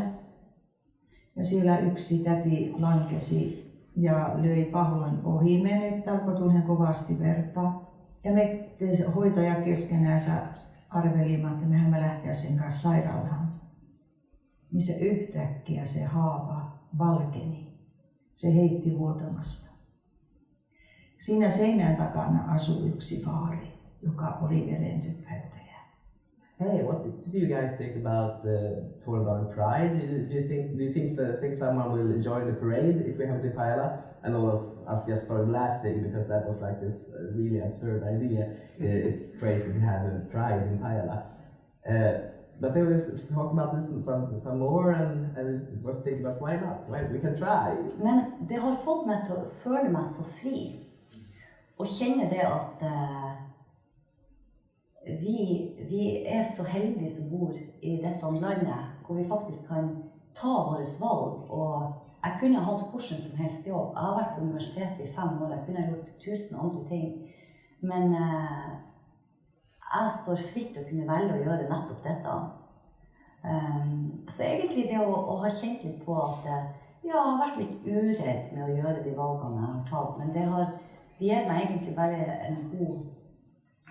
ja siellä yksi täti lankesi ja löi pahoin ohimen, että alkoi tulla kovasti verta. Ja me hoitaja keskenään arvelimme, että mehän me lähteä sen kanssa sairaalaan. Niin se yhtäkkiä se haava valkeni. Se heitti vuotamasta. Siinä seinän takana asui yksi vaari, joka oli verentypäyttäjä. Hey, what do you guys think about the Tornedalen Pride? Do you think someone will enjoy the parade if we have it in Pajala? And all of us just started laughing because that was like this really absurd idea. It's crazy to have a pride in Pajala. But then we talked about this some more and was thinking about why not? Why we can try. Men det har fått meg til å føle meg så fri og kjenne det at vi så heldige som bor i dette landet, hvor vi faktisk kan ta våre valg. Og jeg kunne hatt hvordan som helst jobb. Jeg har vært på universitetet i 5 år, jeg kunne ha gjort 1000 andre ting. Men jeg står fritt til å kunne velge å gjøre nettopp dette. Så egentlig det å ha kjent litt på at jeg har vært litt uredd med å gjøre de valgene jeg har tatt, men det har gitt meg egentlig bare en god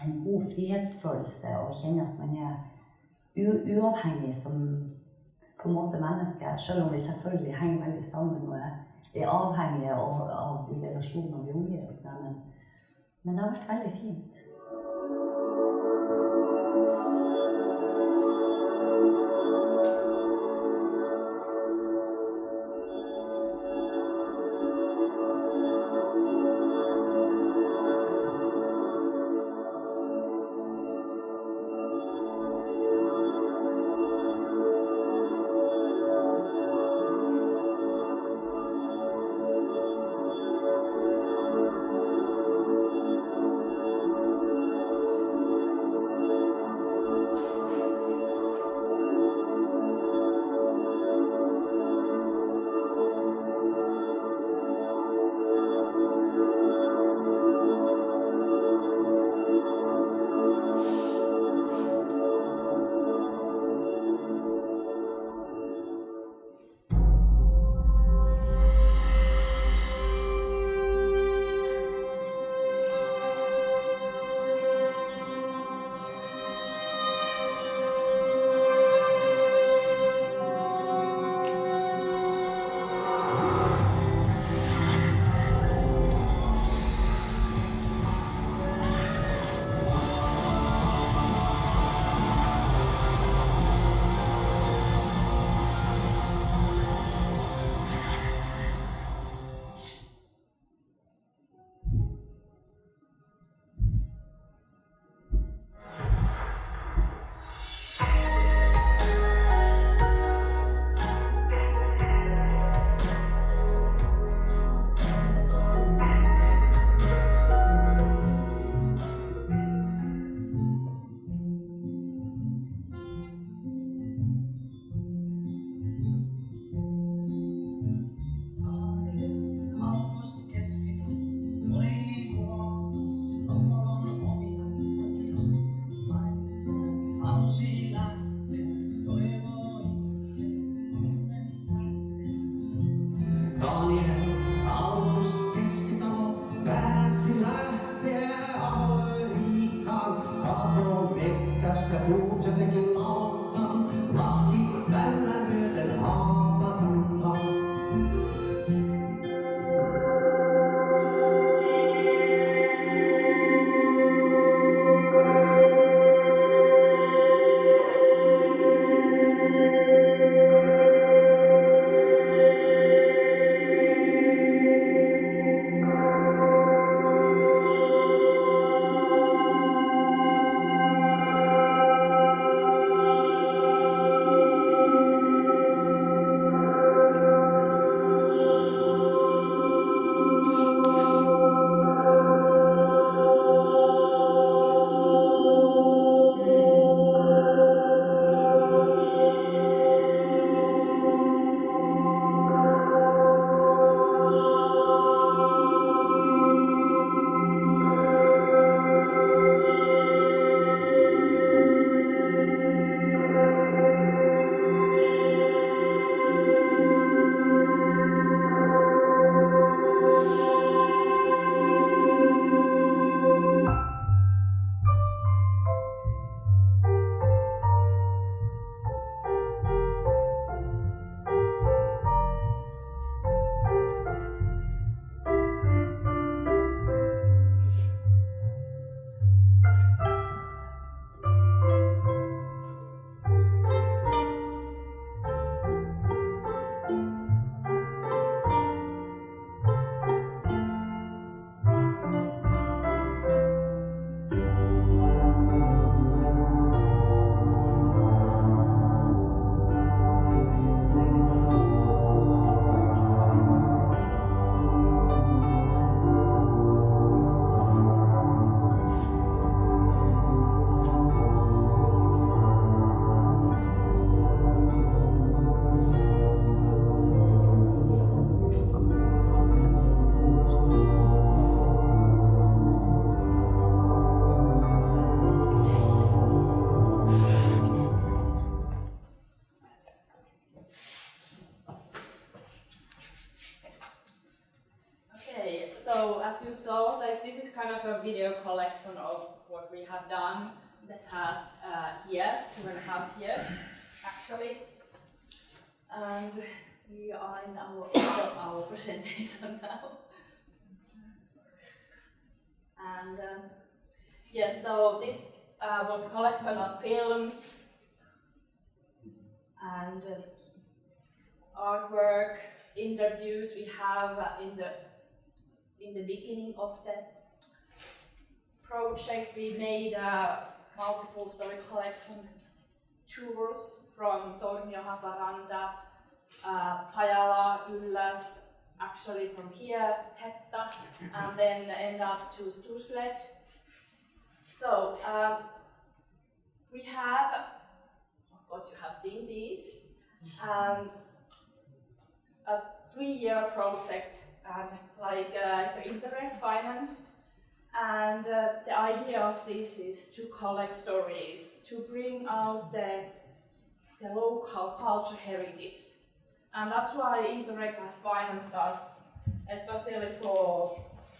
en god frihetsfølelse og kjenne at man er uavhengig som på en måte menneske, selv om vi selvfølgelig henger veldig sammen og er avhengige av de relasjonene vi omgir oss med, men det har vært veldig fint. So as you saw, like, this is kind of a video collection of what what we have done in the past years, 2.5 years actually. And we are in our presentation now. And yes, so this was a collection of films and artwork, interviews we have in the beginning of the project. We made multiple story collection tours from Tornio, Haparanda, Pajala, Ylläs, actually from here, Hetta, and then end up to Sturslet. So we have, of course you have seen these, a 3-year project, and it's Interreg financed, and the idea of this is to collect stories, to bring out the local culture heritage. And that's why Interreg has financed us, especially for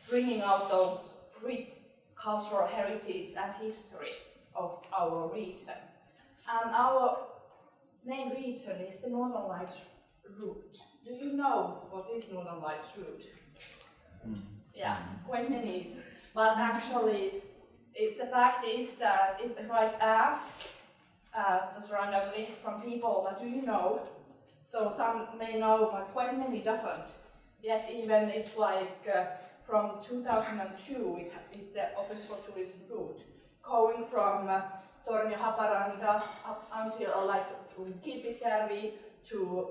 bringing out those rich cultural heritage and history of our region. And our main region is the Northern Lights route. Do you know what is Northern Lights route? Yeah, quite many. But actually, the fact is that if I ask just randomly from people, what do you know? So some may know, but quite many doesn't. Yet even it's from 2002, it is the official tourism route, going from Tornio, Haparanda up until to Kilpisjärvi to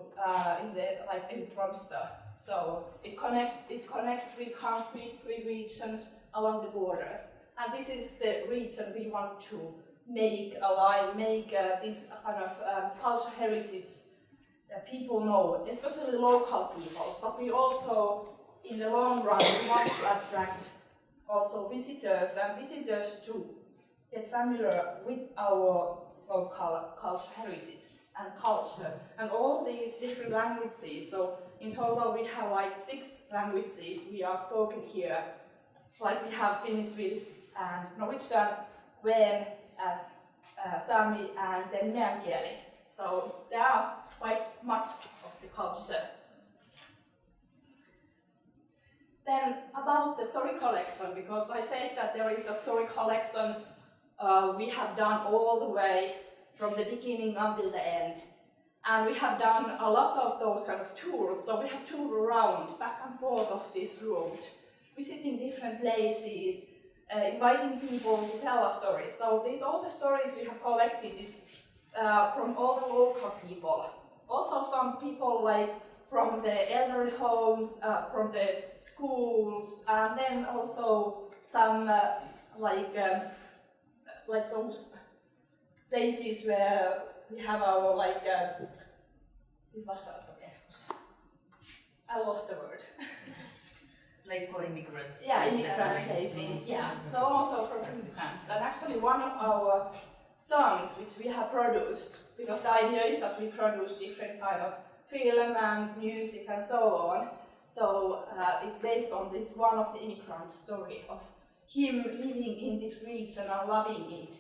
in Tromsø. So it connects 3 countries, 3 regions along the borders. And this is the region we want to make alive, make this kind of culture heritage that people know, especially local people. But we also, in the long run, we want to attract also visitors to get familiar with our local culture heritage and culture, and all these different languages. So in total we have 6 languages we are spoken here. We have Finnish, Swedish, and Norwegian, Ven, Sami, and then Meänkieli. So there are quite much of the culture. Then about the story collection, because I said that there is a story collection we have done all the way from the beginning until the end. And we have done a lot of those kind of tours, so we have toured around, back and forth of this route, visiting different places, inviting people to tell us stories. So all the stories we have collected is from all the local people. Also some people from the elderly homes, from the schools, and then also some those places where we have our I lost the word. Place for immigrants. Yeah, immigrant places, yeah. So also from immigrants. And actually one of our songs which we have produced, because the idea is that we produce different kind of film and music and so on. So it's based on this one of the immigrants' story of him living in this region and loving it,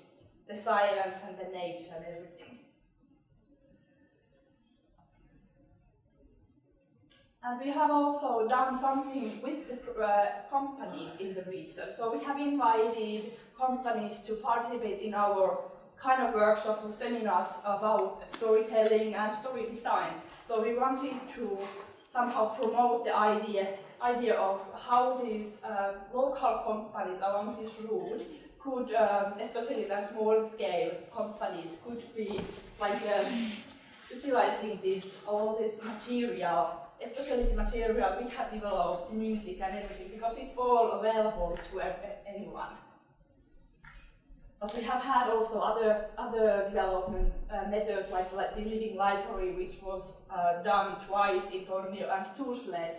the silence and the nature and everything. And we have also done something with the companies in the region. So we have invited companies to participate in our kind of workshops or seminars about storytelling and story design. So we wanted to somehow promote the idea of how these local companies along this route could, especially the small scale companies, could be utilizing all this material, especially the material we have developed, the music and everything, because it's all available to anyone. But we have had also other development methods, like the living library, which was done twice in Tornio and Sturslet.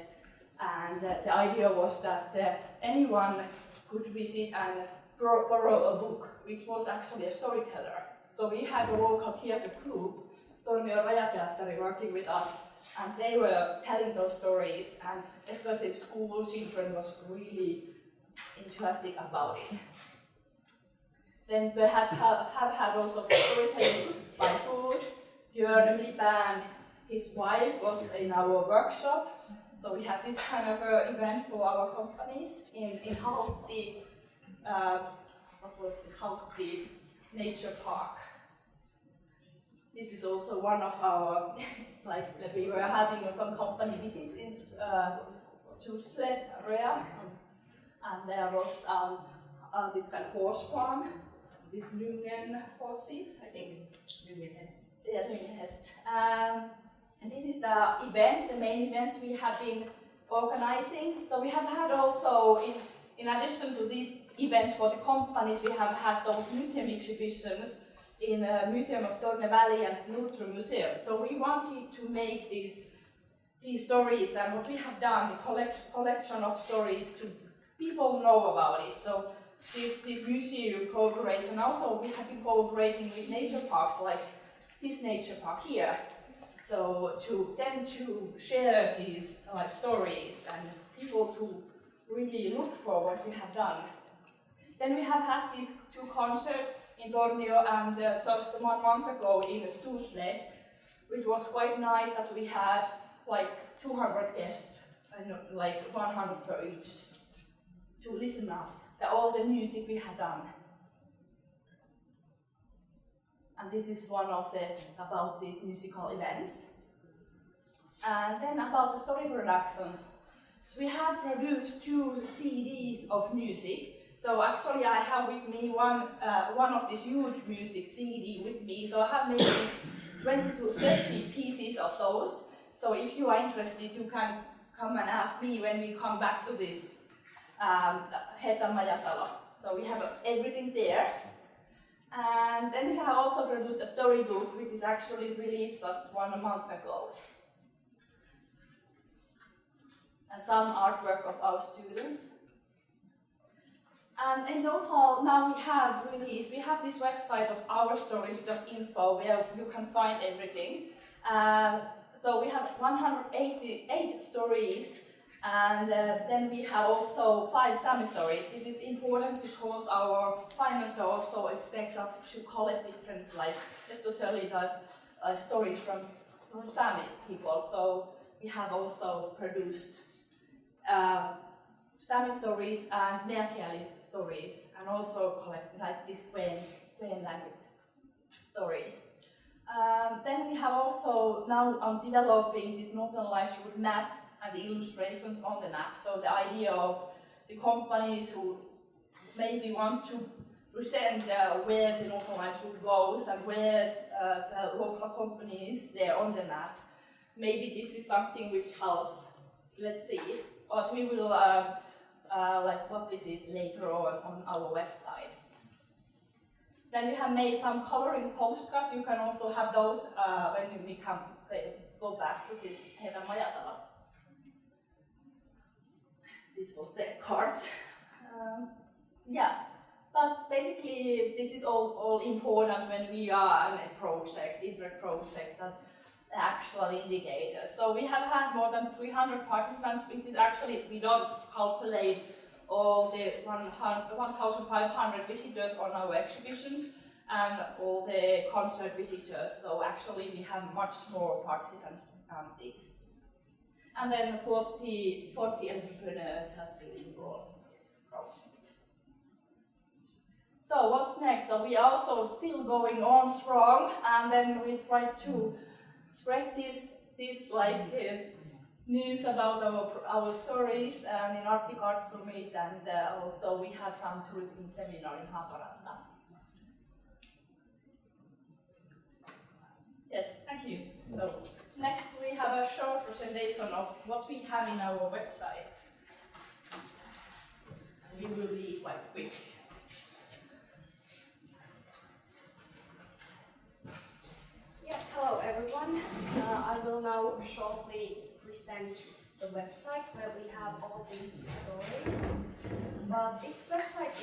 And the idea was that anyone could visit and borrow a book, which was actually a storyteller. So we had a local theatre group, Tornio Rajateatteri, working with us, and they were telling those stories, and especially school children was really enthusiastic about it. Then we have had also storytelling by food. Björn Lippe and his wife was in our workshop. So we had this kind of event for our companies in Halti, Halti Nature Park. This is also one of our, like we were having some company visits in Storslet area, and there was this kind of horse farm, these Lungen horses, I think. Lungenhest. Yeah, Lungenhest. And this is the events, the main events we have been organizing. So we have had also, in addition to these events for the companies, we have had those museum exhibitions in the Museum of Torne Valley and Nutru Museum. So we wanted to make these stories and what we have done, the collection of stories, to people know about it. So this museum cooperation, also we have been cooperating with nature parks like this nature park here. So to share these like stories and people to really look for what we have done. Then we have had these 2 concerts in Tornio and just 1 month ago in Storslet, which was quite nice that we had like 200 guests, and like 100 per each, to listen us, all the music we have done. And this is one of about these musical events. And then about the story productions. So we have produced 2 CDs of music. So actually I have with me one of these huge music CD with me. So I have maybe 20 to 30 pieces of those. So if you are interested, you can come and ask me when we come back to this Hetta Majatalo. So we have everything there. And then we have also produced a storybook, which is actually released just 1 month ago. And some artwork of our students. And in total, now we have this website of ourstories.info where you can find everything. So we have 188 stories, and then we have also 5 Sami stories. This is important because our financier also expects us to collect different, like especially the stories from Sami people. So we have also produced Sami stories and Meänkieli stories, and also collect like these Quen language stories. Then we have also now developing this Northern Lights route map and the illustrations on the map. So the idea of the companies who maybe want to present where the Northern Lights route goes and where the local companies there on the map. Maybe this is something which helps. Let's see. But we will like publish it later on our website. Then we have made some coloring postcards. You can also have those when we go back to this Hetta Majatalo. This was the cards. Yeah, but basically this is all important when we are in a project, interreg project, that the actual indicators. So we have had more than 300 participants, which is actually, we don't calculate all the 1,500 visitors on our exhibitions and all the concert visitors. So actually we have much more participants than this. And then 40 entrepreneurs have been involved in this project. So what's next? So we are also still going on strong, and then we try to spread this like news about our stories and in Arctic Arts Summit, and also we had some tourism seminar in Haparanda. Yes, thank you. So next we have a short presentation of what we have in our website. We will be quite quick. Yes, hello everyone. I will now shortly present the website where we have all these stories. But this website,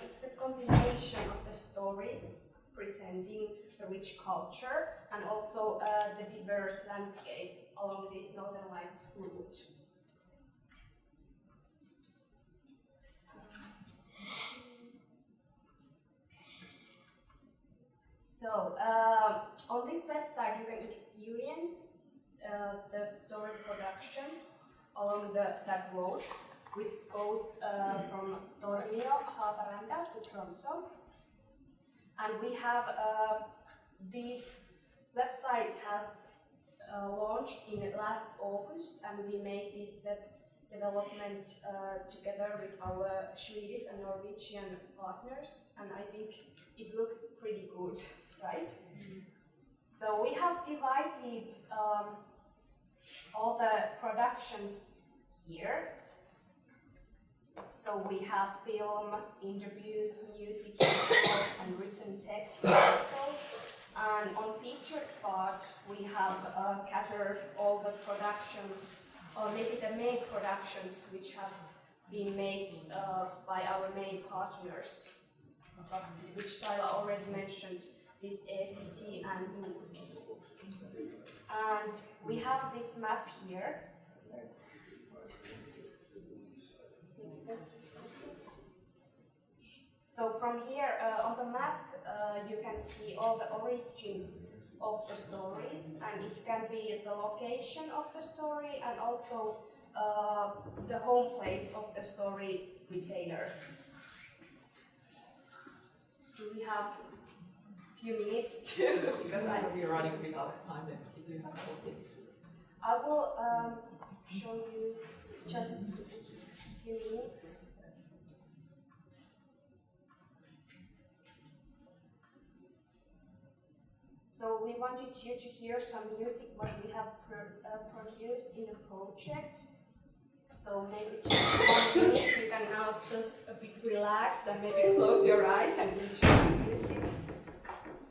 it's a combination of the stories presenting the rich culture and also the diverse landscape along this Northern Lights route. So, on this website you can experience the story productions along that road, which goes from Tornio, Haparanda to Tromsø. And we have this website has launched in last August, and we made this web development together with our Swedish and Norwegian partners, and I think it looks pretty good, right? Mm-hmm. So we have divided all the productions here. So we have film, interviews, music, and written text also. And on featured part, we have gathered all the productions, or maybe the main productions, which have been made by our main partners, which Saila already mentioned, this ACT and Mood. And we have this map here. So from here on the map, you can see all the origins of the stories, and it can be the location of the story and also the home place of the story retailer. Do we have a few minutes to? Because I know we're running a bit out of time, then if you have all things. I will show you just a few minutes. So we wanted you to hear some music what we have produced in the project. So maybe just 1 minute, you can now just a bit relax and maybe close your eyes and enjoy the music.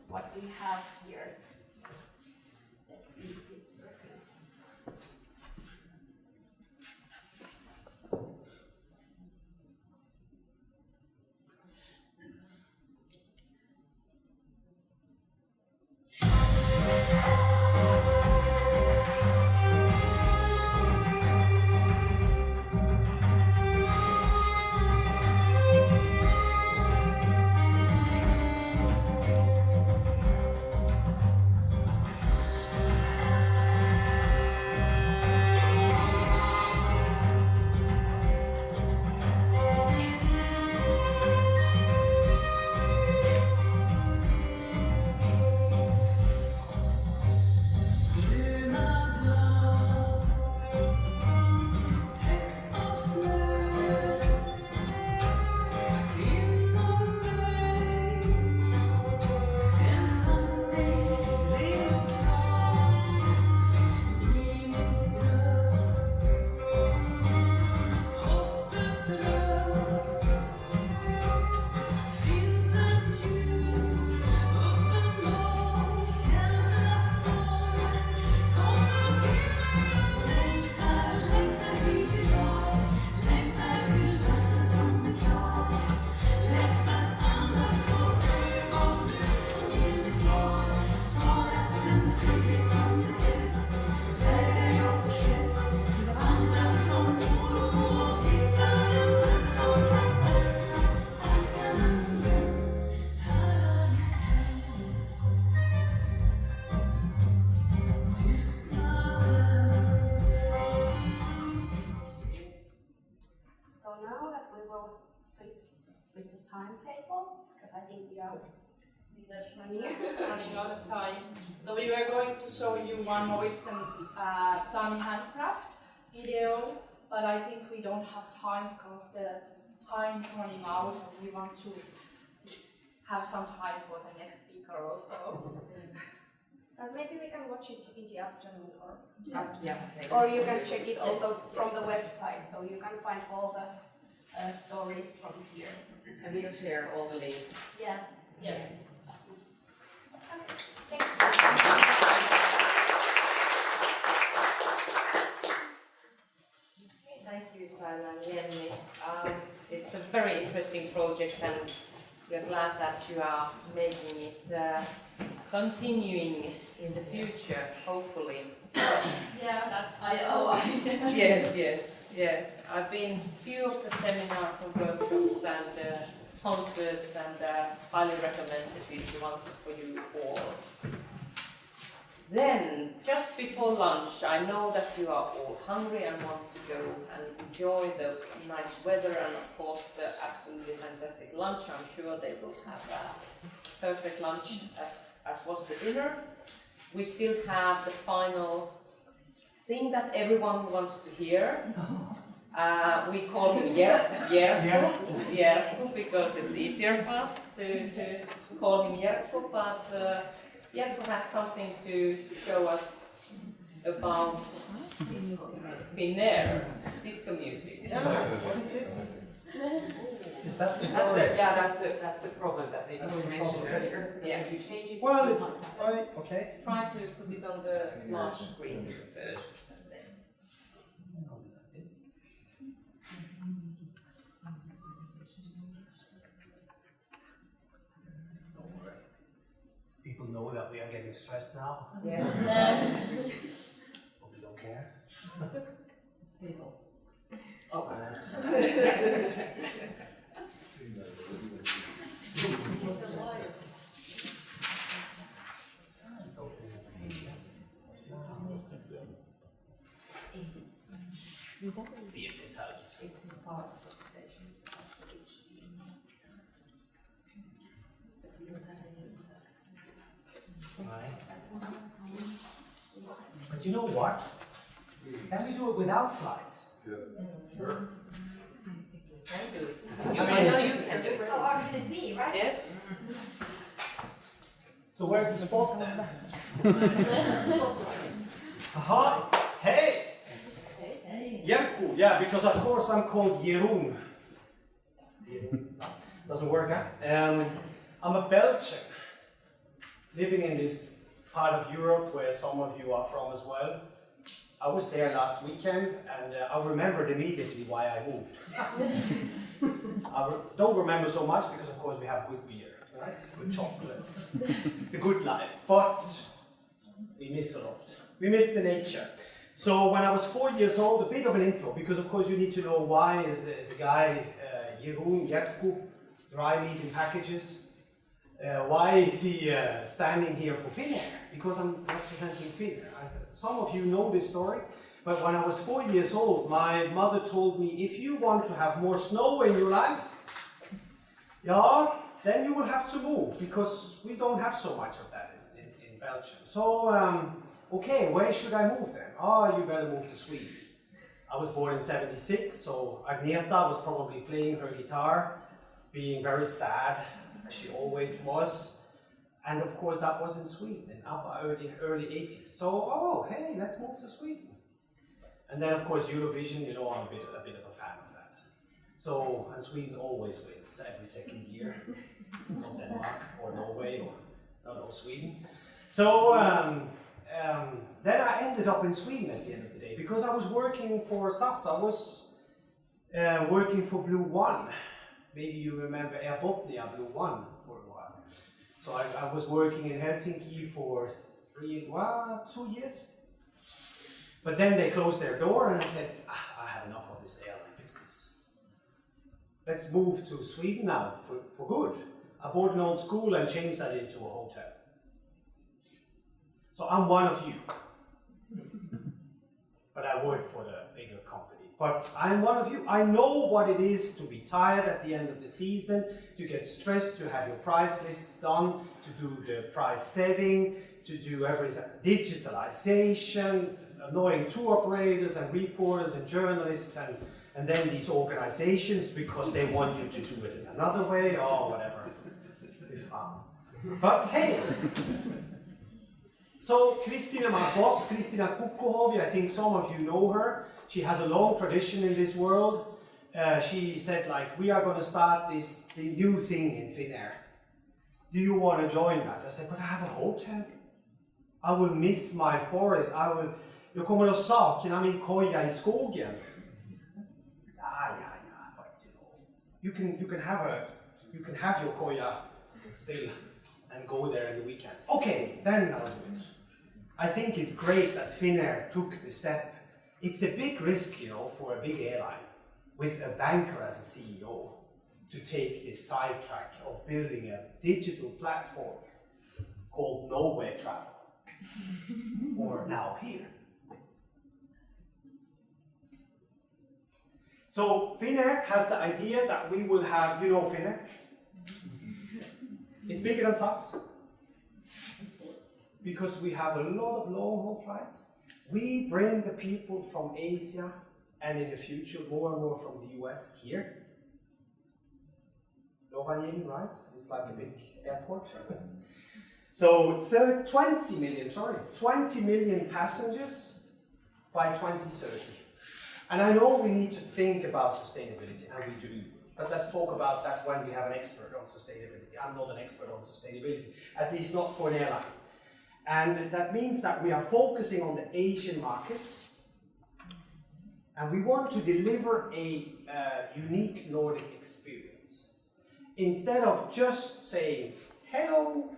What we have here. Let's see if it's working. With the timetable, because I think we are running out of time. So we were going to show you one Norwegian Sami handcraft video, but I think we don't have time because the time is running out. We want to have some time for the next speaker also. But maybe we can watch it in the afternoon, or Yeah. or you can check it also from the website, so you can find all the stories from here. And we'll share all the links. Yeah. Yeah. Okay. Thank you. Thank you, Saila and Jenny. It's a very interesting project, and we are glad that you are making it continuing in the future, hopefully. Yeah, that's IOI. Yes. I've been few of the seminars and workshops, and concerts, and highly recommend the future ones for you all. Then, just before lunch, I know that you are all hungry and want to go and enjoy the nice weather and of course the absolutely fantastic lunch. I'm sure they will have a perfect lunch as was the dinner. We still have the final thing that everyone wants to hear. We call him Jerkko because it's easier for us to call him Jerkko, but Jerkko has something to show us about Finnair, disco music. What is this? That's the problem that they mentioned earlier. Yeah. If you change it, Well, it's right. Okay. Try to put it on the large screen first. People know that we are getting stressed now. Yes. But we don't care. It's stable. Oh. Let's see if this helps. It's part of the Right. But you know what? Can we do it without slides? Yes. Sure. I know you can do it. So how can it be, right? Yes. So where's the spot then? Aha! Hey! Jerkko, yeah, because of course I'm called Jeroen. Doesn't work, huh? I'm a Belgian, living in this part of Europe where some of you are from as well. I was there last weekend and I remembered immediately why I moved. Don't remember so much because of course we have good beer, right? Good chocolate, the good life, but we miss a lot. We miss the nature. So when I was 4 years old, a bit of an intro, because of course you need to know why is a guy, Jeroen, Jerkko, dry meat in packages. Why is he standing here for Finnair? Because I'm representing Finnair. Some of you know this story, but when I was 4 years old, my mother told me, if you want to have more snow in your life, yeah, then you will have to move, because we don't have so much of that in Belgium. So, okay, where should I move then? Oh, you better move to Sweden. I was born in '76, so Agneta was probably playing her guitar, being very sad, as she always was. And of course that was in Sweden, in early 80s. So, oh, hey, let's move to Sweden. And then of course Eurovision, you know, I'm a bit of a fan of that. So, and Sweden always wins every second year. Not Denmark or Norway or, no, Sweden. So, then I ended up in Sweden at the end of the day, because I was working for SAS. I was working for Blue One. Maybe you remember Air Botnia, Blue One, for a while. So I was working in Helsinki for 2 years. But then they closed their door and I said, I have enough of this airline business. Let's move to Sweden now, for good. I bought an old school and changed that into a hotel. So I'm one of you. But I work for the bigger company. But I'm one of you. I know what it is to be tired at the end of the season, to get stressed, to have your price lists done, to do the price setting, to do everything. Digitalization, annoying tour operators and reporters and journalists and then these organizations because they want you to do it in another way or whatever. But hey! So Kristina, my boss, Kristina Kukkohovi, I think some of you know her. She has a long tradition in this world. She said, like, we are going to start the new thing in Finnair. Do you want to join that? I said, but I have a hotel. I will miss my forest. Jag kommer att sakna min koja I skogen. Ja, but you can have your koja still and go there in the weekends. Okay, then I'll do it. I think it's great that Finnair took the step. It's a big risk, you know, for a big airline with a banker as a CEO to take this sidetrack of building a digital platform called Nowhere Travel, or Now Here. So Finnair has the idea that we will have, you know Finnair? It's bigger than SAS, because we have a lot of long-haul flights. We bring the people from Asia, and in the future more and more from the US here. Rovaniemi, right? It's like a big airport. So 20 million passengers by 2030. And I know we need to think about sustainability, and we do. But let's talk about that when we have an expert on sustainability. I'm not an expert on sustainability, at least not for an airline. And that means that we are focusing on the Asian markets, and we want to deliver a unique Nordic experience. Instead of just saying, hello,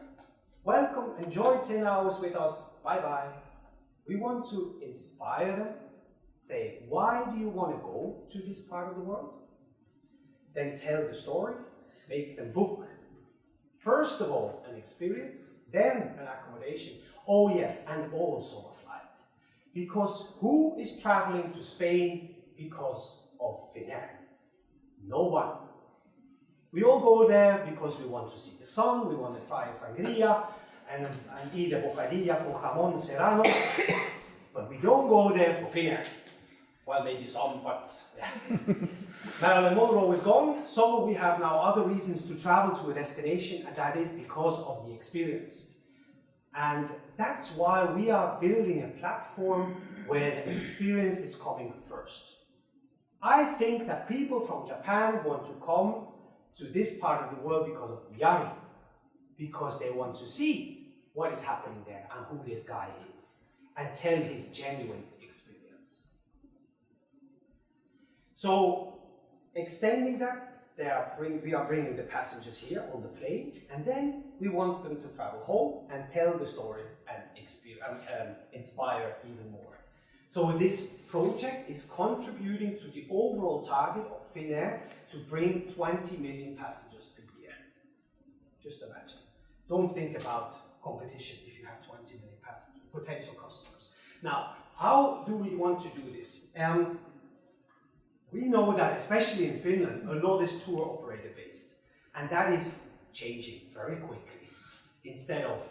welcome, enjoy 10 hours with us, bye-bye. We want to inspire them, say, why do you want to go to this part of the world? Then tell the story, make them book. First of all, an experience, then an accommodation. Oh yes, and also a flight. Because who is traveling to Spain because of Finnair? No one. We all go there because we want to see the sun, we want to try sangria, and eat a bocadilla con jamón serrano, but we don't go there for Finnair. Well, maybe some, but yeah. Marilyn Monroe is gone, so we have now other reasons to travel to a destination, and that is because of the experience. And that's why we are building a platform where the experience is coming first. I think that people from Japan want to come to this part of the world because of Yari, because they want to see what is happening there and who this guy is, and tell his genuine experience. So, extending that, we are bringing the passengers here on the plane, and then we want them to travel home and tell the story and inspire even more. So this project is contributing to the overall target of Finnair to bring 20 million passengers per year. Just imagine. Don't think about competition if you have 20 million passengers, potential customers. Now, how do we want to do this? We know that, especially in Finland, a lot is tour operator based, and that is changing very quickly. Instead of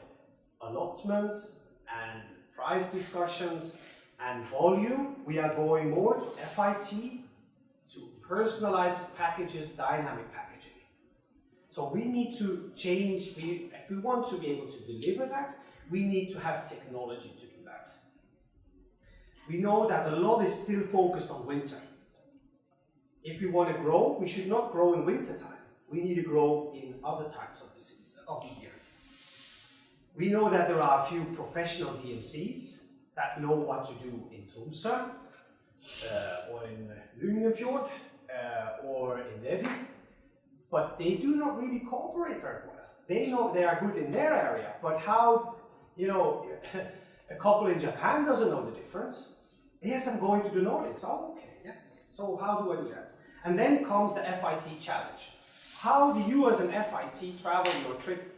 allotments and price discussions and volume, we are going more to FIT, to personalized packages, dynamic packaging. So we need to change, if we want to be able to deliver that, we need to have technology to do that. We know that a lot is still focused on winter. If we want to grow, we should not grow in winter time. We need to grow in other times of the season, of the year. We know that there are a few professional DMCs that know what to do in Tromsø, or in Lyngenfjord, or in Levi, but they do not really cooperate very well. They know they are good in their area, but how, a couple in Japan doesn't know the difference. Yes, I'm going to the Nordics. Oh, okay, yes. So how do I do that? And then comes the FIT challenge. How do you as an FIT travel your trip,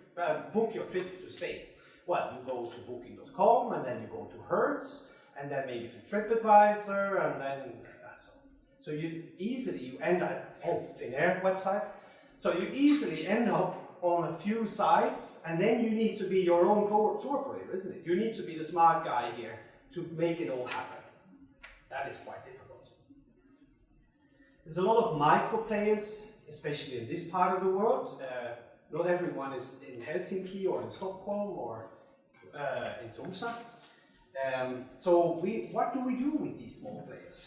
book your trip to Spain? Well, you go to booking.com, and then you go to Hertz, and then maybe to TripAdvisor, and then so you end up, Finnair website. So you easily end up on a few sites, and then you need to be your own tour operator, isn't it? You need to be the smart guy here to make it all happen. That is quite difficult. There's a lot of micro players, especially in this part of the world. Not everyone is in Helsinki or in Stockholm or in Tromsø. So what do we do with these small players?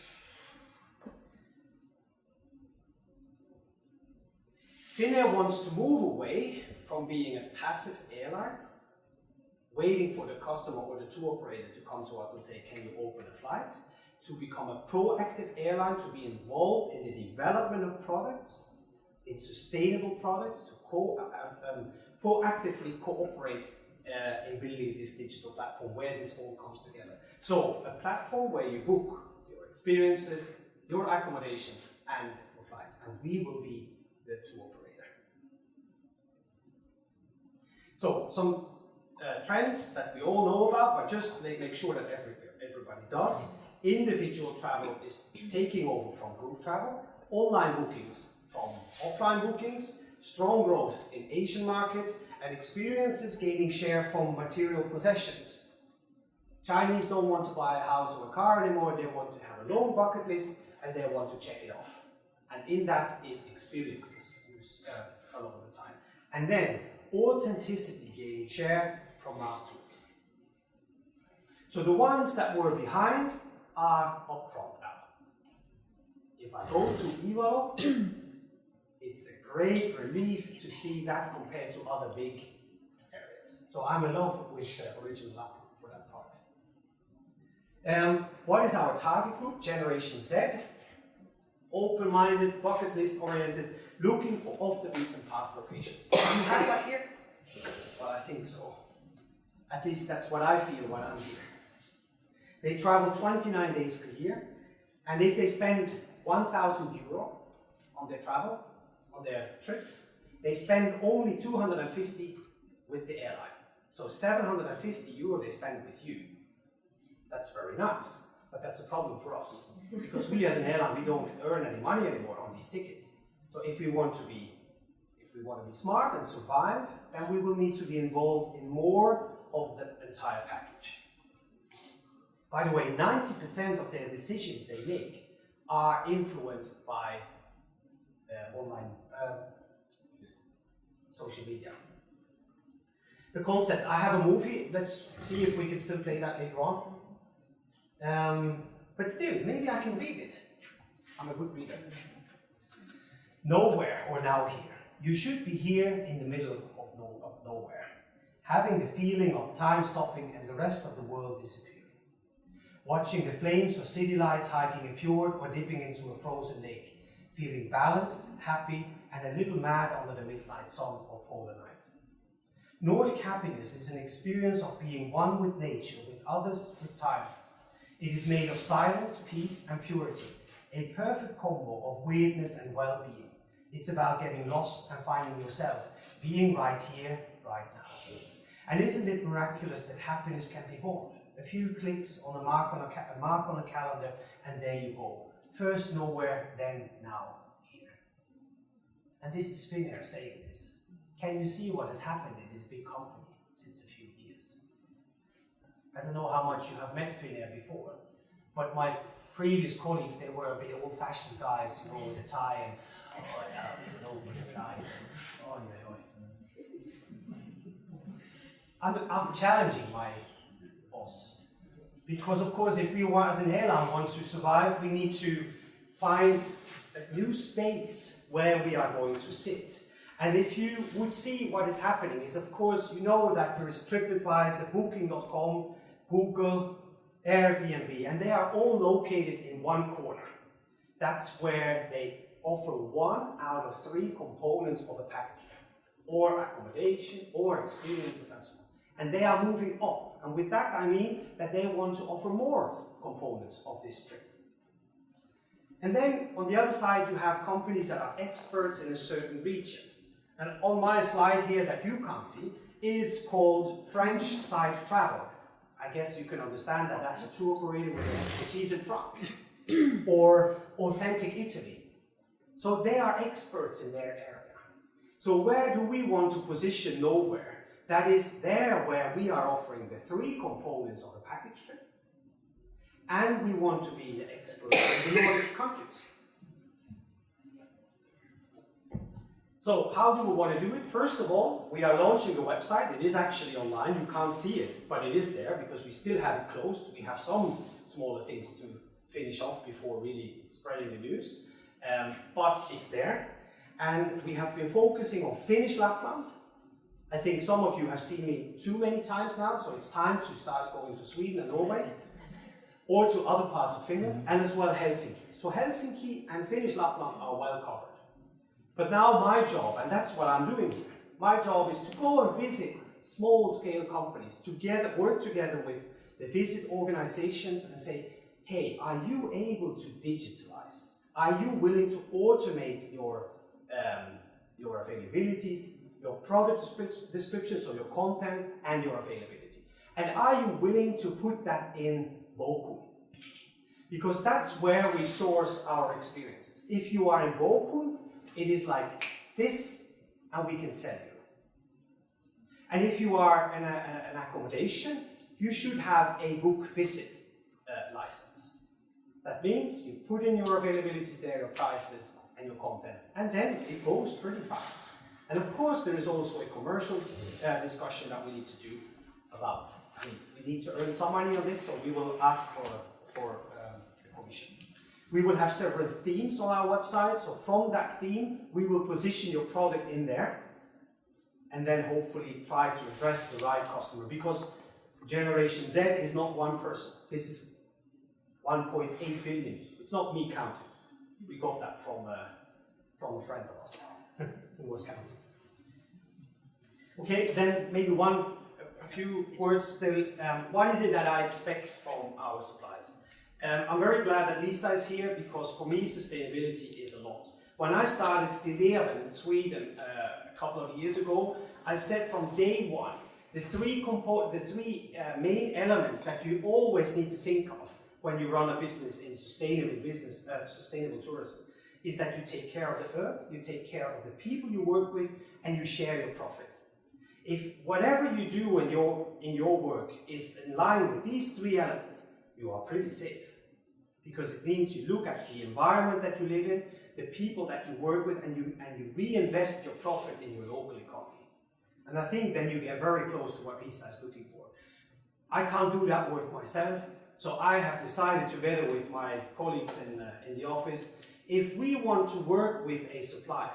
Finnair wants to move away from being a passive airline, waiting for the customer or the tour operator to come to us and say, can you open a flight? To become a proactive airline, to be involved in the development of products, in sustainable products, to proactively cooperate in building this digital platform where this all comes together. So a platform where you book your experiences, your accommodations, and your flights, and we will be the tour operator. So some trends that we all know about, but just make sure that everybody does. Individual travel is taking over from group travel, online bookings from offline bookings, strong growth in Asian market, and experiences gaining share from material possessions. Chinese don't want to buy a house or a car anymore, they want to have a long bucket list and they want to check it off. And in that is experiences a lot of the time. And then authenticity gaining share from mass tourism. So the ones that were behind are up front now. If I go to Evo, it's a great relief to see that compared to other big areas. So I'm in love with the original Lapland for that part. What is our target group? Generation Z. Open-minded, bucket list oriented, looking for off-the-beaten path locations. Do you have that here? Well, I think so. At least that's what I feel when I'm here. They travel 29 days per year, and if they spend 1,000 euro on their travel, on their trip, they spend only 250 with the airline. So 750 euro they spend with you. That's very nice, but that's a problem for us. Because we as an airline, we don't earn any money anymore on these tickets. So if we want to be smart and survive, then we will need to be involved in more of the entire package. By the way, 90% of their decisions they make are influenced by online social media. The concept, I have a movie, let's see if we can still play that later on. But still, maybe I can read it. I'm a good reader. Nowhere or now here. You should be here in the middle of nowhere, having the feeling of time stopping and the rest of the world disappearing. Watching the flames of city lights hiking a fjord or dipping into a frozen lake, feeling balanced, happy, and a little mad under the midnight sun or polar night. Nordic happiness is an experience of being one with nature, with others, with time. It is made of silence, peace, and purity, a perfect combo of weirdness and well-being. It's about getting lost and finding yourself, being right here, right now. And isn't it miraculous that happiness can be born? A few clicks on a mark on a calendar, and there you go. First nowhere, then now here. And this is Finnair saying this. Can you see what has happened in this big company since a few years? I don't know how much you have met Finnair before, but my previous colleagues, they were a bit old-fashioned guys, you know, with a tie and, oh yeah, you know, with a fly. Oh, yeah. I'm challenging my boss. Because of course, if we as an airline want to survive, we need to find a new space where we are going to sit. And if you would see what is happening is, of course, you know that there is TripAdvisor, Booking.com, Google, Airbnb, and they are all located in one corner. That's where they offer 1 out of 3 components of a package, or accommodation, or experiences, and so on. And they are moving up. And with that, I mean that they want to offer more components of this trip. And then, on the other side, you have companies that are experts in a certain region. And on my slide here that you can't see is called French Side Travel. I guess you can understand that that's a tour operator with expertise in France. Or Authentic Italy. So they are experts in their area. So where do we want to position nowhere? That is there where we are offering the 3 components of a package trip. And we want to be the experts in the Nordic countries. So how do we want to do it? First of all, we are launching a website. It is actually online. You can't see it, but it is there because we still have it closed. We have some smaller things to finish off before really spreading the news. But it's there. And we have been focusing on Finnish Lapland. I think some of you have seen me too many times now, so it's time to start going to Sweden and Norway, or to other parts of Finland, and as well Helsinki. So Helsinki and Finnish Lapland are well covered. But now my job, and that's what I'm doing here, my job is to go and visit small-scale companies, work together with the visit organizations and say, hey, are you able to digitalize? Are you willing to automate your your availabilities, your product description, so your content and your availability. And are you willing to put that in Bokum? Because that's where we source our experiences. If you are in Bokum, it is like this, and we can sell you. And if you are in an accommodation, you should have a book visit license. That means you put in your availabilities there, your prices, and your content, and then it goes pretty fast. And of course, there is also a commercial discussion that we need to do about. I mean, we need to earn some money on this, so we will ask for the commission. We will have several themes on our website, so from that theme, we will position your product in there, and then hopefully try to address the right customer, because Generation Z is not one person. This is 1.8 billion. It's not me counting. We got that from a friend of us who was counting. Okay, then maybe a few words still. What is it that I expect from our suppliers? I'm very glad that Lisa is here, because for me sustainability is a lot. When I started Stilleven in Sweden a couple of years ago, I said from day one, the three main elements that you always need to think of when you run a business in sustainable tourism is that you take care of the earth, you take care of the people you work with, and you share your profit. If whatever you do in your work is in line with these three elements, you are pretty safe. Because it means you look at the environment that you live in, the people that you work with, and you reinvest your profit in your local economy. And I think then you get very close to what Lisa is looking for. I can't do that work myself, so I have decided together with my colleagues in the office, if we want to work with a supplier,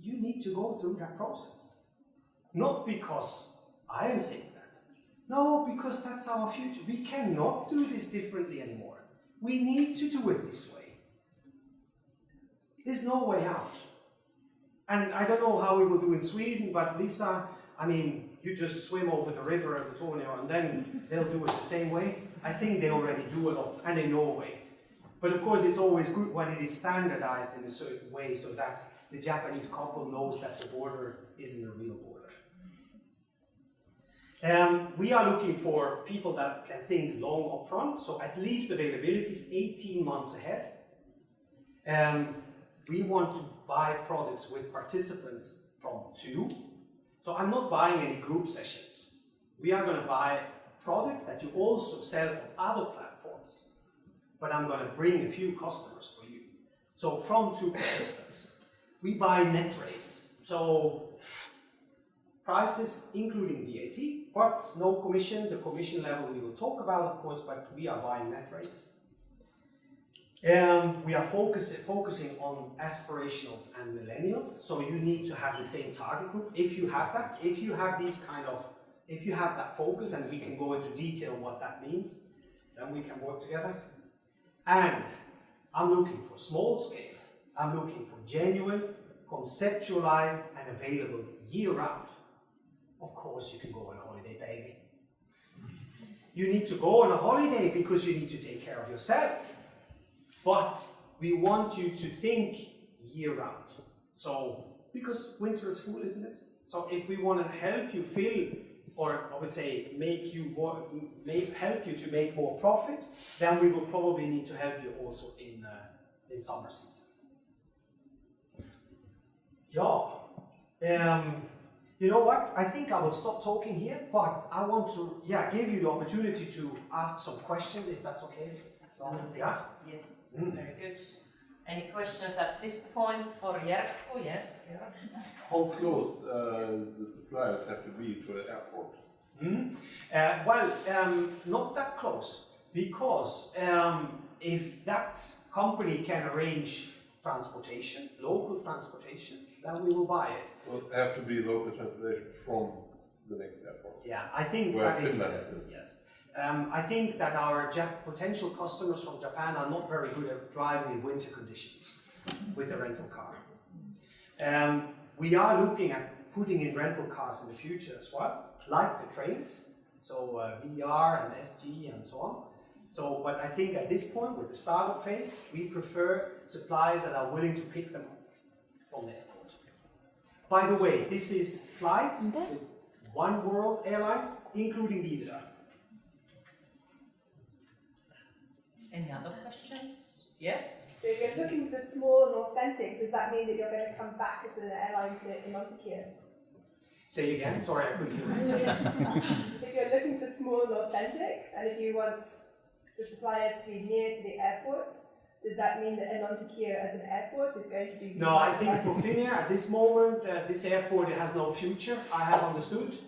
you need to go through that process. Not because I am saying that. No, because that's our future. We cannot do this differently anymore. We need to do it this way. There's no way out. And I don't know how we will do in Sweden, but Lisa, I mean, you just swim over the river at the Tornio and then they'll do it the same way. I think they already do a lot, and in Norway. But of course, it's always good when it is standardized in a certain way so that the Japanese couple knows that the border isn't a real border. We are looking for people that can think long up front, so at least availability is 18 months ahead. We want to buy products with participants from 2. So I'm not buying any group sessions. We are going to buy products that you also sell on other platforms. But I'm going to bring a few customers for you. So from 2 participants. We buy net rates. So prices including VAT, but no commission. The commission level we will talk about, of course, but we are buying net rates. We are focusing on aspirationals and millennials, so you need to have the same target group. If you have that, if you have that focus, and we can go into detail what that means, then we can work together. And I'm looking for small scale. I'm looking for genuine, conceptualized, and available year-round. Of course, you can go on a holiday, baby. You need to go on a holiday because you need to take care of yourself. But we want you to think year-round. So, because winter is full, isn't it? So if we want to help you fill, or I would say help you to make more profit, then we will probably need to help you also in summer season. Yeah. You know what? I think I will stop talking here, but I want to give you the opportunity to ask some questions, if that's okay. Yeah? Yes, very good. Any questions at this point for Jerkko? Yes, Georg? How close the suppliers have to be to the airport? Not that close, because if that company can arrange transportation, local transportation, then we will buy it. So it have to be local transportation from the next airport? Yeah, I think where that Finland is. Yes. I think that our potential customers from Japan are not very good at driving in winter conditions with a rental car. We are looking at putting in rental cars in the future as well, like the trains, so VR and SG and so on. So, but I think at this point, with the startup phase, we prefer suppliers that are willing to pick them up from the airport. By the way, this is flights with One World Airlines, including Widerøe. Any other questions? Yes? So if you're looking for small and authentic, does that mean that you're going to come back as an airline to Enontekiö? Say again, sorry I couldn't hear you. If you're looking for small and authentic, and if you want the suppliers to be near to the airports, does that mean that Enontekiö as an airport is going to be... No, I think for Finnair at this moment, this airport it has no future, I have understood.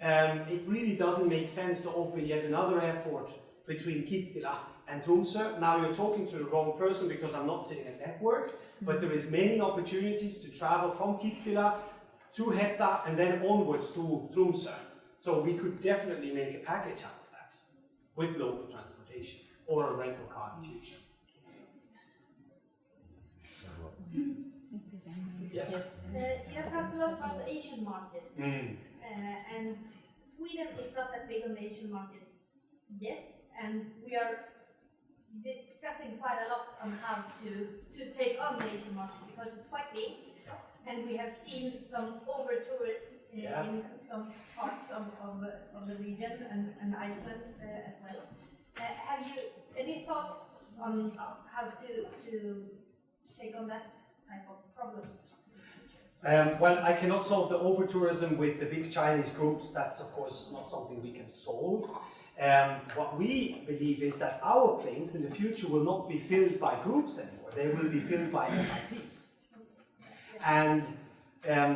It really doesn't make sense to open yet another airport between Kittilä and Tromsø. Now you're talking to the wrong person because I'm not sitting at network, but there is many opportunities to travel from Kittilä to Hetta and then onwards to Tromsø. So we could definitely make a package out of that with local transportation or a rental car in the future. Yes? You have talked a lot about the Asian market, and Sweden is not that big on the Asian market yet, and we are discussing quite a lot on how to take on the Asian market because it's quite big, and we have seen some over-tourism in some parts of the region and Iceland as well. Have you any thoughts on how to take on that type of problem? Well, I cannot solve the over-tourism with the big Chinese groups. That's of course not something we can solve. What we believe is that our planes in the future will not be filled by groups anymore. They will be filled by FITs. And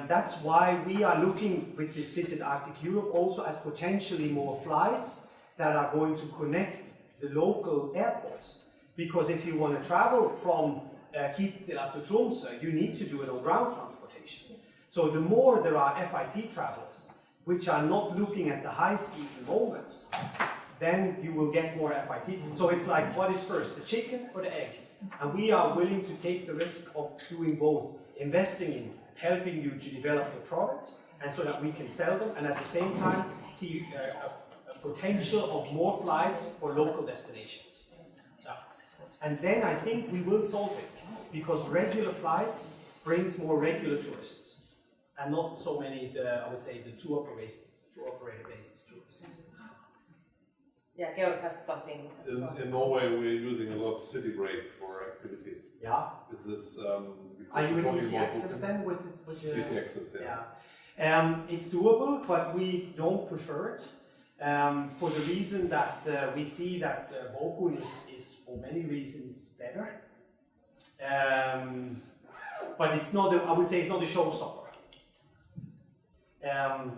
that's why we are looking with this Visit Arctic Europe also at potentially more flights that are going to connect the local airports. Because if you want to travel from Kittilä to Tromsø, you need to do it on ground transportation. So the more there are FIT travelers, which are not looking at the high season moments, then you will get more FIT. So it's like, what is first, the chicken or the egg? And we are willing to take the risk of doing both, investing in helping you to develop your products, and so that we can sell them, and at the same time see a potential of more flights for local destinations. And then I think we will solve it, because regular flights brings more regular tourists, and not so many, I would say, the tour operator-based tourists. Yeah, Georg has something as well. In Norway, we're using a lot of city break for activities. Yeah. Is this? Are you in easy access then with the easy access? Yeah. It's doable, but we don't prefer it for the reason that we see that Bokun is for many reasons better. But it's not. I would say it's not a showstopper.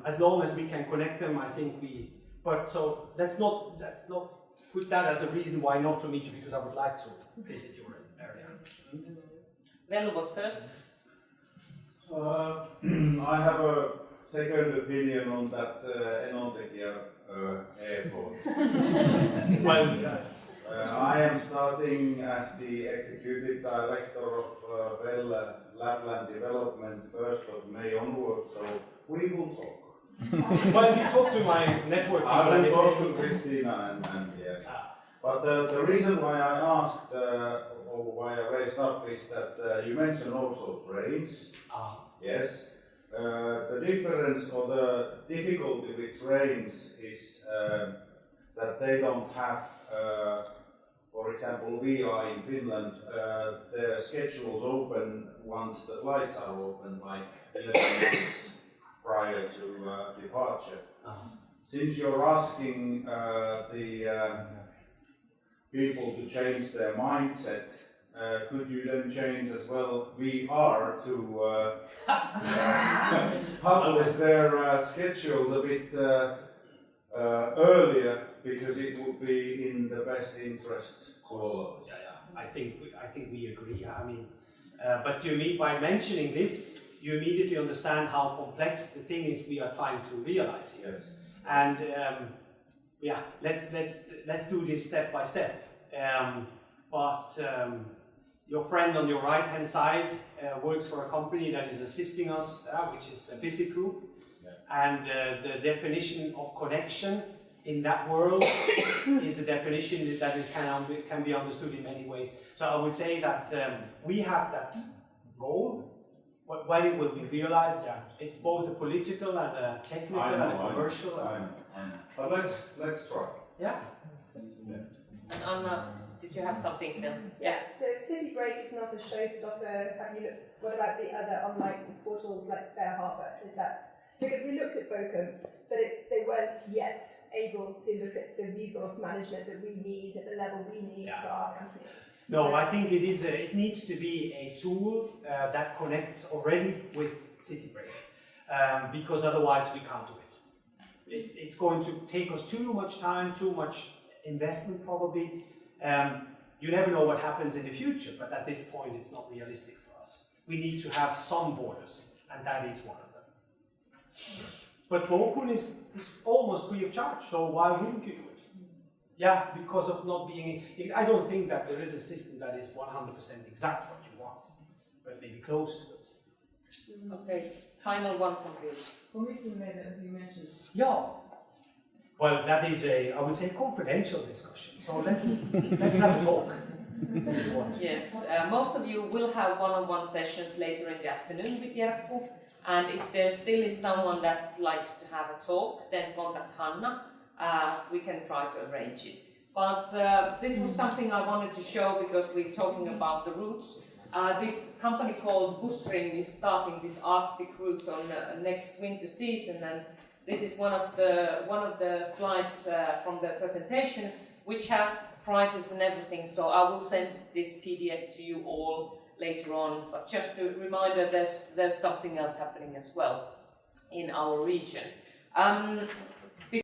As long as we can connect them, I think we. But so let's not put that as a reason why not to meet you, because I would like to visit your area. Velu was first. I have a second opinion on that Enontekiö airport. Well, I am starting as the executive director of Lapland Development 1st of May onwards, so we will talk. Well, you talk to my network. I will talk to Christina and yes. But the reason why I asked, or why I raised up, is that you mentioned also trains. Yes. The difference or the difficulty with trains is that they don't have, for example, we are in Finland, the schedules open once the flights are open, like 11 days prior to departure. Since you're asking the people to change their mindset, could you then change as well VR to publish their schedules a bit earlier, because it would be in the best interest of all. Yeah. I think we agree. I mean, but you mean by mentioning this, you immediately understand how complex the thing is we are trying to realize here. Yes. And yeah, let's do this step by step. Your friend on your right hand side works for a company that is assisting us, which is a Visit Group. Yeah. And the definition of connection in that world is a definition that it can be understood in many ways. So I would say that we have that goal, But when it will be realized, yeah, it's both a political and a technical and a commercial. I know. But let's try. Yeah. And Anna, did you have something still? Yeah. So City Break is not a showstopper. Have you looked? What about the other online portals like Fair Harbour? Is that because we looked at Bochum, but they weren't yet able to look at the resource management that we need at the level we need for our company. No, I think it needs to be a tool that connects already with City Break, because otherwise we can't do it. It's going to take us too much time, too much investment probably. You never know what happens in the future, but at this point it's not realistic for us. We need to have some borders, and that is one of them. But Bochum is almost free of charge, so why wouldn't you do it? Yeah, because of not being... I don't think that there is a system that is 100% exact what you want, but maybe close to it. Okay, final one from you. Commission level, you mentioned. Yeah. Well, that is I would say, confidential discussion. So let's have a talk. Yes, most of you will have one-on-one sessions later in the afternoon with Jerkku, and if there still is someone that likes to have a talk, then contact Hanna. We can try to arrange it. But this was something I wanted to show because we're talking about the routes. This company called Busring is starting this Arctic route on next winter season, and this is one of the slides from the presentation, which has prices and everything. So I will send this PDF to you all later on. But just a reminder, there's something else happening as well in our region.